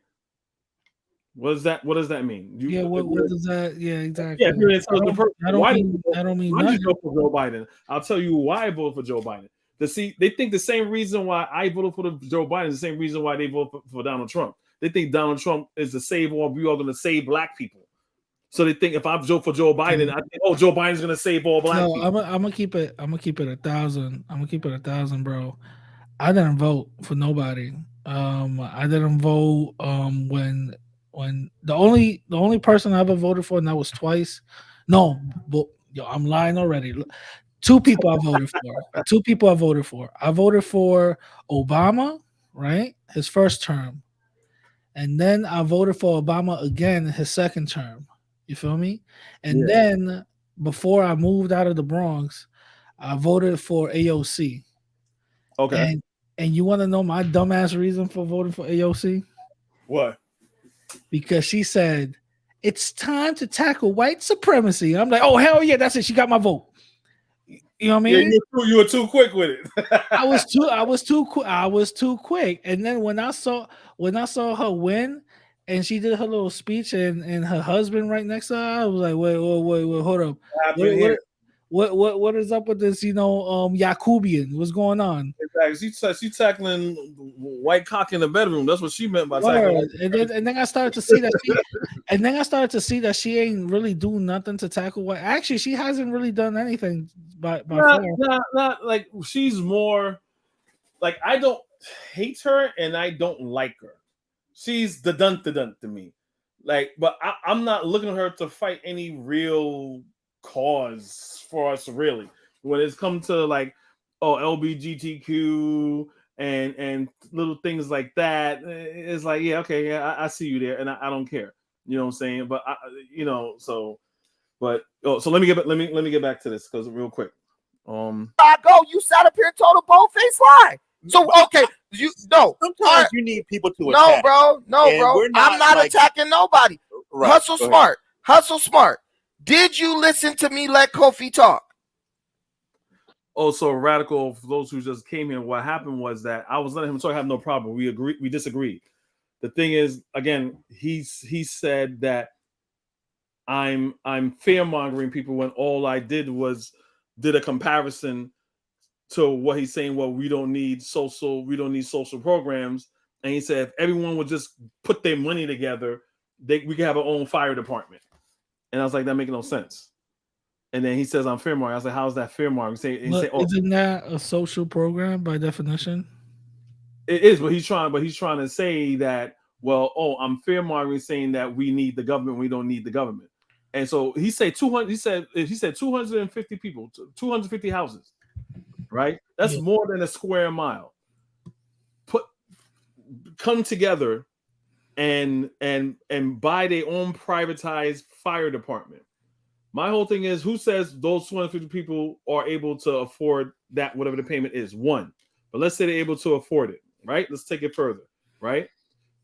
What does that mean? What does that? Yeah, exactly. Yeah, I don't mean why you vote for Joe Biden. I'll tell you why I voted for Joe Biden. They think the same reason why I voted for Joe Biden is the same reason why they vote for Donald Trump. They think Donald Trump is the save all. We are going to save Black people. So they think if I vote for Joe Biden, I think, Joe Biden's going to save all Black people. I'm gonna keep it 1,000. I'm gonna keep it 1,000, bro. I didn't vote for nobody. I didn't vote when the only person I ever voted for, and that was twice. No, but I'm lying already. Two people I voted for. I voted for Obama, right? His first term. And then I voted for Obama again his second term. You feel me? And then before I moved out of the Bronx, I voted for AOC. Okay. And you want to know my dumbass reason for voting for AOC? What? Because she said, it's time to tackle white supremacy. I'm like, oh, hell yeah, that's it. She got my vote. You know what I mean? Yeah, you were too quick with it. I was too quick. And then when I saw her win and she did her little speech and her husband right next to her, I was like, wait, hold up. What is up with this, Yakubian? What's going on? Exactly. She tackling white cock in the bedroom. That's what she meant by tackling. And then I started to see that she ain't really do nothing to tackle white. Actually, she hasn't really done anything not like she's more like I don't hate her and I don't like her. She's the dun to me. Like, but I'm not looking at her to fight any real cause for us really. When it's come to like LGBTQ and little things like that, it's like I see you there and I don't care. You know what I'm saying? But so let me get back to this because real quick. You sat up here and told a bold-faced lie. So sometimes you need people to attack. No, bro. I'm not attacking nobody. Right, Hustle smart. Did you listen to me let Kofi talk? Also, radical. For those who just came here, what happened was that I was letting him talk. I have no problem. We disagreed. The thing is, again, he said that I'm fear mongering people when all I did was did a comparison to what he's saying. Well, we don't need social programs, and he said if everyone would just put their money together, we could have our own fire department. And I was like, that makes no sense. And then he says, I'm fear mongering. I was like, how's that fear mongering? Isn't that a social program by definition? It is, but he's trying to say that, well, I'm fear mongering, saying that we need the government, we don't need the government. And so he said 200. He said 250 people, 250 houses, right? That's more than a square mile. Come together and buy their own privatized fire department. My whole thing is, who says those 250 people are able to afford that, whatever the payment is? One, but let's say they're able to afford it, right? Let's take it further, right?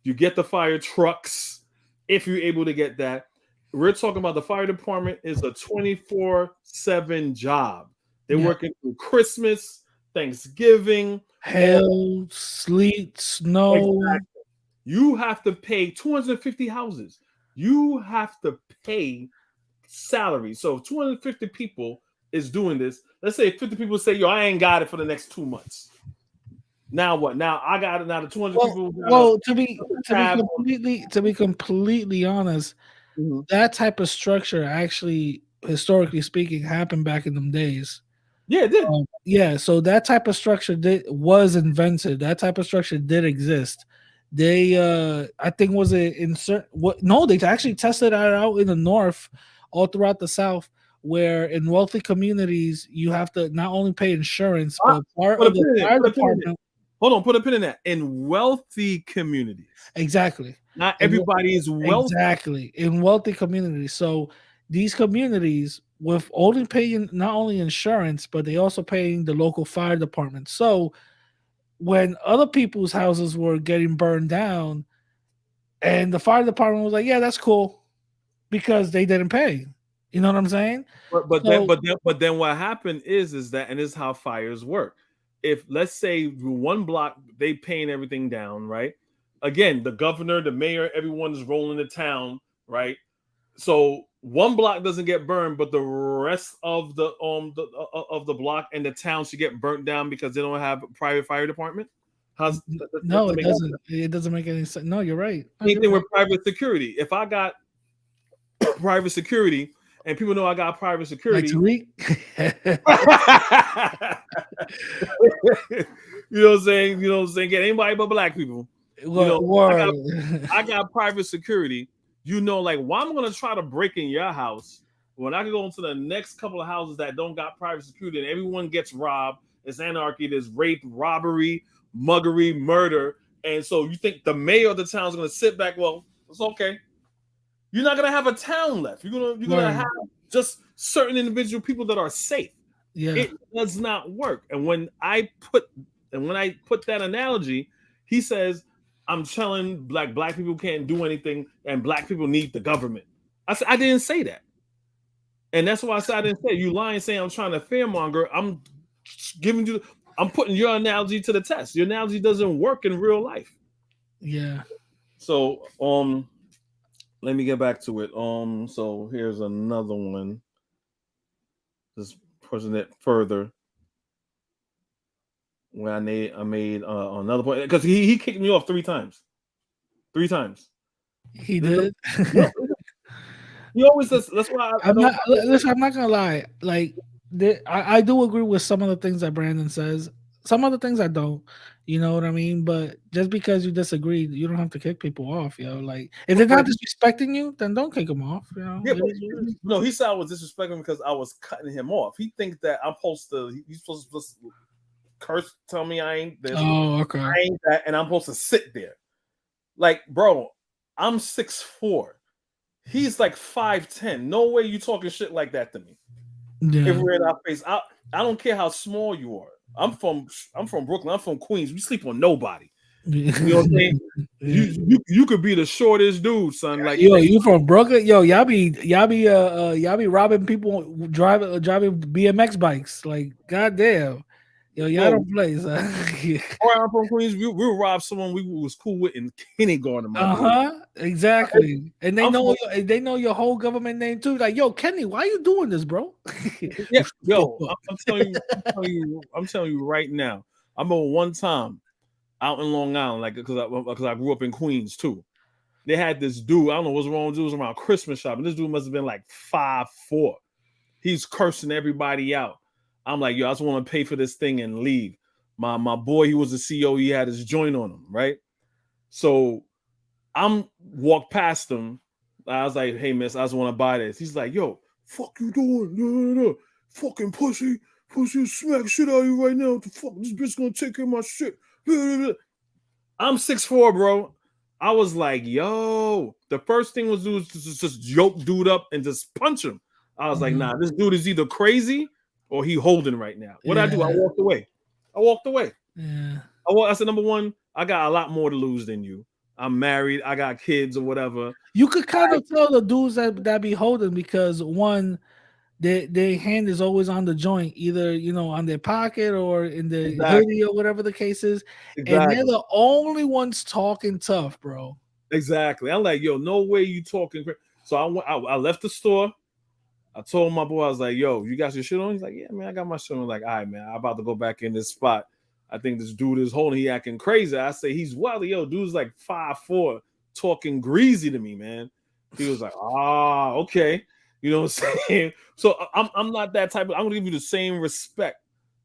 You get the fire trucks if you're able to get that. We're talking about the fire department is a 24/7 job. They're working through Christmas, Thanksgiving, hail, sleet, snow. Exactly. You have to pay 250 houses. You have to pay salary. So 250 people is doing this. Let's say 50 people say, yo, I ain't got it for the next 2 months. Now what? Now I got it. Now the 200 people. Well, to be completely honest, that type of structure actually, historically speaking, happened back in them days. Yeah, it did. Yeah, so that type of structure was invented. That type of structure did exist. They, I think, they actually tested that out in the North, all throughout the South, where in wealthy communities you have to not only pay insurance, but part of the fire department. Hold on, put a pin in that. In wealthy communities, exactly. Not everybody is wealthy. Exactly, in wealthy communities. So these communities, with only paying not only insurance, but they also paying the local fire department. So when other people's houses were getting burned down, and the fire department was like, "Yeah, that's cool," because they didn't pay. You know what I'm saying? But then what happened is that, and this is how fires work. If let's say one block they paying everything down, right? Again, the governor, the mayor, everyone is rolling the town, right? So one block doesn't get burned, but the rest of the block and the town should get burnt down because they don't have a private fire department. No, it doesn't. It doesn't make any sense. No, you're right. Anything with private security. If I got private security and people know I got private security, like you know what I'm saying? You know what I'm saying? Get anybody but black people. I got private security. You know, like, why I'm gonna try to break in your house when I can go into the next couple of houses that don't got private security and everyone gets robbed. It's anarchy, there's rape, robbery, muggery, murder. And so you think the mayor of the town is gonna sit back? Well, it's okay. You're not gonna have a town left. You're gonna have just certain individual people that are safe. Yeah, it does not work. And when I put that analogy, he says, I'm telling black people can't do anything and black people need the government. I said, I didn't say that. And that's why I said I didn't say. You lying saying I'm trying to fearmonger. I'm putting your analogy to the test. Your analogy doesn't work in real life. Yeah. So let me get back to it. So here's another one. Just pushing it further. When I made another point, because he kicked me off 3 times. 3 times. He did. He always says. That's why I'm not gonna lie. Like, I do agree with some of the things that Brandon says. Some of the things I don't. You know what I mean? But just because you disagree, you don't have to kick people off. Yo, like, if they're not disrespecting you, then don't kick them off. You know? Yeah, no, he said I was disrespecting because I was cutting him off. He thinks that he's supposed to curse, tell me I ain't this. Oh, okay. I ain't that, and I'm supposed to sit there. Like, bro, I'm 6'4". He's like 5'10". No way you talking shit like that to me. Yeah. If we're in our face, I don't care how small you are. I'm from Brooklyn. I'm from Queens. We sleep on nobody. You know what I'm saying? You could be the shortest dude, son. Like yo, you from Brooklyn? Yo, y'all be robbing people driving BMX bikes. Like, goddamn. Yo, y'all don't play, son. I'm from Queens. We robbed someone we was cool with in kindergarten. Exactly. And they know your whole government name too. Like, yo, Kenny, why you doing this, bro? Yeah, yo, I'm telling you right now. I remember one time out in Long Island, like because I grew up in Queens too. They had this dude. I don't know what's wrong with dude. It was around Christmas shopping. This dude must have been like 5'4". He's cursing everybody out. I'm like, yo, I just want to pay for this thing and leave. My boy, he was a CEO. He had his joint on him, right? So I'm walked past him. I was like, hey, miss, I just want to buy this. He's like, yo, fuck you doing? No. Fucking pussy smack shit out of you right now. What the fuck? This bitch gonna take care of my shit. I'm 6'4", bro. I was like, yo, the first thing was do was just yoke dude up and just punch him. I was like, nah, this dude is either crazy or he holding right now. What I do? I walked away. Yeah. I said, number one, I got a lot more to lose than you. I'm married. I got kids or whatever. You could kind of tell the dudes that be holding because one, their hand is always on the joint, either on their pocket or in the hoodie or whatever the case is. Exactly. And they're the only ones talking tough, bro. Exactly. I'm like, yo, no way you talking. So I left the store. I told my boy, I was like, yo, you got your shit on? He's like, yeah, man, I got my shit on. I'm like, all right, man, I'm about to go back in this spot. I think this dude is holding, he acting crazy. I say, he's wild. Yo, dude's like 5'4", talking greasy to me, man. He was like, okay. You know what I'm saying? So I'm not that type of, I'm gonna give you the same respect.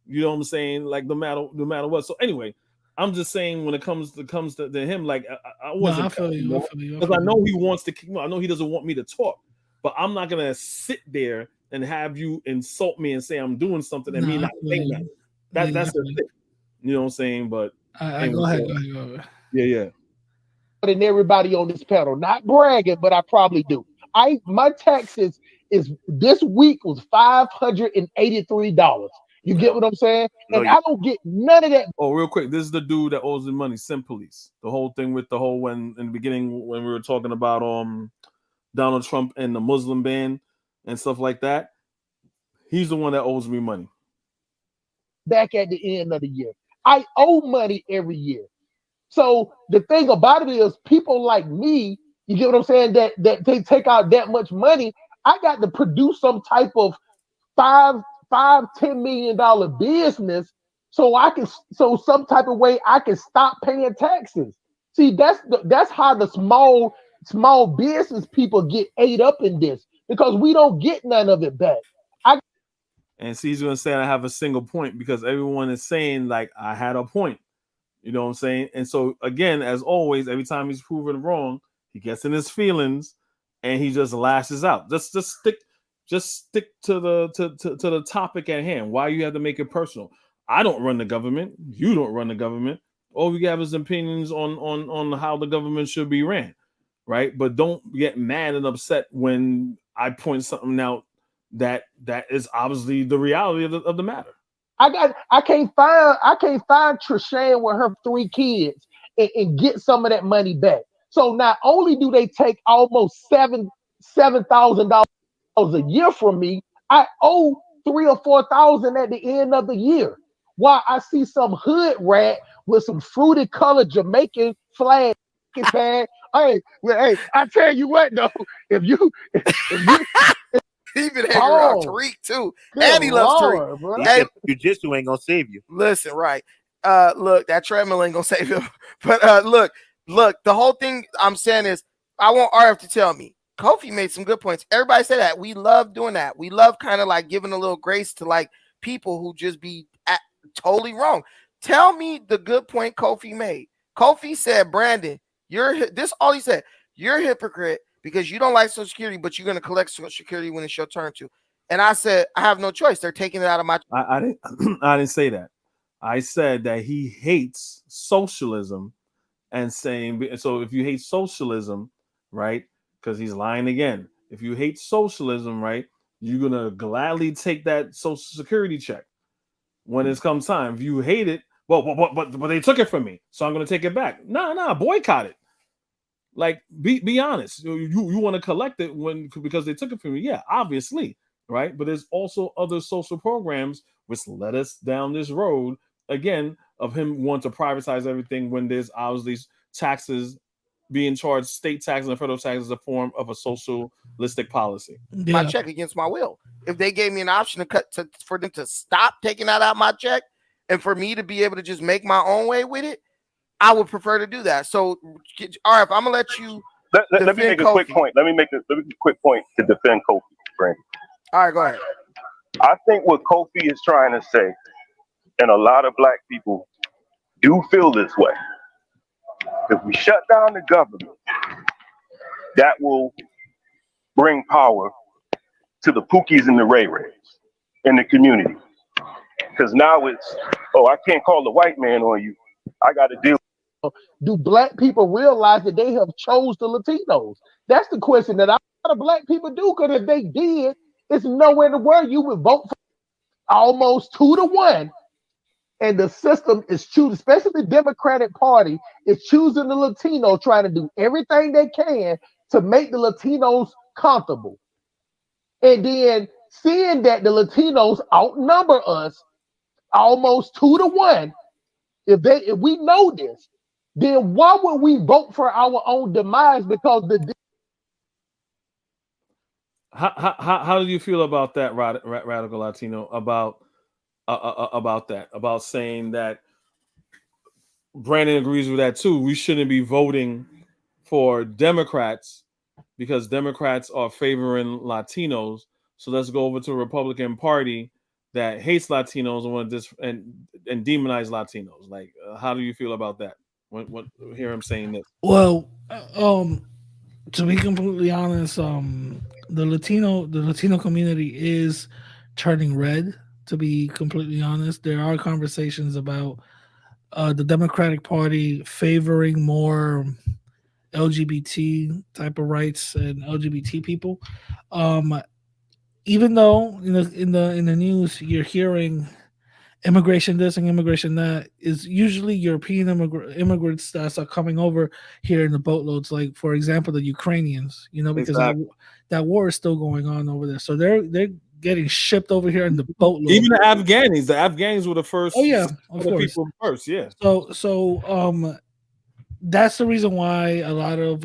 You know what I'm saying? Like no matter what. So anyway, I'm just saying when it comes to him, like I wasn't. I feel you. Because I know he wants to. I know he doesn't want me to talk, but I'm not gonna sit there and have you insult me and say I'm doing something and me not saying that. That's the thing. You know what I'm saying? But anyway, go ahead. Yeah. Than everybody on this panel, not bragging, but I probably do. My taxes is this week was $583. You get what I'm saying? And I don't get none of that. Oh, real quick, this is the dude that owes the money, Sim Police. The whole thing with the whole when in the beginning when we were talking about Donald Trump and the Muslim ban and stuff like that. He's the one that owes me money. Back at the end of the year. I owe money every year. So the thing about it is people like me, you get what I'm saying, that they take out that much money. I got to produce some type of $10 million business so some type of way I can stop paying taxes. See, that's how the small business people get ate up in this because we don't get none of it back. And see, he's gonna say I have a single point because everyone is saying like I had a point. You know what I'm saying? And so again, as always, every time he's proven wrong, he gets in his feelings and he just lashes out. Just stick to the topic at hand. Why you have to make it personal? I don't run the government. You don't run the government. All we have is opinions on how the government should be ran, right? But don't get mad and upset when I point something out that is obviously the reality of the matter. I can't find Trishan with her 3 kids and get some of that money back. So not only do they take almost $7,000 a year from me, I owe $3,000 or $4,000 at the end of the year. While I see some hood rat with some fruity colored Jamaican flag bag. Hey, I tell you what though, if you he been hanging around Tariq too. And he loves Tariq. Hey, jiu-jitsu ain't gonna save you. Listen, right. Look, that treadmill ain't gonna save him. But look, the whole thing I'm saying is I want RF to tell me. Kofi made some good points. Everybody said that. We love doing that. We love kind of like giving a little grace to like people who just be totally wrong. Tell me the good point Kofi made. Kofi said, Brandon, this all he said. You're a hypocrite because you don't like Social Security, but you're going to collect Social Security when it's your turn to. And I said, I have no choice. They're taking it out of my. I didn't say that. I said that he hates socialism and saying, so if you hate socialism, right? Because he's lying again. If you hate socialism, right, you're going to gladly take that Social Security check when it comes time. If you hate it, but they took it from me, so I'm going to take it back. Nah, boycott it. Like, be honest. You want to collect it because they took it from you? Yeah, obviously, right? But there's also other social programs which led us down this road again of him wanting to privatize everything when there's obviously taxes being charged, state taxes and federal taxes as a form of a socialistic policy. My check against my will. If they gave me an option for them to stop taking that out of my check and for me to be able to just make my own way with it, I would prefer to do that. So, all right, if I'm gonna let you. Let me make a quick point. Let me make a quick point to defend Kofi, Brandon. All right, go ahead. I think what Kofi is trying to say, and a lot of black people do feel this way. If we shut down the government, that will bring power to the Pookies and the Ray Rays in the community. Because now it's, I can't call the white man on you. I got to deal. Do black people realize that they have chose the Latinos? That's the question that a lot of black people do, because if they did, it's nowhere in the world you would vote for almost 2-1. And the system is choosing, especially the Democratic Party, is choosing the Latino, trying to do everything they can to make the Latinos comfortable. And then seeing that the Latinos outnumber us almost 2-1, if we know this, then why would we vote for our own demise? Because how do you feel about that, Radical Latino, about that, about saying that Brandon agrees with that too? We shouldn't be voting for Democrats because Democrats are favoring Latinos. So let's go over to a Republican Party that hates Latinos and want to and demonize Latinos. Like, how do you feel about that? When hear him saying this? Well, to be completely honest, the Latino community is turning red. To be completely honest, there are conversations about the Democratic Party favoring more LGBT type of rights and LGBT people. Even though in the news you're hearing immigration this and immigration that, is usually European immigrants that are coming over here in the boatloads. Like, for example, the Ukrainians, because that war is still going on over there. So they're getting shipped over here in the boatload. Even the Afghans were the first. Oh yeah, of course. People first, yeah. So that's the reason why a lot of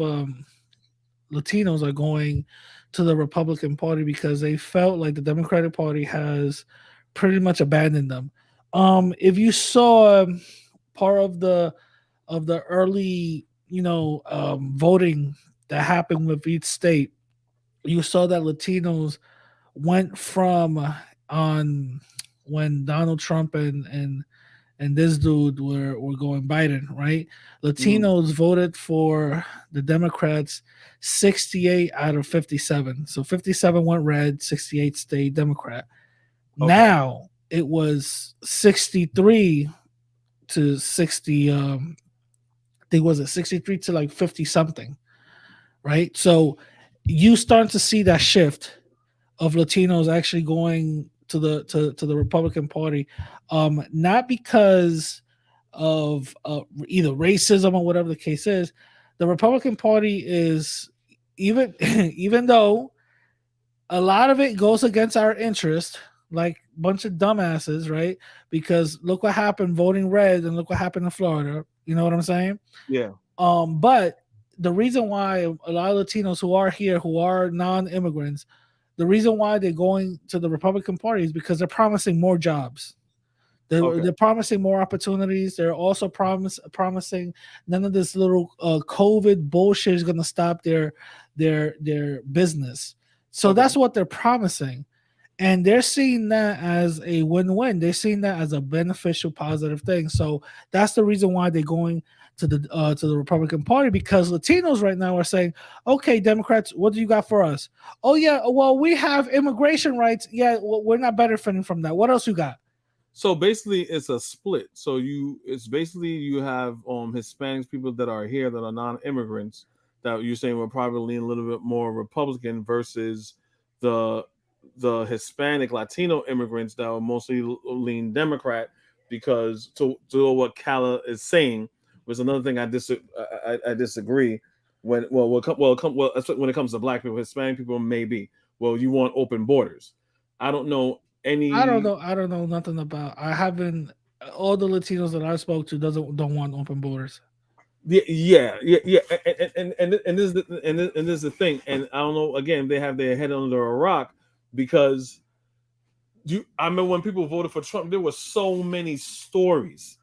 Latinos are going to the Republican Party, because they felt like the Democratic Party has pretty much abandoned them. If you saw part of the early, voting that happened with each state, you saw that Latinos went from on when Donald Trump and this dude were going Biden, right? Latinos voted for the Democrats 68 out of 57. So 57 went red, 68 stayed Democrat. Okay. Now it was 63 to 60. I think was it 63 to like 50 something, right? So you start to see that shift of Latinos actually going to the Republican Party, not because of either racism or whatever the case is. The Republican Party is even though a lot of it goes against our interest, like a bunch of dumbasses, right? Because look what happened voting red, and look what happened in Florida. You know what I'm saying? Yeah. But the reason why a lot of Latinos who are here, who are non-immigrants, the reason why they're going to the Republican Party is because they're promising more jobs. They're promising more opportunities. They're also promising none of this little COVID bullshit is going to stop their business. So that's what they're promising. And they're seeing that as a win-win. They're seeing that as a beneficial, positive thing. So that's the reason why they're going to the Republican Party, because Latinos right now are saying, okay, Democrats, what do you got for us? Oh, yeah, well, we have immigration rights. Yeah, well, we're not benefiting from that. What else you got? So basically, it's a split. So you have Hispanics, people that are here that are non-immigrants, that you're saying will probably lean a little bit more Republican, versus the Hispanic Latino immigrants that will mostly lean Democrat, because to what Kala is saying was another thing I disagree. When when it comes to black people, Hispanic people, maybe. Well, you want open borders. I don't know any. I don't know nothing about. I haven't. All the Latinos that I spoke to don't want open borders. Yeah. And this is the thing. And I don't know. Again, they have their head under a rock because I remember when people voted for Trump, there were so many stories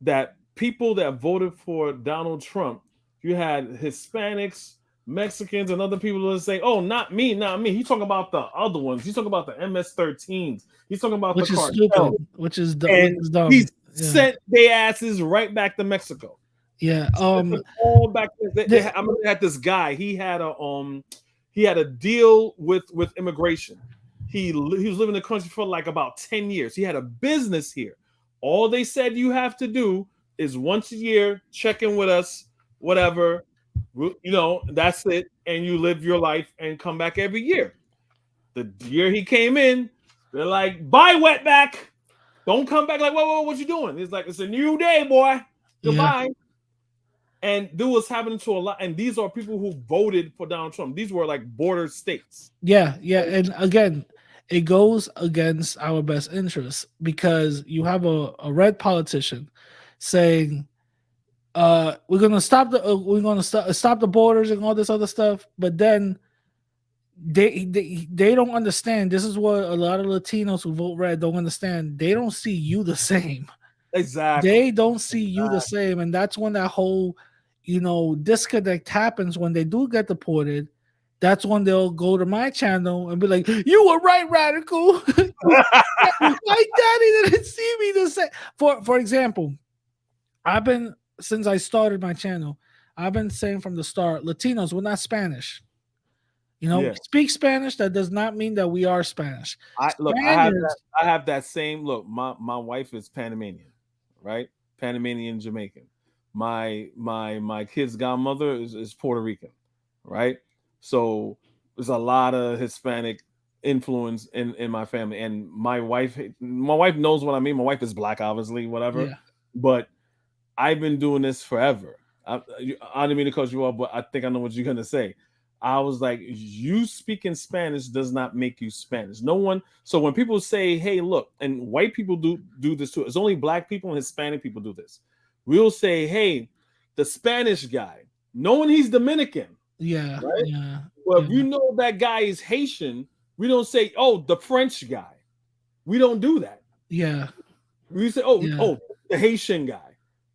that people that voted for Donald Trump, you had Hispanics, Mexicans, and other people that say, "Oh, not me, not me." He's talking about the other ones. He's talking about the MS-13s. He's talking about which the is cartel. stupid, which is dumb. He sent their asses right back to Mexico. Yeah. All back. I remember they had this guy. He had a deal with immigration. He was living in the country for like about 10 years. He had a business here. All they said you have to do is once a year check in with us, whatever, that's it. And you live your life and come back every year. The year he came in, they're like, bye, wetback. Don't come back. Like, whoa, what you doing? He's like, it's a new day, boy. Goodbye. Yeah. And this was happening to a lot. And these are people who voted for Donald Trump. These were like border states. Yeah. And again, it goes against our best interests because you have a red politician saying, we're gonna stop the borders and all this other stuff, but then they don't understand. This is what a lot of Latinos who vote red don't understand. They don't see you the same. Exactly. They don't see you the same, and that's when that whole disconnect happens. When they do get deported, that's when they'll go to my channel and be like, "You were right, radical." My daddy didn't see me the same. For example, since I started my channel, I've been saying from the start, Latinos, we're not Spanish. Speak Spanish. That does not mean that we are Spanish. I have that same look. My wife is Panamanian, right? Panamanian Jamaican. My kid's godmother is Puerto Rican, right? So there's a lot of Hispanic influence in my family, and my wife knows what I mean. My wife is black, obviously, whatever. Yeah. But I've been doing this forever. I didn't mean to cut you off, but I think I know what you're gonna say. I was like, you speaking Spanish does not make you Spanish. No one. So when people say, "Hey, look," and white people do this too. It's only black people and Hispanic people do this. We'll say, "Hey, the Spanish guy," knowing he's Dominican. Yeah. Right? Yeah. Well, if you know that guy is Haitian, we don't say, "Oh, the French guy." We don't do that. Yeah. We say, "Oh, the Haitian guy."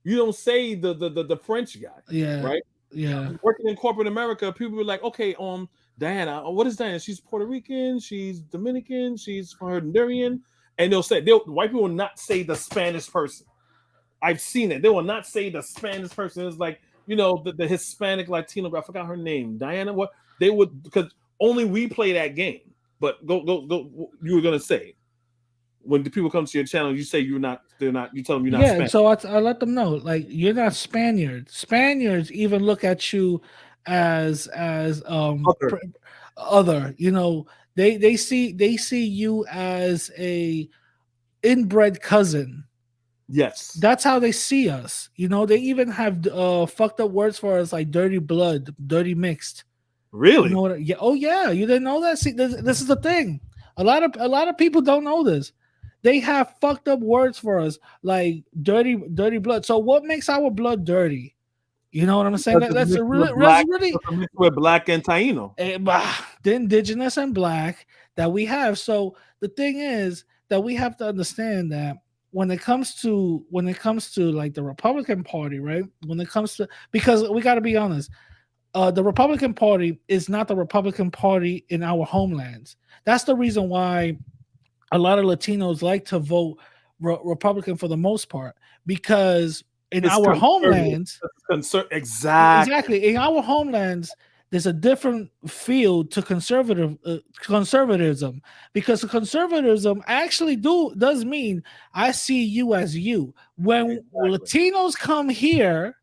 You don't say the French guy. Yeah. Right. Yeah. Working in corporate America, people were like, "Okay, Diana, what is Diana? She's Puerto Rican, she's Dominican, she's Honduran," and white people will not say the Spanish person. I've seen it. They will not say the Spanish person. It's like, the Hispanic Latino, I forgot her name, Diana. What they would, because only we play that game. But go. You were gonna say when the people come to your channel, you say you're not. They're not. You tell them you're not. Yeah. Spanish. So I let them know, like, you're not Spaniards. Spaniards even look at you as other. They see you as a inbred cousin. Yes, that's how they see us. They even have fucked up words for us, like dirty blood, dirty mixed. Really? Yeah. Oh yeah, you didn't know that? See, this is the thing. A lot of people don't know this. They have fucked up words for us, like dirty blood. So what makes our blood dirty? You know what I'm saying? That's really with black and Taino, the indigenous and black that we have. So the thing is that we have to understand that when it comes to like the Republican Party, right? Because we got to be honest, the Republican Party is not the Republican Party in our homelands. That's the reason why a lot of Latinos like to vote Republican for the most part, because in our homelands, exactly in our homelands, there's a different field to conservatism, because conservatism actually does mean I see you as you. When Latinos come here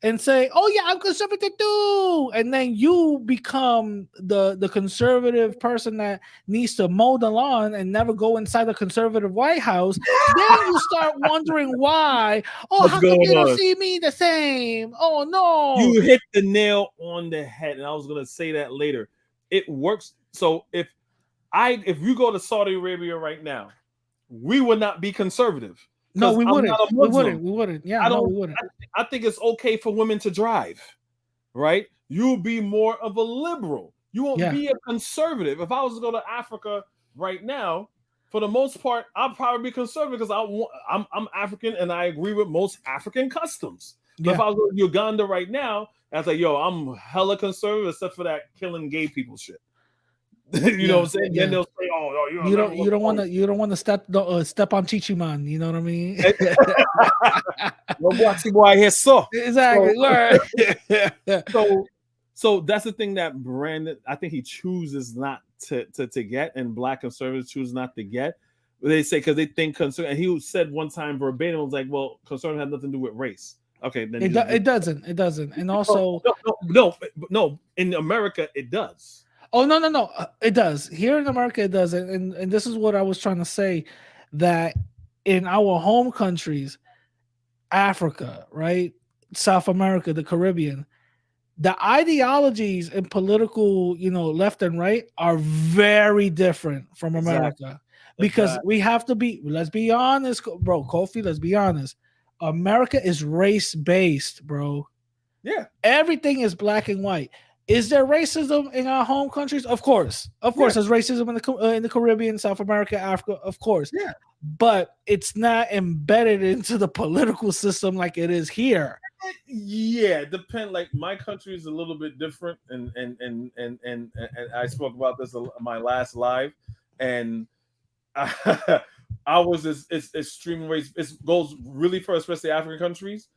and say, "Oh yeah, I'm conservative too," and then you become the conservative person that needs to mow the lawn and never go inside the conservative White House, then you start wondering why. Oh, What's how come going they don't on? see me the same? Oh no! You hit the nail on the head, and I was gonna say that later. It works. So if you go to Saudi Arabia right now, we would not be conservative. No, we I'm wouldn't. not a We Muslim. wouldn't. Yeah, I no, don't. we wouldn't. I think it's okay for women to drive, right? You'll be more of a liberal. You won't Yeah. be a conservative. If I was to go to Africa right now, for the most part, I'll probably be conservative because I'm African and I agree with most African customs. But Yeah. if I was going to Uganda right now, I was like, yo, I'm hella conservative except for that killing gay people shit. You know what I'm saying? Yeah. Then they'll say, "Oh, no, You don't want to step on Chichi Man. You know what I mean? Well, watch you boy here, so Exactly. So that's the thing that Brandon, I think he chooses not to get, and black conservatives choose not to get. They say because they think and he said one time verbatim was like, "Well, conservative has nothing to do with race." Okay, then it doesn't. And also, no. In America, it does. Oh no, it does. Here in America, it doesn't. And this is what I was trying to say, that in our home countries, Africa, right, South America, the Caribbean, the ideologies and political, left and right are very different from America. Because we have to be. Let's be honest, bro. Kofi, let's be honest. America is race-based, bro. Yeah, everything is black and white. Is there racism in our home countries? Of course. There's racism in the Caribbean, South America, Africa. Of course. Yeah. But it's not embedded into the political system like it is here. Yeah, depend. Like my country is a little bit different, and I spoke about this in my last live, and I was it's extreme race. It goes really for especially African countries,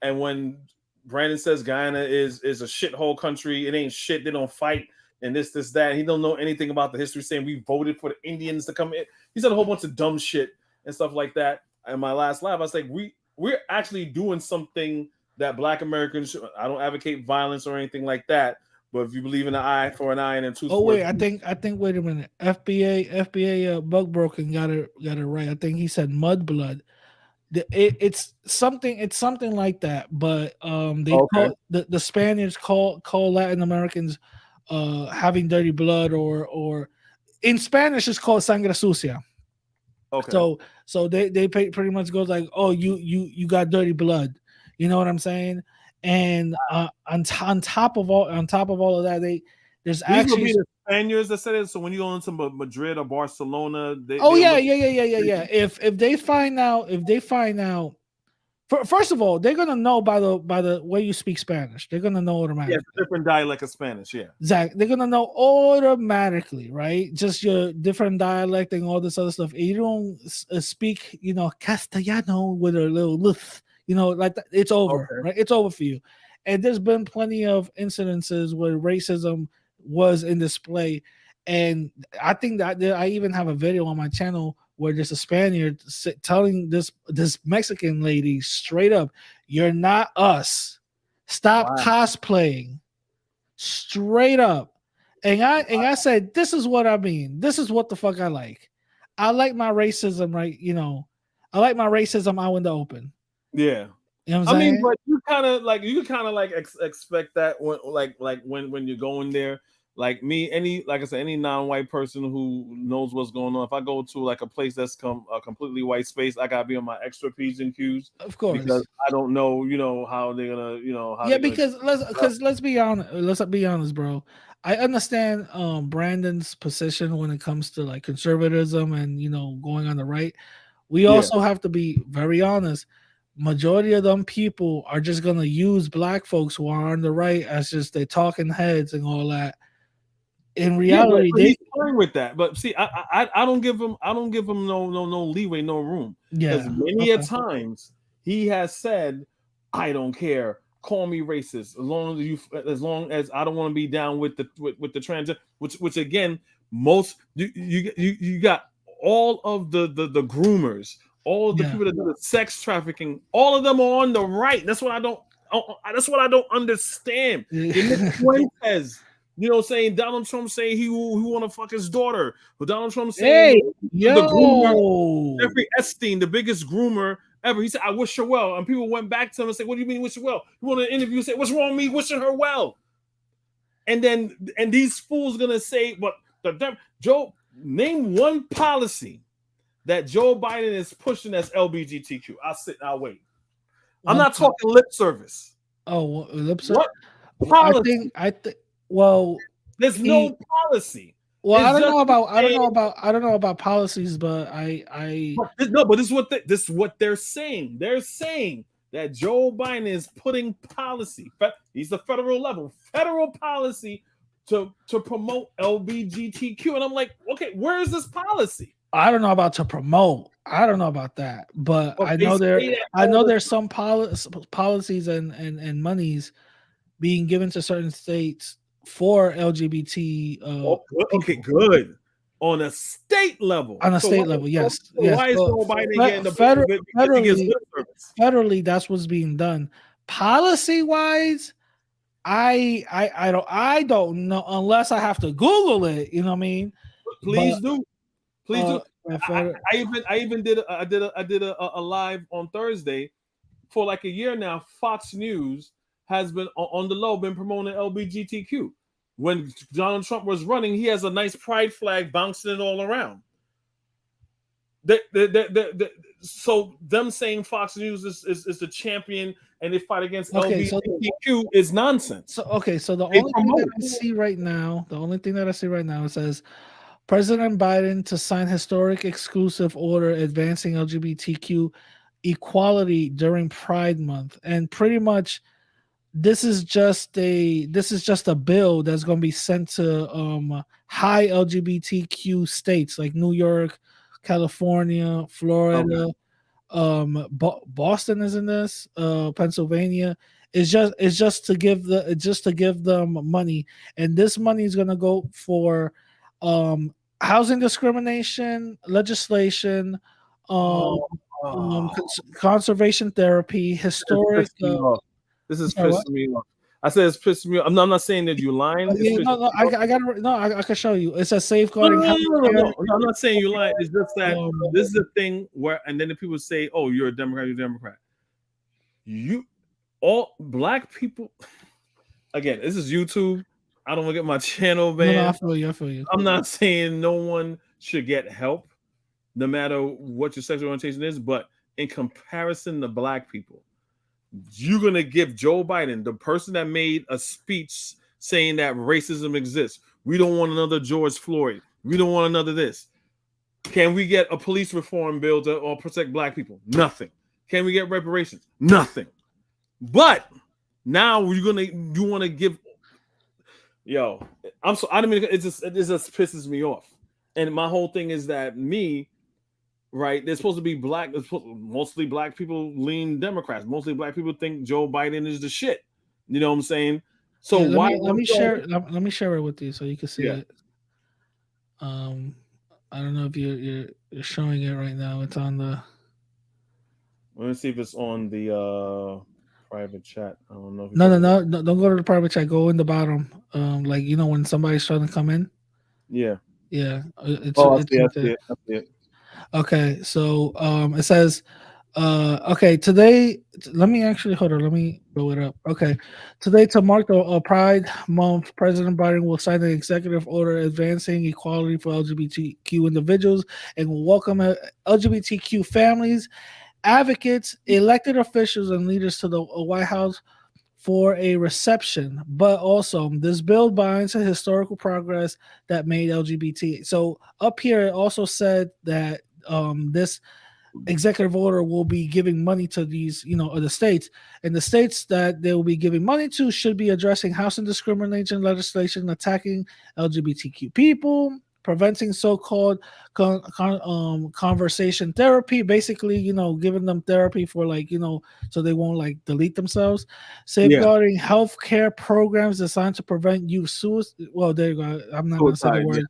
and when Brandon says Guyana is a shithole country, it ain't shit. They don't fight and this that. He don't know anything about the history. Saying we voted for the Indians to come in. He said a whole bunch of dumb shit and stuff like that. In my last live, I was like, we're actually doing something that Black Americans. I don't advocate violence or anything like that. But if you believe in an eye for an eye and a tooth. Oh wait, I think. Wait a minute. FBA Bug Broken got it right. I think he said mudblood. It's something like that, but call the Spaniards call Latin Americans having dirty blood, or in Spanish it's called sangre sucia. Okay. So they pretty much goes like, oh, you got dirty blood, you know what I'm saying? And on top of all of that, there's actually the Spaniards that said it. So when you go into Madrid or Barcelona, yeah. If they find out, first of all, they're gonna know by the way you speak Spanish. They're gonna know automatically. Yeah, it's a different dialect of Spanish. Yeah, exactly. They're gonna know automatically, right? Just your different dialect and all this other stuff. If you don't speak, Castellano with a little lift, like that, it's over, right? It's over for you. And there's been plenty of incidences where racism was in display, and I think that I even have a video on my channel where there's a Spaniard telling this Mexican lady straight up, "You're not us. Stop cosplaying." Straight up. And I said, this is what I mean. This is what the fuck I like. I like my racism, right? I like my racism out in the open. Yeah. You know what I'm saying? But you kind of expect that when you're going there. Like me, any non-white person who knows what's going on. If I go to like a place that's a completely white space, I gotta be on my extra P's and Q's. Of course, because I don't know, how they're gonna, let's be honest. Let's be honest, bro. I understand Brandon's position when it comes to like conservatism and going on the right. We also have to be very honest. Majority of them people are just gonna use black folks who are on the right as just they talking heads and all that. In reality, he's playing with that. But see, I don't give him no leeway, no room. Yeah, because many a times he has said, "I don't care. Call me racist as long as I don't want to be down with the trans." Which again, most you got all of the groomers, all of the people that do the sex trafficking, all of them are on the right. That's what I don't That's what I don't understand. Fuentes, you know, saying Donald Trump saying he want to fuck his daughter, but Donald Trump saying the groomer, Jeffrey Epstein, the biggest groomer ever. He said, "I wish her well," and people went back to him and said, "What do you mean wish her well?" He wanted an interview, say, "What's wrong with me wishing her well?" And these fools gonna say, "But Joe, name one policy that Joe Biden is pushing as LGBTQ." I'll wait. I'm not talking lip service. Oh, lip service. What policy? I think. Well, there's no policy. Well, I don't know about policies, but but this is what they're saying. They're saying that Joe Biden is putting policy. He's the federal policy to promote LGBTQ, and I'm like, okay, where is this policy? I don't know about to promote. I don't know about that, but I know there's some policies and monies being given to certain states for LGBT. Okay, good. On a state level. Yes. Why is Joe Biden getting the federally? That's what's being done. Policy wise, I don't know unless I have to Google it. You know what I mean? Please do. I even did a live on Thursday for like a year now. Fox News has been on the low, been promoting LGBTQ. When Donald Trump was running, he has a nice pride flag bouncing it all around. So them saying Fox News is the champion and they fight against LGBTQ is nonsense. So the only thing that I see right now, it says President Biden to sign historic exclusive order advancing LGBTQ equality during Pride Month, and pretty much this is just a bill that's going to be sent to high LGBTQ states like New York, California, Florida, Boston is in this, Pennsylvania. It's just to give them money, and this money is going to go for housing discrimination legislation, conservation therapy, historic. This is pissing me off. I said it's pissing me off. I'm not saying that you're lying. I can show you. It says safeguarding. No, I'm not saying you're lying. It's just that this is a thing where, and then the people say, "Oh, you're a Democrat. You're a Democrat." All black people. Again, this is YouTube. I don't want to get my channel banned. No, I feel you. I'm not saying no one should get help, no matter what your sexual orientation is, but in comparison to black people, you're going to give Joe Biden, the person that made a speech saying that racism exists. We don't want another George Floyd. We don't want another this. Can we get a police reform bill to protect black people? Nothing. Can we get reparations? Nothing. But now you want to give. Yo, I don't mean it just pisses me off. And my whole thing is that right, they're supposed to be black. Mostly black people lean Democrats. Mostly black people think Joe Biden is the shit. You know what I'm saying? So let me share it with you so you can see it. I don't know if you're showing it right now. It's on the. Let me see if it's on the private chat. I don't know. No, don't go to the private chat. Go in the bottom. Like when somebody's trying to come in. Yeah. I see it. Okay, so it says, today. Let me actually hold on. Let me blow it up. Okay, today to mark the Pride Month, President Biden will sign an executive order advancing equality for LGBTQ individuals and will welcome LGBTQ families, advocates, elected officials, and leaders to the White House for a reception. But also, this bill binds a historical progress that made LGBT. So up here, it also said that this executive order will be giving money to these, other states, and the states that they will be giving money to should be addressing housing discrimination legislation, attacking LGBTQ people, preventing so-called conversation therapy, basically, giving them therapy for so they won't delete themselves, safeguarding healthcare programs designed to prevent youth suicide. Well, there you go. I'm not going to say the word.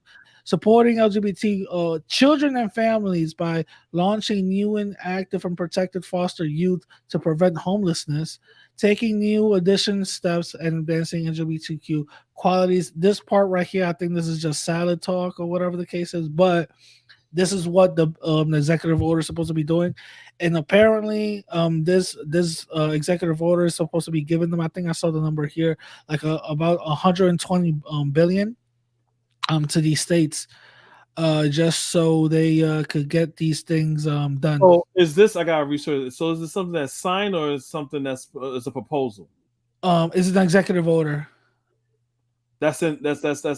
Supporting LGBT children and families by launching new and active and protected foster youth to prevent homelessness, taking new addition steps and advancing LGBTQ qualities. This part right here, I think this is just salad talk or whatever the case is, but this is what the executive order is supposed to be doing. And apparently this executive order is supposed to be giving them, I think I saw the number here, like about 120 billion to these states, just so they could get these things done. So is this, I gotta research it. So is this something that's signed or is something that's is a proposal? Is it an executive order? That's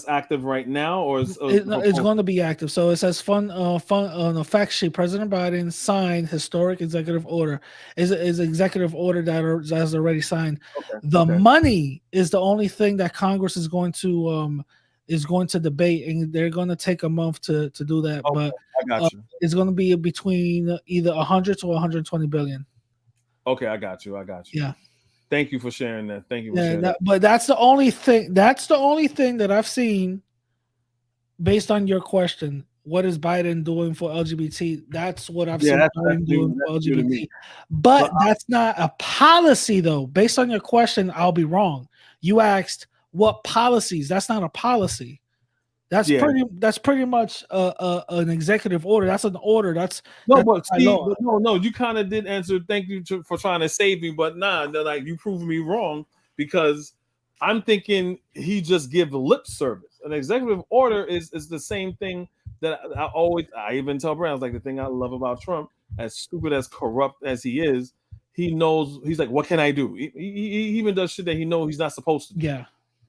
active right now, or is it's going to be active. So it says fun on the fact sheet. President Biden signed historic executive order. Is executive order that's already signed. The money is the only thing that Congress is going to debate, and they're going to take a month to do that. But I got you. It's going to be between either 100 to 120 billion. Okay, I got you. Yeah. Thank you for sharing that. Thank you for sharing that. But that's the only thing. That's the only thing that I've seen. Based on your question, what is Biden doing for LGBT? That's what I've seen Biden doing for LGBT. But that's not a policy, though. Based on your question, I'll be wrong. You asked what policies. That's not a policy. That's pretty much an executive order. That's an order. No. You kind of did answer. Thank you for trying to save me, but like you proved me wrong because I'm thinking he just give lip service. An executive order is the same thing that I even tell Brad, like the thing I love about Trump, as stupid as corrupt as he is, he knows he's like, what can I do? He even does shit that he knows he's not supposed to do. Yeah.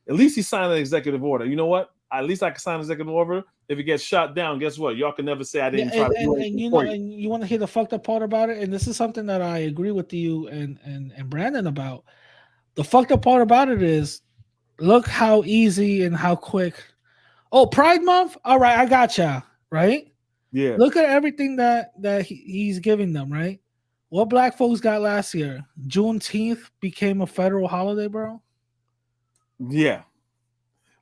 At least he signed an executive order. You know what? At least I can sign an executive order. If it gets shot down, guess what? Y'all can never say I didn't try to do it. And you want to hear the fucked up part about it? And this is something that I agree with you and Brandon about. The fucked up part about it is, look how easy and how quick. Oh, Pride Month? All right, I gotcha. Right? Yeah. Look at everything that he's giving them, right? What black folks got last year? Juneteenth became a federal holiday, bro. Yeah.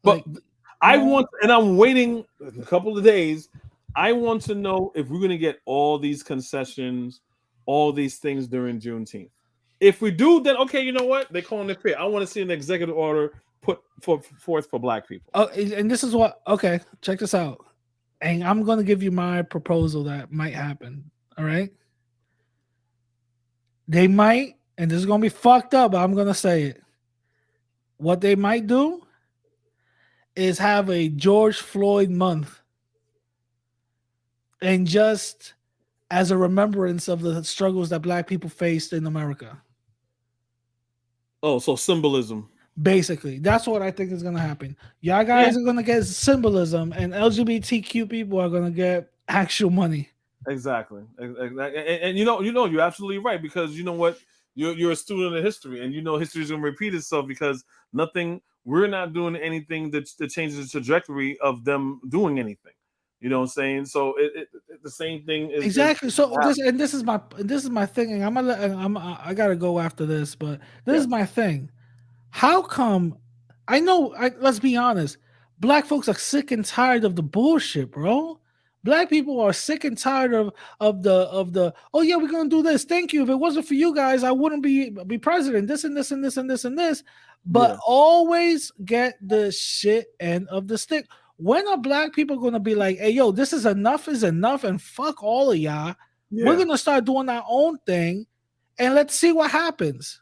But I'm waiting a couple of days. I want to know if we're going to get all these concessions, all these things during Juneteenth. If we do, then okay, you know what? They're calling it fair. I want to see an executive order put forth for black people. Oh, and this is what, okay, check this out. And I'm going to give you my proposal that might happen. All right? They might, and this is going to be fucked up, but I'm going to say it. What they might do is have a George Floyd month, and just as a remembrance of the struggles that black people faced in America. Oh, so symbolism. Basically, that's what I think is going to happen. Y'all guys are going to get symbolism, and LGBTQ people are going to get actual money. Exactly. And you know, you're absolutely right, because you know what? You're a student of history, and you know history is going to repeat itself, because we're not doing anything that changes the trajectory of them doing anything. You know what I'm saying? So the same thing is exactly. This is my thing, and I gotta go after this, but this is my thing. How come? Let's be honest. Black folks are sick and tired of the bullshit, bro. Black people are sick and tired of the oh yeah, we're gonna do this. Thank you. If it wasn't for you guys, I wouldn't be president. This and this and this and this and this. But always get the shit end of the stick. When are black people gonna be like, hey yo, this is enough, and fuck all of y'all. Yeah. We're gonna start doing our own thing, and let's see what happens.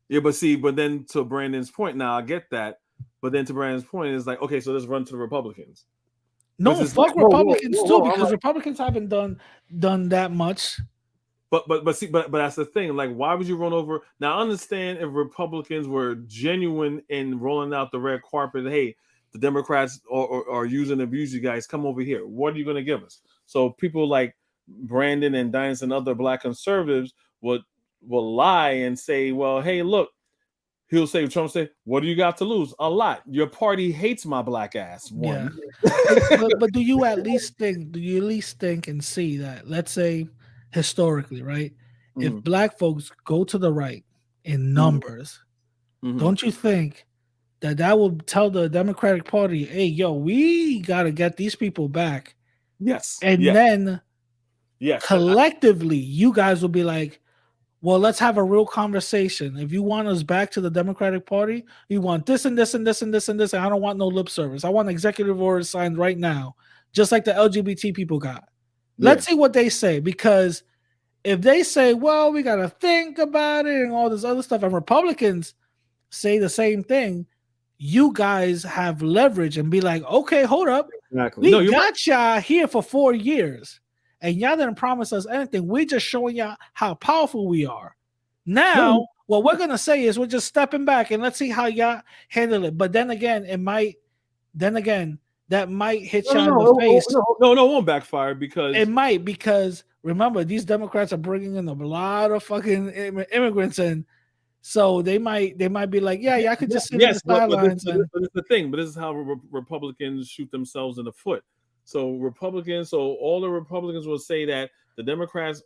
Yeah, but then to Brandon's point, now I get that. But then to Brandon's point, is like, okay, so let's run to the Republicans. No, fuck Republicans too, because Republicans haven't done that much. But that's the thing. Like, why would you run over? Now, I understand if Republicans were genuine in rolling out the red carpet. Hey, the Democrats are using and abuse you guys. Come over here. What are you going to give us? So people like Brandon and Dinas and other black conservatives will lie and say, well, hey, look. Trump say, what do you got to lose? A lot. Your party hates my black ass. One. Yeah. but do you at least think and see that, let's say historically, right? Mm-hmm. If black folks go to the right in numbers, don't you think that will tell the Democratic Party, hey, yo, we got to get these people back. Yes. And then collectively, you guys will be like, Well, let's have a real conversation. If you want us back to the Democratic Party, you want this and this and this and this and this, and I don't want no lip service. I want executive orders signed right now, just like the LGBT people got. Let's see what they say, because if they say, well, we got to think about it and all this other stuff, and Republicans say the same thing, you guys have leverage and be like, okay, hold up. Exactly. We got y'all here for 4 years, and y'all didn't promise us anything. We're just showing y'all how powerful we are. Now, what we're going to say is we're just stepping back and let's see how y'all handle it. But then again, that might hit y'all in the face. No, it won't backfire because it might, because remember, these Democrats are bringing in a lot of fucking immigrants, and so they might be like, yeah, y'all could just sit in the sidelines. But it's the thing. But this is how Republicans shoot themselves in the foot. So all the Republicans will say that the Democrats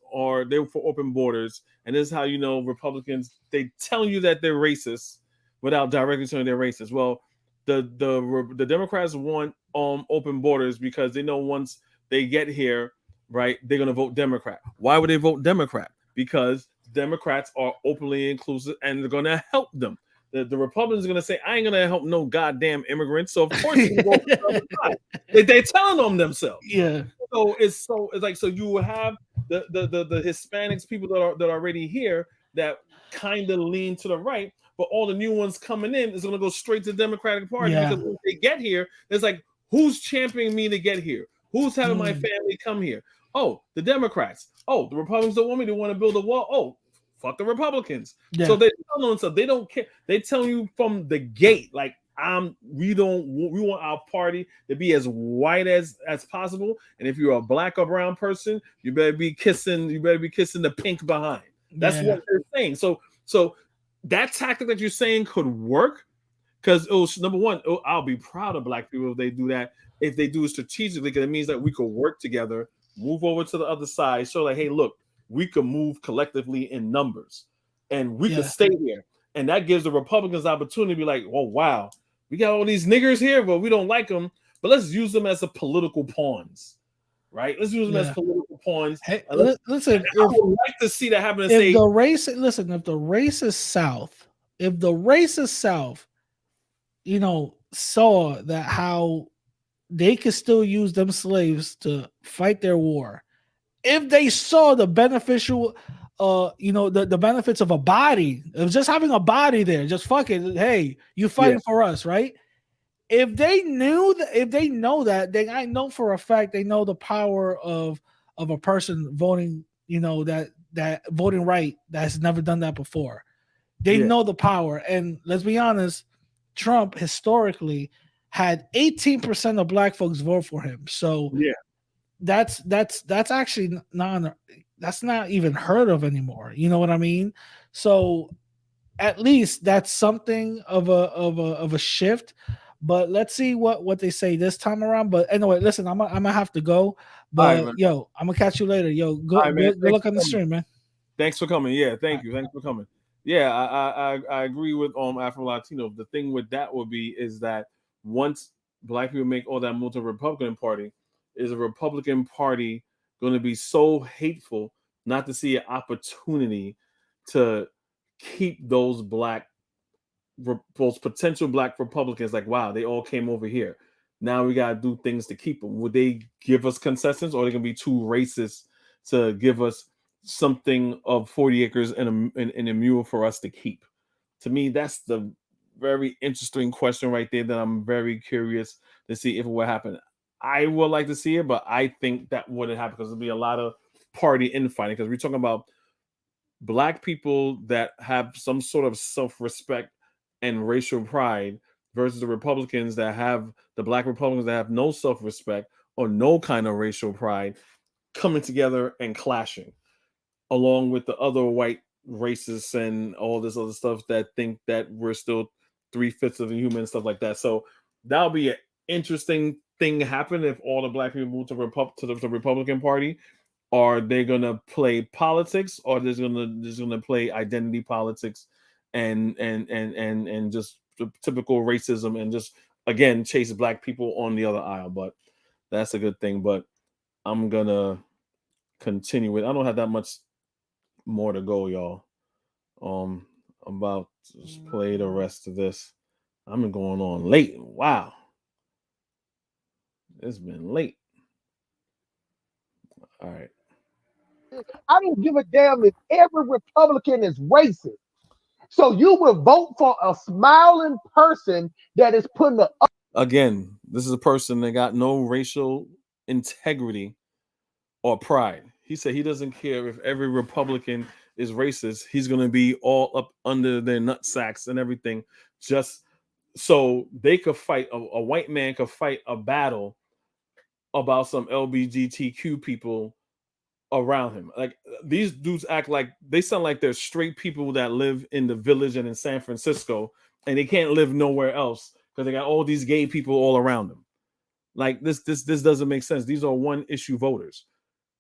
they're for open borders, and this is how you know Republicans. They tell you that they're racist without directly saying they're racist. Well, the Democrats want open borders because they know once they get here, right, they're gonna vote Democrat. Why would they vote Democrat? Because Democrats are openly inclusive and they're gonna help them. The Republicans are gonna say, I ain't gonna help no goddamn immigrants. So of course you vote for the other side. They're telling them themselves. Yeah. So it's like you will have the Hispanics, people that are already here that kind of lean to the right, but all the new ones coming in is gonna go straight to the Democratic Party because when they get here, it's like, who's championing me to get here? Who's having my family come here? Oh, the Democrats. Oh, the Republicans don't want me to want to build a wall. Oh, fuck the Republicans. Yeah. So they tell them, so they don't care. They tell you from the gate, like, we want our party to be as white as possible. And if you're a black or brown person, you better be kissing the pink behind. That's what they're saying. So that tactic that you're saying could work, because number one, I'll be proud of black people if they do that. If they do it strategically, because it means that we could work together, move over to the other side. So like, hey, look, we could move collectively in numbers, and we could stay here. And that gives the Republicans opportunity to be like, oh wow, we got all these niggers here, but we don't like them. But let's use them as a political pawns, right? Let's use them as political pawns. Hey, listen, I would like to see that happen. If the race is South, you know, saw that how they could still use them slaves to fight their war. If they saw the beneficial, the benefits of a body, of just having a body there, just fuck it. Hey, you fighting for us, right? If they know that, then I know for a fact they know the power of a person voting, that voting right that's never done that before. They know the power. And let's be honest, Trump historically had 18% of black folks vote for him. So that's actually that's not even heard of anymore. You know what I mean? So at least that's something of a shift. But let's see what they say this time around. But anyway, listen, I'm gonna have to go. But right, yo, I'm gonna catch you later. Yo, good luck on the stream, man. Thanks for coming. Yeah, thank you. Thanks for coming. Yeah, I agree with Afro Latino. The thing with that would be is that once black people make all that move to the Republican Party, is a Republican Party going to be so hateful not to see an opportunity to keep those potential black Republicans like, wow, they all came over here. Now we got to do things to keep them. Would they give us concessions, or are they going to be too racist to give us something of 40 acres and a mule for us to keep? To me, that's the very interesting question right there that I'm very curious to see if it will happen. I would like to see it, but I think that wouldn't happen because there'll be a lot of party infighting, because we're talking about black people that have some sort of self-respect and racial pride versus the black Republicans that have no self-respect or no kind of racial pride coming together and clashing, along with the other white racists and all this other stuff that think that we're still 3/5 of a human and stuff like that. So that'll be an interesting thing happen if all the black people move to the Republican Party. Are they gonna play politics, or they're gonna play identity politics and just typical racism and just again chase black people on the other aisle? But that's a good thing. But I'm gonna continue with. I don't have that much more to go, y'all. I'm about to play the rest of this. I've been going on late. Wow. It's been late. All right. I don't give a damn if every Republican is racist. So you will vote for a smiling person that is putting the Again, this is a person that got no racial integrity or pride. He said he doesn't care if every Republican is racist. He's going to be all up under their nut sacks and everything, just so they could fight. A white man could fight a battle about some LGBTQ people around him. Like, these dudes act like they sound like they're straight people that live in the village and in San Francisco, and they can't live nowhere else because they got all these gay people all around them. Like, this doesn't make sense. These are one issue voters.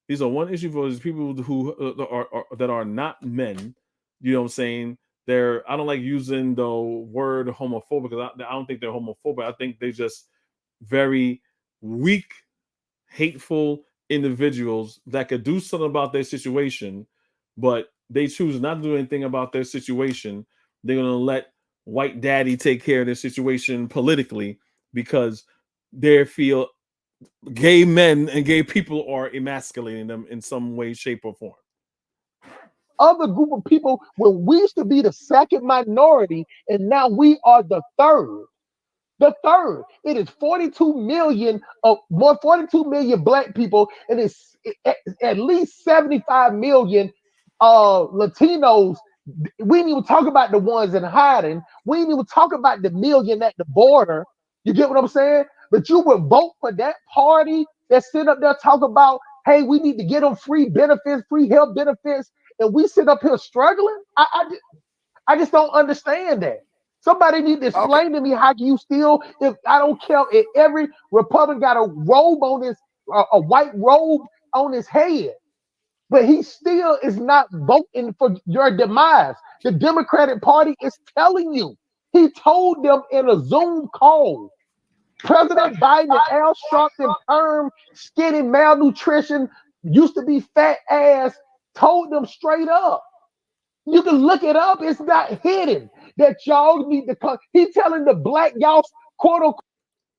These are one issue voters, people who are that are not men. You know what I'm saying? I don't like using the word homophobic because I don't think they're homophobic. I think they're just very weak, hateful individuals that could do something about their situation, but they choose not to do anything about their situation. They're going to let white daddy take care of their situation politically because they feel gay men and gay people are emasculating them in some way, shape, or form. other group of people when we used to be the second minority, and now we are the third. The third. It is 42 million black people, and it's at least 75 million Latinos. We didn't even talk about the ones in hiding. We didn't even talk about the million at the border. You get what I'm saying? But you would vote for that party that sit up there talk about, hey, we need to get them free benefits, free health benefits, and we sit up here struggling. I just don't understand that. Somebody need to explain to me how you still, if I don't care, if every Republican got a robe on his, a white robe on his head, but he still is not voting for your demise. The Democratic Party is telling you. He told them in a Zoom call. President Biden and Al Sharpton, term skinny, malnutrition, used to be fat ass, told them straight up. You can look it up. It's not hidden that y'all need to come. He's telling the black, y'all quote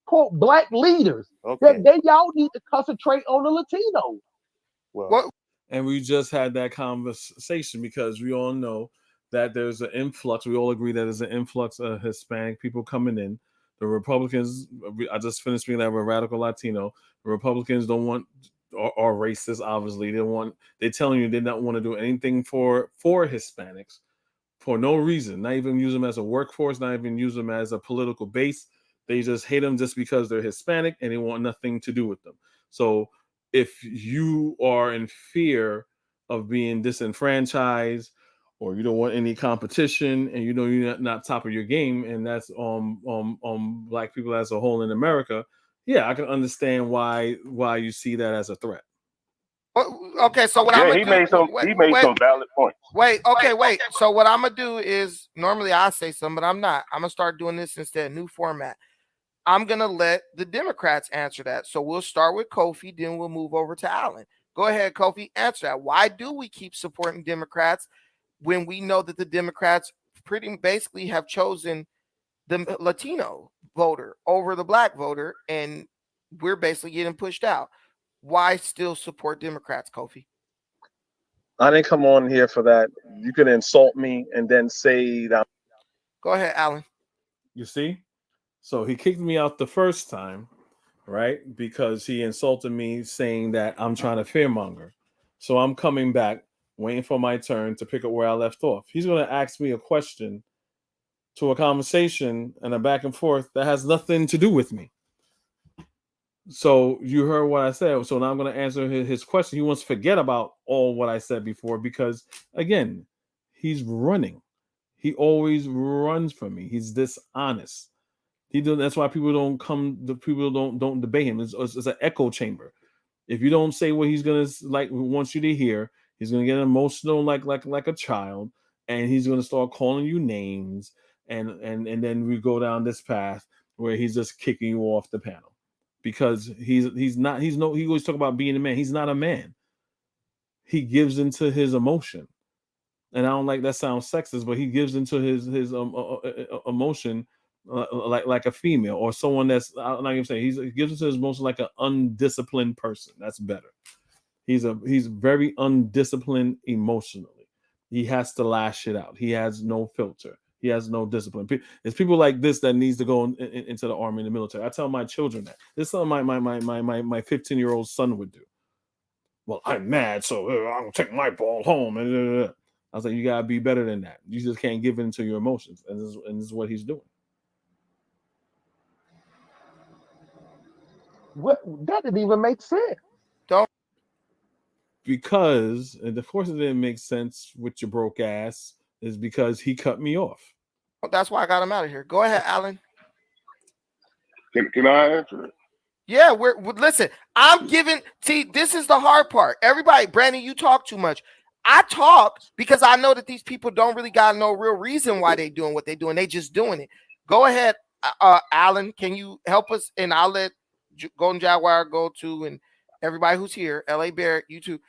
unquote black leaders that y'all need to concentrate on the Latinos. Well, and we just had that conversation because we all know that there's an influx. We all agree that there's an influx of Hispanic people coming in. The Republicans, I just finished speaking that with Radical Latino. The Republicans don't want, are racist, obviously. They're telling you they don't want to do anything for Hispanics for no reason. Not even use them as a workforce, not even use them as a political base. They just hate them just because they're Hispanic and they want nothing to do with them. So if you are in fear of being disenfranchised, or you don't want any competition, and you know you're not top of your game, and that's black people as a whole in America, yeah, I can understand why you see that as a threat. Okay, so what I'm gonna he made some valid points. Wait. So what I'm gonna do is, normally I say something, but I'm not. I'm gonna start doing this instead. New format. I'm gonna let the Democrats answer that. So we'll start with Kofi, then we'll move over to Alan. Go ahead, Kofi, answer that. Why do we keep supporting Democrats when we know that the Democrats pretty basically have chosen the Latino voter over the black voter, and we're basically getting pushed out? Why still support Democrats, Kofi? I didn't come on here for that. You can insult me and then say that. Go ahead, Alan. You see? So he kicked me out the first time, right? Because he insulted me saying that I'm trying to fearmonger. So I'm coming back, waiting for my turn to pick up where I left off. He's going to ask me a question to a conversation and a back and forth that has nothing to do with me. So you heard what I said. So now I'm going to answer his question. He wants to forget about all what I said before because, again, he's running. He always runs from me. He's dishonest. That's why people don't come. The people don't debate him. It's an echo chamber. If you don't say what he's gonna wants you to hear, he's gonna get emotional like a child, and he's gonna start calling you names, and then we go down this path where he's just kicking you off the panel because he always talk about being a man. He's not a man. He gives into his emotion. and I don't like that sounds sexist, but he gives into his emotion like a female or someone that's I'm not even saying he gives into his emotion like an undisciplined person. That's better. He's very undisciplined emotionally. He has to lash it out. He has no filter. He has no discipline. It's people like this that needs to go into the army and the military. I tell my children that. This is something my 15-year-old son would do. Well, I'm mad, so I'm gonna take my ball home. And I was like, you gotta be better than that. You just can't give in to your emotions, and this is what he's doing. What? That didn't even make sense. Because, and of course it didn't make sense with your broke ass, is because he cut me off. That's why I got him out of here. Go ahead, Alan. Can I answer it? Yeah, listen, I'm giving. See, this is the hard part. Everybody, Brandon, you talk too much. I talk because I know that these people don't really got no real reason why they doing what they doing. They just doing it. Go ahead, Alan. Can you help us? And I'll let Golden Jaguar go to, and everybody who's here, LA Barrett, you too.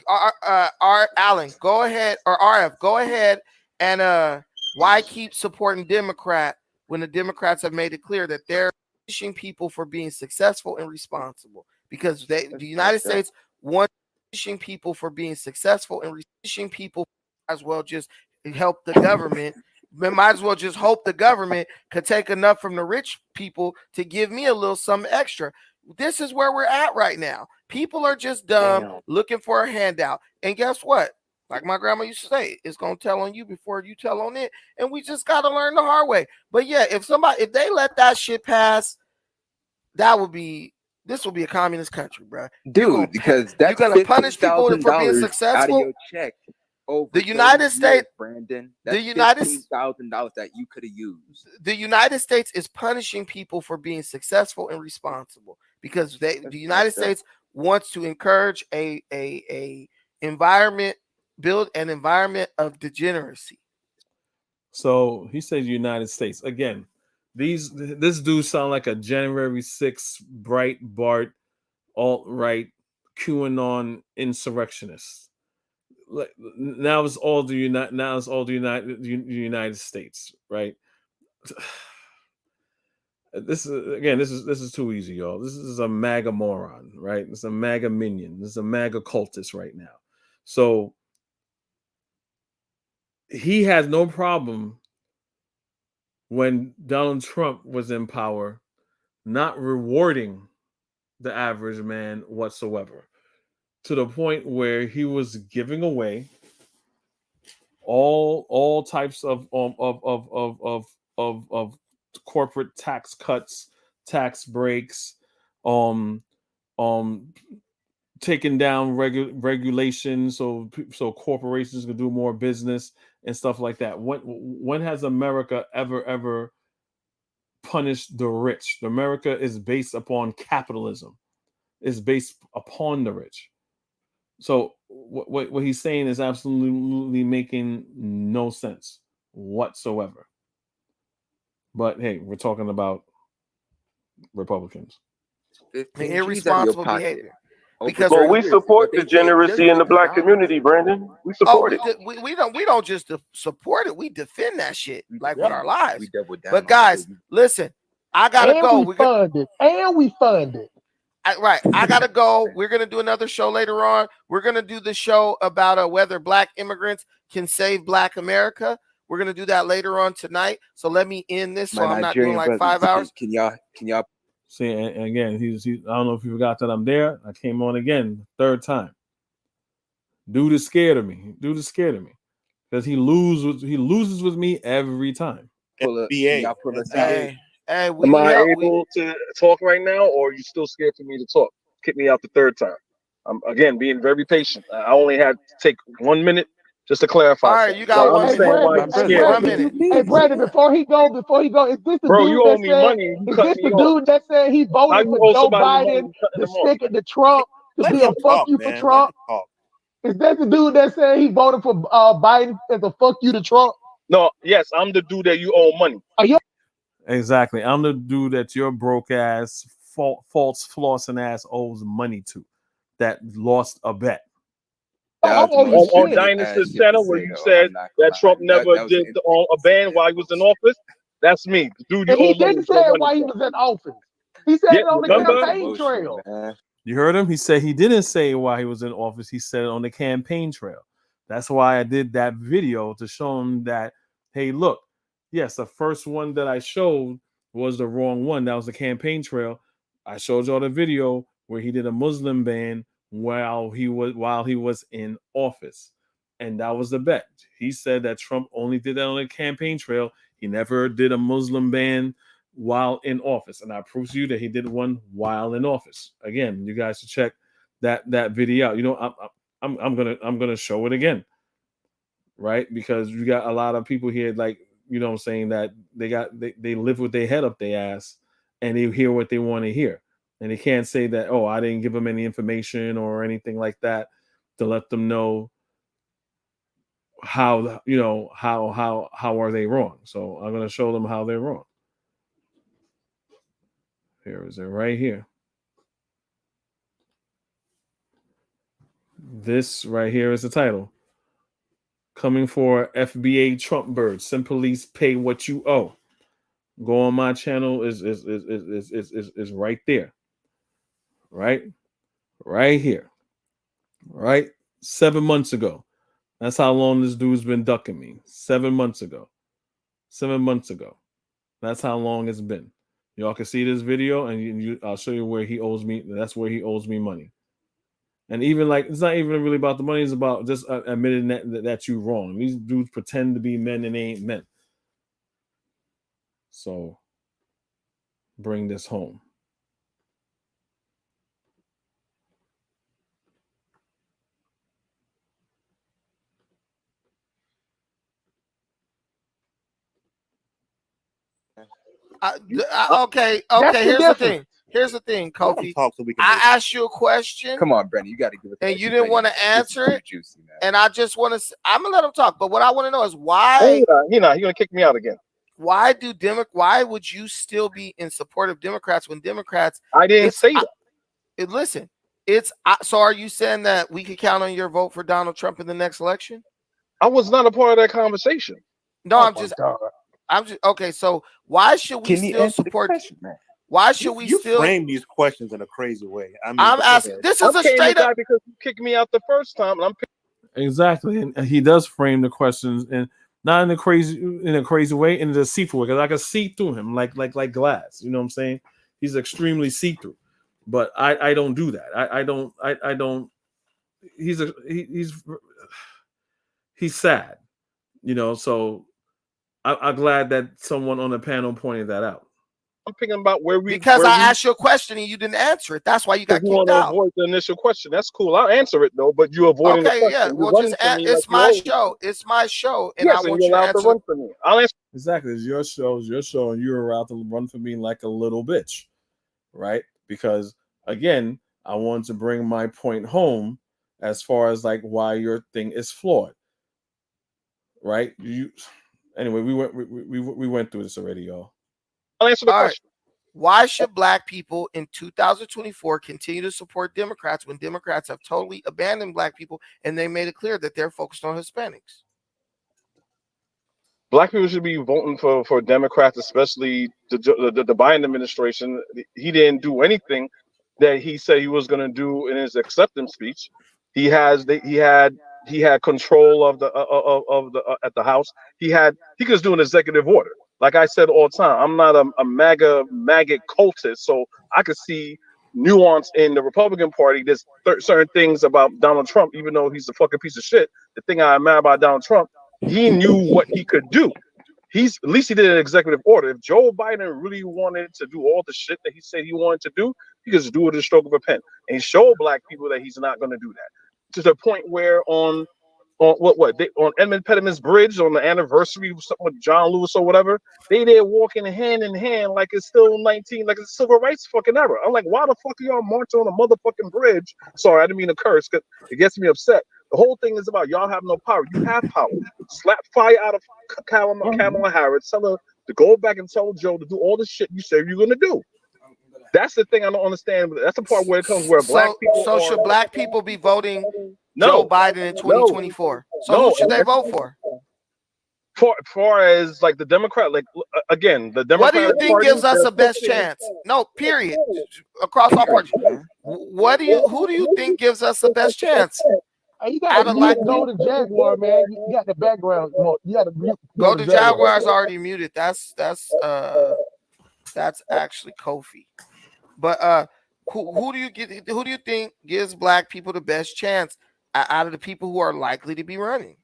Alan, go ahead, or RF, go ahead, and why keep supporting Democrat when the Democrats have made it clear that they're punishing people for being successful and responsible? Because the United States wants punishing people for being successful and punishing people as well. Just help the government. Might as well just hope the government could take enough from the rich people to give me a little something extra. This is where we're at right now. People are just dumb, looking for a handout. And guess what? Like my grandma used to say, it's going to tell on you before you tell on it. And we just got to learn the hard way. But yeah, if they let that shit pass, this will be a communist country, bro. Dude, because that's you're going to punish people for being successful. Out of your check. The United States, Brandon, that's $15,000 that you could have used. The United States is punishing people for being successful and responsible because the United States wants to encourage a environment, build an environment of degeneracy. So he says United States again. This dude sound like a January 6th Breitbart alt-right QAnon insurrectionist. Now it's all the United States, right? This is too easy, y'all. This is a MAGA moron, right? It's a MAGA minion. This is a MAGA cultist right now. So he has no problem when Donald Trump was in power, not rewarding the average man whatsoever, to the point where he was giving away all types of corporate tax cuts, tax breaks, taking down regulations so corporations can do more business and stuff like that. When has America ever punished the rich? America is based upon capitalism. It's based upon the rich. So what he's saying is absolutely making no sense whatsoever. But hey, we're talking about Republicans. Irresponsible behavior. Because we support degeneracy in the black community, Brandon. We support it. We don't just support it. We defend that shit with our lives. But guys, listen, I gotta go. We fund it. Right, I gotta go. We're gonna do another show later on. We're gonna do the show about whether black immigrants can save Black America. We're gonna do that later on tonight. So let me end this, so I'm not doing like 5 hours. Can y'all? See, and again, he I don't know if you forgot that I'm there. I came on again, third time. Dude is scared of me. Because he loses with me every time. Hey, am I able to talk right now, or are you still scared for me to talk? Kick me out the third time. I'm again being very patient. I only had to take 1 minute just to clarify. All right, you got 1 minute. Hey, Brandon, before he go, is this the dude you owe me money? Is this the dude that said he voted for Joe Biden to stick it to Trump to be a fuck you for Trump? Is that the dude that said he voted for Biden as a fuck you to Trump? No, yes, I'm the dude that you owe money. Are you? Exactly. I'm the dude that your broke ass, false flossing ass owes money to, that lost a bet. I'm on his on channel. Dynasty's channel where you said that Trump never did a ban while he was in office. That's me, the dude you And he owe money didn't for say it money while he from. was in office. He said Yeah, it on the remember? campaign trail. You heard him? He said he didn't say it while he was in office. He said it on the campaign trail. That's why I did that video to show him that, hey, look, yes, the first one that I showed was the wrong one. That was the campaign trail. I showed y'all the video where he did a Muslim ban while he was in office. And that was the bet. He said that Trump only did that on the campaign trail. He never did a Muslim ban while in office, and I prove to you that he did one while in office. Again, you guys should check that video out. You know, I'm gonna show it again, right? Because you got a lot of people here, like, you know what I'm saying, that they live with their head up their ass and they hear what they want to hear, and they can't say that, oh, I didn't give them any information or anything like that to let them know how, you know, how are they wrong. So I'm gonna show them how they're wrong. Here is it right here. This right here is the title. Coming for FBA Trump bird. Some police pay what you owe. Go on my channel is right there. Right here. Right? 7 months ago. That's how long this dude's been ducking me. 7 months ago. 7 months ago. That's how long it's been. Y'all can see this video, and I'll show you where he owes me. That's where he owes me money. And even like, it's not even really about the money. It's about just admitting that you're wrong. These dudes pretend to be men and they ain't men. So bring this home. Okay. Here's the thing, Kofi. I asked you a question. Come on, Brennan, you got to give it. And you didn't want to answer it. Juicy, man. And I just want to. I'm gonna let him talk. But what I want to know is why. He's gonna kick me out again. Why would you still be in support of Democrats when Democrats? I didn't say that. Listen, so are you saying that we could count on your vote for Donald Trump in the next election? I was not a part of that conversation. No, I'm just okay. So why should we still support? Why should we still frame these questions in a crazy way? I mean, I'm asking. This is a straight up because you kicked me out the first time, and I'm exactly, and he does frame the questions and not in a crazy way, in a deceitful way, because I can see through him like glass. You know what I'm saying? He's extremely see-through, but I don't do that. I don't. He's sad, you know. So I'm glad that someone on the panel pointed that out. I'm thinking about because I asked you a question and you didn't answer it. That's why you got kicked out. Avoid the initial question. That's cool. I'll answer it though, but you avoiding the question. Yeah. Well, it's my show. It's my show, and yes, I want you to answer. Run for me. I'll answer. Exactly. It's your show, and you're allowed to run for me like a little bitch, right? Because again, I want to bring my point home as far as like why your thing is flawed, right? Anyway, we went through this already, y'all. I'll answer the question. Why should black people in 2024 continue to support Democrats when Democrats have totally abandoned black people and they made it clear that they're focused on Hispanics? Black people should be voting for Democrats, especially the Biden administration. He didn't do anything that he said he was going to do in his acceptance speech. He had control of the at the House. He could just do an executive order. Like I said all the time, I'm not a MAGA cultist, so I could see nuance in the Republican Party. There's certain things about Donald Trump, even though he's a fucking piece of shit. The thing I admire about Donald Trump, he knew what he could do. At least he did an executive order. If Joe Biden really wanted to do all the shit that he said he wanted to do, he could just do it at a stroke of a pen and show black people that he's not going to do that. To the point where on Edmund Pettiman's bridge on the anniversary of something with John Lewis or whatever, they there walking hand in hand like it's still 19, like it's civil rights fucking era. I'm like, why the fuck are y'all marching on a motherfucking bridge? Sorry, I didn't mean to curse because it gets me upset. The whole thing is about y'all have no power. You have power. Slap fire out of Kamala Harris. Tell her to go back and tell Joe to do all the shit you said you're gonna do. That's the thing I don't understand. That's the part where it comes where black people. So should black people be voting? Joe Biden in 2024. So who should they vote for? Far as like the Democrat, like again, the Democrat. What do you think gives us the best chance? No, period. Across all parties. Who do you think gives us the best chance? Hey, you got to go to Jaguar, man. You got the background. You got to go to Jaguar's already muted. That's actually Kofi. But who do you think gives black people the best chance out of the people who are likely to be running?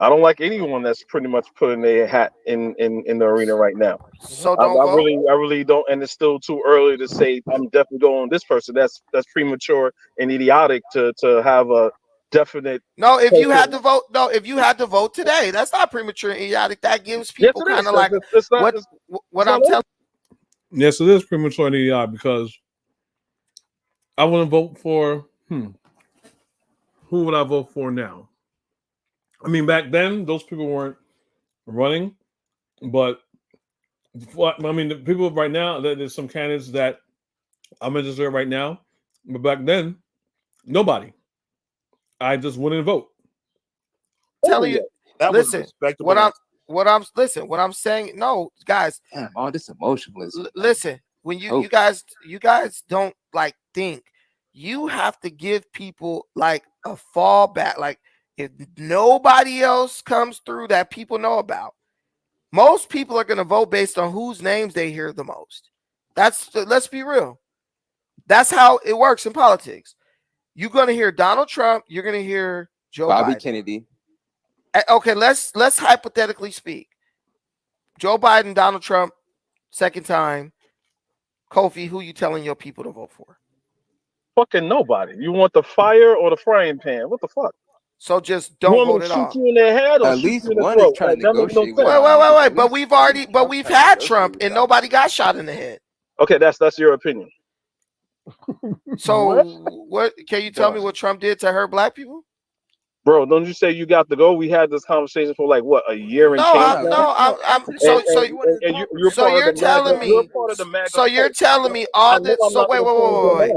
I don't like anyone that's pretty much putting their hat in the arena right now. So don't vote. I really don't, and it's still too early to say I'm definitely going on this person. That's premature and idiotic to have a definite. No, if you had to vote today, that's not premature and idiotic. That gives people kind of like what I'm telling. Yes, it is premature and idiotic because I want to vote for who would I vote for now? I mean, back then, those people weren't running, but I mean, the people right now, there's some candidates that I'm interested in right now, but back then, nobody. I just wouldn't vote. Telling you, listen, what I'm saying, no, guys. Damn, all this emotionalism. Listen, when you guys don't like think, you have to give people like a fallback, like. If nobody else comes through that people know about, most people are going to vote based on whose names they hear the most. Let's be real. That's how it works in politics. You're going to hear Donald Trump. You're going to hear Bobby Biden. Kennedy. Okay, let's hypothetically speak. Joe Biden, Donald Trump, second time. Kofi, who you telling your people to vote for? Fucking nobody. You want the fire or the frying pan? What the fuck? So just don't vote at all. You in the head or at least one is trying to negotiate. Wait. But we've had Trump and nobody got shot in the head. Okay, that's your opinion. So what can you tell me what Trump did to hurt black people? Bro, don't you say you got to go? We had this conversation for like what, a year and change? You're telling me. So you're telling me all this. So wait.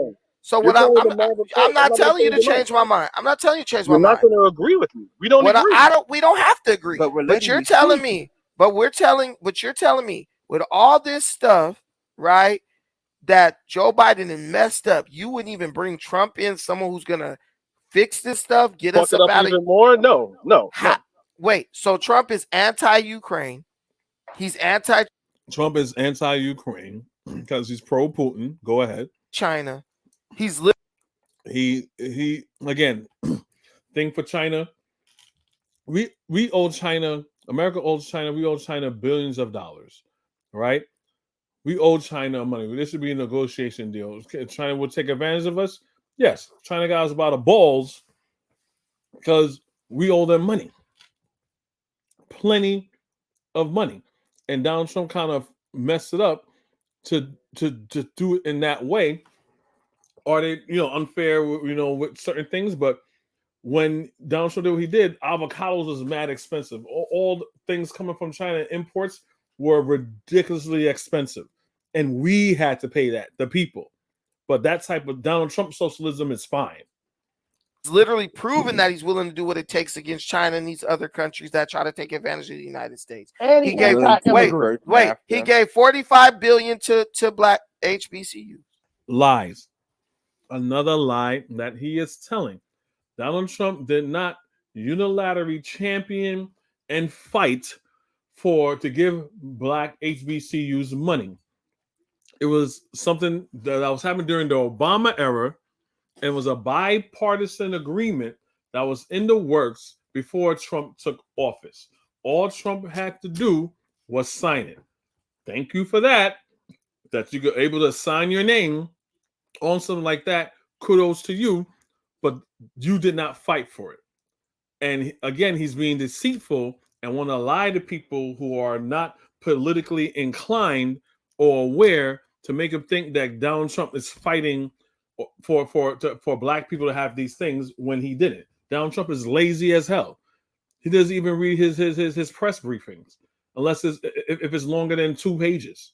So what I'm not telling you to change my mind. I'm not telling you to change my mind. You're not going to agree with me. We don't agree. We don't have to agree. But you're telling me. But you're telling me with all this stuff, right? That Joe Biden has messed up. You wouldn't even bring Trump in, someone who's gonna fix this stuff, get us up out of it more. No. Wait. So Trump is anti-Ukraine. He's Trump is anti-Ukraine because he's pro-Putin. Go ahead. China. He's he again. Thing for China. We owe China. America owes China. We owe China billions of dollars, right? We owe China money. This should be a negotiation deal. China will take advantage of us. Yes, China got us about the balls because we owe them money, plenty of money, and Donald Trump kind of messed it up to do it in that way. Are they, unfair, with certain things? But when Donald Trump did what he did, avocados was mad expensive. All things coming from China, imports were ridiculously expensive, and we had to pay that, the people. But that type of Donald Trump socialism is fine. He's literally proven that he's willing to do what it takes against China and these other countries that try to take advantage of the United States. And he gave he gave $45 billion to black HBCUs. Lies. Another lie that he is telling. Donald Trump did not unilaterally champion and fight to give black HBCUs money. It was something that was happening during the Obama era, and it was a bipartisan agreement that was in the works before Trump took office. All Trump had to do was sign it. Thank you for that you were able to sign your name on something like that. Kudos to you, but you did not fight for it. And again, he's being deceitful and want to lie to people who are not politically inclined or aware to make them think that Donald Trump is fighting for black people to have these things when he didn't. Donald Trump is lazy as hell. He doesn't even read his press briefings unless if it's longer than 2 pages.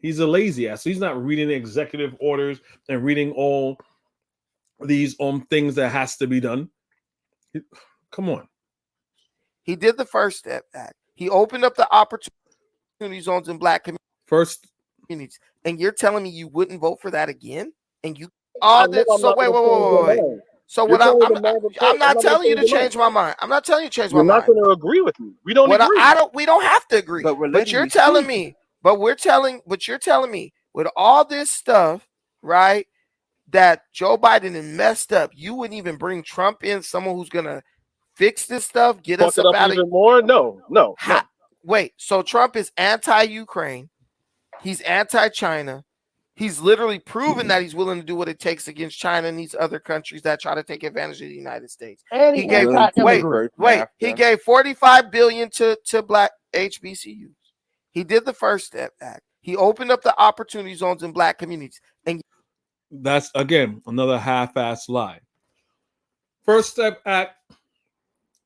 He's a lazy ass. So he's not reading the executive orders and reading all these things that has to be done. Come on. He did the First Step Act. He opened up the opportunity zones in black communities. And you're telling me you wouldn't vote for that again? And you so wait. So what I'm not telling you to change my mind. I'm not telling you to change my mind. You're not going to agree with me. We don't agree. We don't have to agree. But you're telling me. But you're telling me with all this stuff, right? That Joe Biden has messed up. You wouldn't even bring Trump in, someone who's gonna fix this stuff, get us up out of it more. No. Wait, so Trump is anti-Ukraine, he's anti-China, he's literally proven that he's willing to do what it takes against China and these other countries that try to take advantage of the United States. And he gave he gave $45 billion to black HBCUs. He did the First Step Act. He opened up the opportunity zones in black communities. And that's again another half-assed lie. First Step Act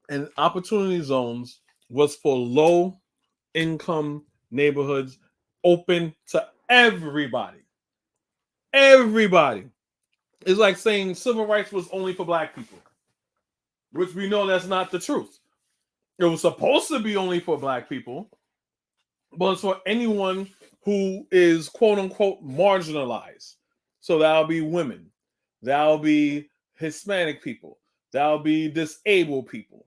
and opportunity zones was for low-income neighborhoods, open to everybody. Everybody. It's like saying civil rights was only for black people, which we know that's not the truth. It was supposed to be only for black people, but it's for anyone who is quote-unquote marginalized. So that'll be women, that'll be Hispanic people, that'll be disabled people.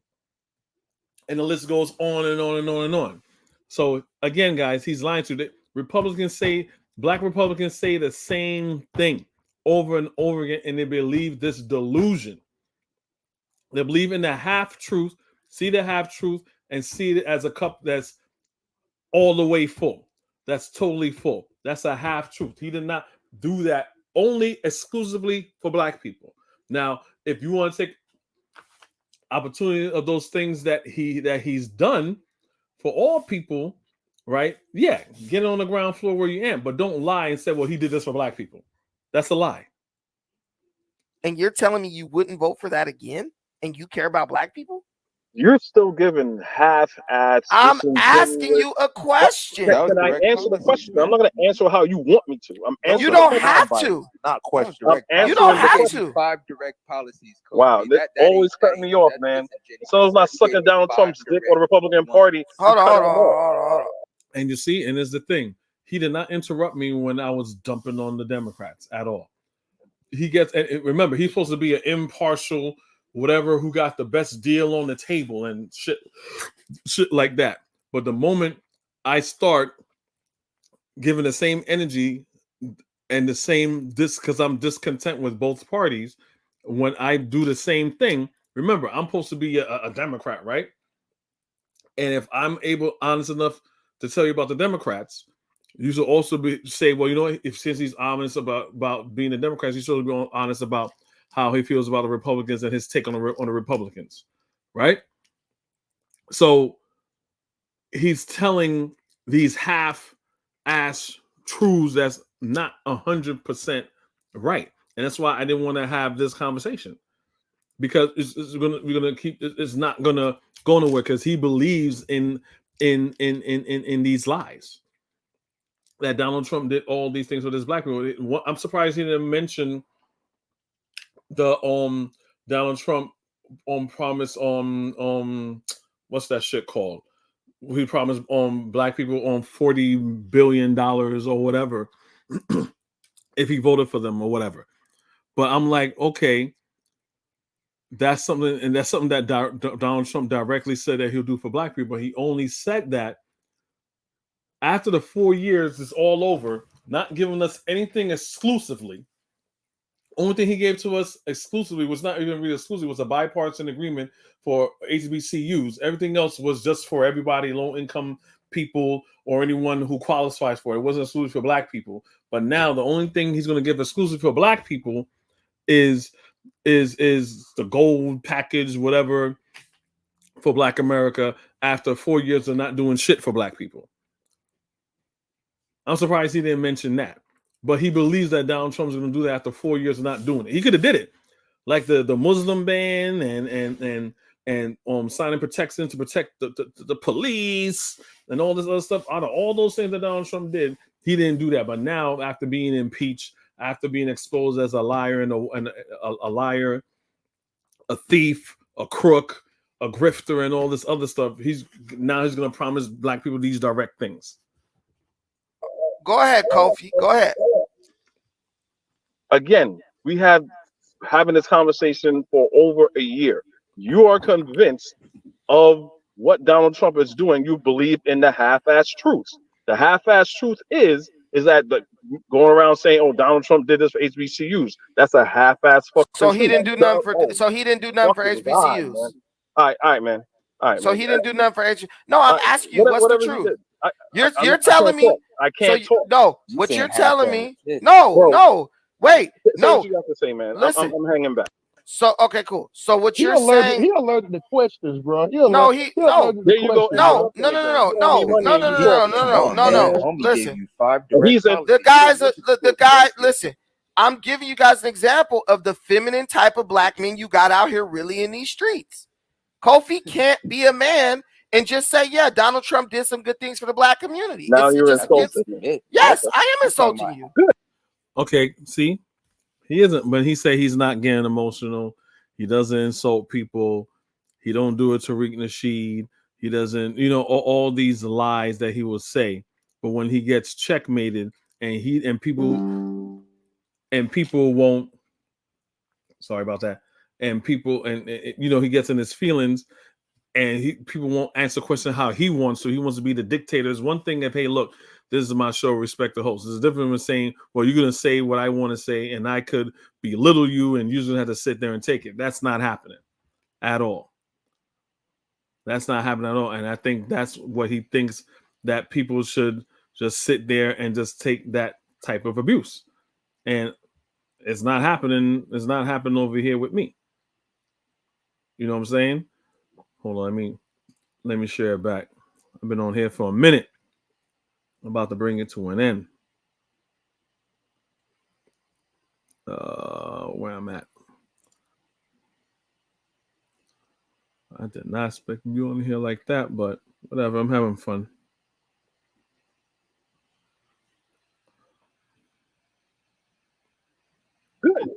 And the list goes on and on and on and on. So again, guys, he's lying to you. Black Republicans say the same thing over and over again, and they believe this delusion. They believe in the half-truth, see the half-truth, and see it as a cup that's all the way full. That's totally full. That's a half-truth. He did not do that only exclusively for black people. Now, if you want to take opportunity of those things that he's done for all people, right? Yeah, get on the ground floor where you am, but don't lie and say, well, he did this for black people. That's a lie. And you're telling me you wouldn't vote for that again? And you care about black people? You're still giving half-assed. I'm asking you a question. Can I answer the question? I'm not going to answer how you want me to. I'm answering. You don't have to. Not question. You don't have to. 5 direct policies. Kofi. Wow, that always cutting me off, man. So it's not sucking down Trump's dick or the Republican Party. Hold on. And you see, and here's the thing: he did not interrupt me when I was dumping on the Democrats at all. He gets, and remember, he's supposed to be an impartial, whatever, who got the best deal on the table and shit like that. But the moment I start giving the same energy and the same because I'm discontent with both parties, when I do the same thing, remember, I'm supposed to be a Democrat, right? And if I'm honest enough to tell you about the Democrats, you should also say, well, you know, since he's honest about being a Democrat, he should be honest about how he feels about the Republicans and his take on the Republicans, right? So he's telling these half-ass truths that's not 100% right, and that's why I didn't want to have this conversation, because we're gonna keep it's not gonna go nowhere, because he believes in these lies that Donald Trump did all these things with his black people. I'm surprised he didn't mention the Donald Trump promise what's that shit called? He promised black people $40 billion or whatever if he voted for them or whatever. But I'm like, okay, that's something that Donald Trump directly said that he'll do for black people. He only said that after the 4 years is all over, not giving us anything exclusively. Only thing he gave to us exclusively was not even really exclusive, was a bipartisan agreement for HBCUs. Everything else was just for everybody, low-income people or anyone who qualifies for it. It wasn't exclusive for black people. But now the only thing he's going to give exclusive for black people is the gold package, whatever, for Black America after 4 years of not doing shit for black people. I'm surprised he didn't mention that. But he believes that Donald Trump's going to do that after 4 years of not doing it. He could have did it, like the Muslim ban and signing protection to protect the police and all this other stuff. Out of all those things that Donald Trump did, he didn't do that. But now, after being impeached, after being exposed as a liar and a liar, a thief, a crook, a grifter, and all this other stuff. He's going to promise black people these direct things. Go ahead, Kofi. Go ahead. Again, we have having this conversation for over a year. You are convinced of what Donald Trump is doing. You believe in the half-ass truth. The half-ass truth is that going around saying, "Oh, Donald Trump did this for HBCUs." That's a half-ass fucking. So he didn't do nothing for. So he didn't do nothing for HBCUs. God, all right, man. All right. So man. he didn't do nothing for HBCUs. No, I'm asking you, what's the truth? You're telling me. I can't talk. No, what you're telling me. No. Wait. No. What you got to say, man? Listen. I'm hanging back. So okay, cool. So what you're saying? He alerted the questions, bro. No. No. Listen. The guy. Listen. I'm giving you guys an example of the feminine type of black men you got out here really in these streets. Kofi can't be a man and just say, yeah, Donald Trump did some good things for the black community. Now you're insulting me. Yes, I am insulting you. Okay, see, he isn't, but he say he's not getting emotional. He doesn't insult people. He don't do it to Tariq Nasheed. He doesn't, all these lies that he will say. But when he gets checkmated and people won't, sorry about that. And people, he gets in his feelings, and people won't answer question how he wants. So he wants to be the dictator. It's one thing that, hey, look, this is my show, respect the host. It's different from saying, well, you're going to say what I want to say, and I could belittle you, and you're going to have to sit there and take it. That's not happening at all. That's not happening at all. And I think that's what he thinks, that people should just sit there and just take that type of abuse. And it's not happening. It's not happening over here with me. You know what I'm saying? Hold on. Let me share it back. I've been on here for a minute. I'm about to bring it to an end. Where I'm at. I did not expect you on here like that, but whatever. I'm having fun. Good.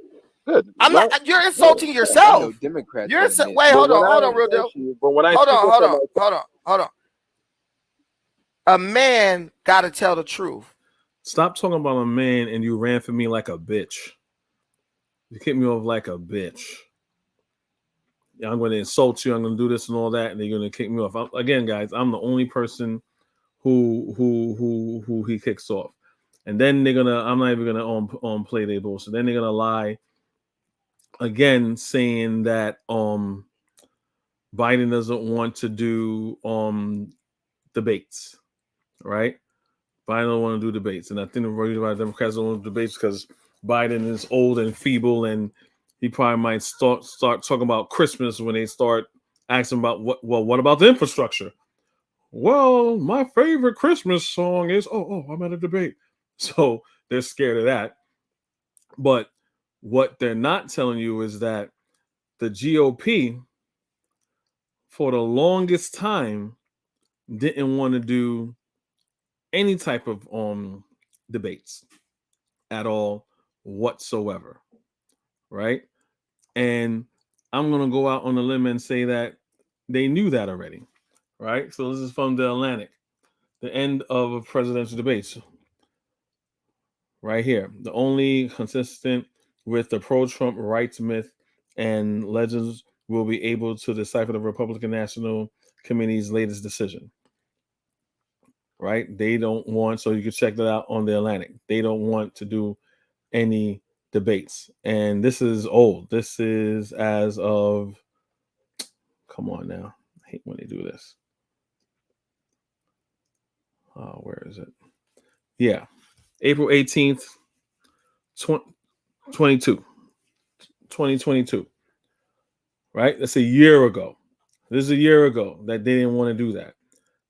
I'm not. You're insulting yourself. Democrats. Wait, hold on, real deal. Hold on. A man got to tell the truth. Stop talking about a man and you ran for me like a bitch. You kicked me off like a bitch. Yeah, I'm going to insult you. I'm going to do this and all that, and you're going to kick me off. Again, guys, I'm the only person who he kicks off. And then they're gonna. I'm not even gonna play their bullshit. Then they're gonna lie again, saying that Biden doesn't want to do debates, right? Biden don't want to do debates, and I think the reason why Democrats don't want to do debates because Biden is old and feeble, and he probably might start talking about Christmas when they start asking about what about the infrastructure? Well, my favorite Christmas song is I'm at a debate. So they're scared of that. But what they're not telling you is that the GOP, for the longest time, didn't want to do any type of debates at all whatsoever, right? And I'm going to go out on a limb and say that they knew that already, right? So this is from The Atlantic, the end of presidential debates. Right here, the only consistent with the pro-Trump rights myth and legends will be able to decipher the Republican National Committee's latest decision. Right? They don't want, so you can check that out on The Atlantic. They don't want to do any debates. And this is old. This is as of, come on now. I hate when they do this. Where is it? Yeah. April 18th, 2022. Right? That's a year ago. This is a year ago that they didn't want to do that.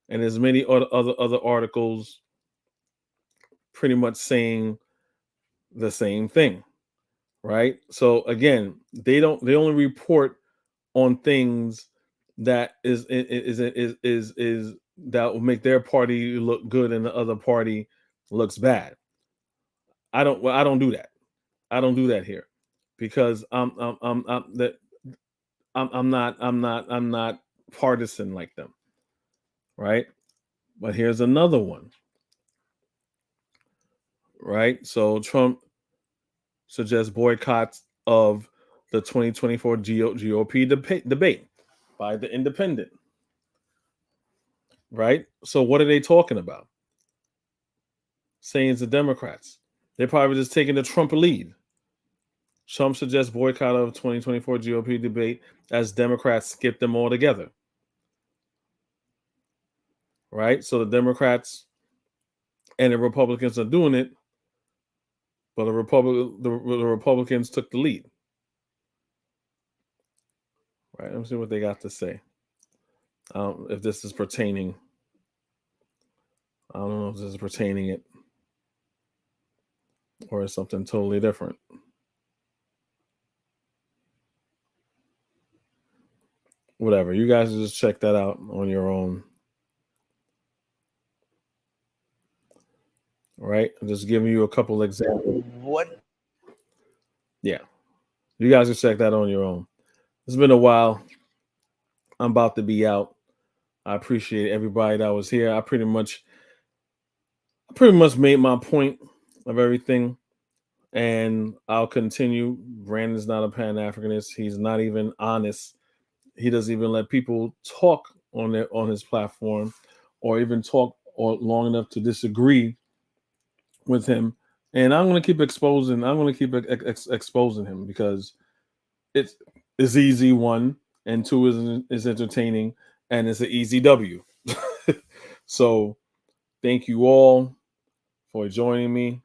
And there's many other articles pretty much saying the same thing. Right? So again, they only report on things that is that will make their party look good and the other party looks bad. I don't do that. I don't do that here because I'm not partisan like them, right? But here's another one, right? So Trump suggests boycotts of the 2024 GOP debate by the Independent, right? So what are they talking about? Saying it's the Democrats. They're probably just taking the Trump lead. Trump suggests boycott of 2024 GOP debate as Democrats skip them altogether. Right? So the Democrats and the Republicans are doing it, but the Republicans took the lead. Right? Let me see what they got to say. If this is pertaining, I don't know if this is pertaining it or is something totally different. Whatever. You guys just check that out on your own. Right? I'm just giving you a couple examples. What? Yeah. You guys can check that on your own. It's been a while. I'm about to be out. I appreciate everybody that was here. I pretty much made my point of everything. And I'll continue. Brandon's not a Pan-Africanist. He's not even honest. He doesn't even let people talk on his platform or even talk long enough to disagree with him. And I'm going to keep exposing him because it's easy, one, and two is entertaining, and it's an easy W. So thank you all for joining me.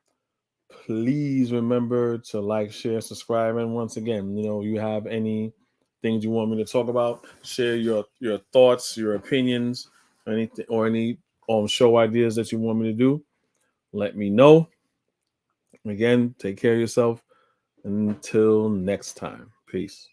Please remember to like, share, subscribe, and once again, you have any things you want me to talk about, share your thoughts, your opinions, anything, or any show ideas that you want me to do, let me know. Again, take care of yourself. Until next time. Peace.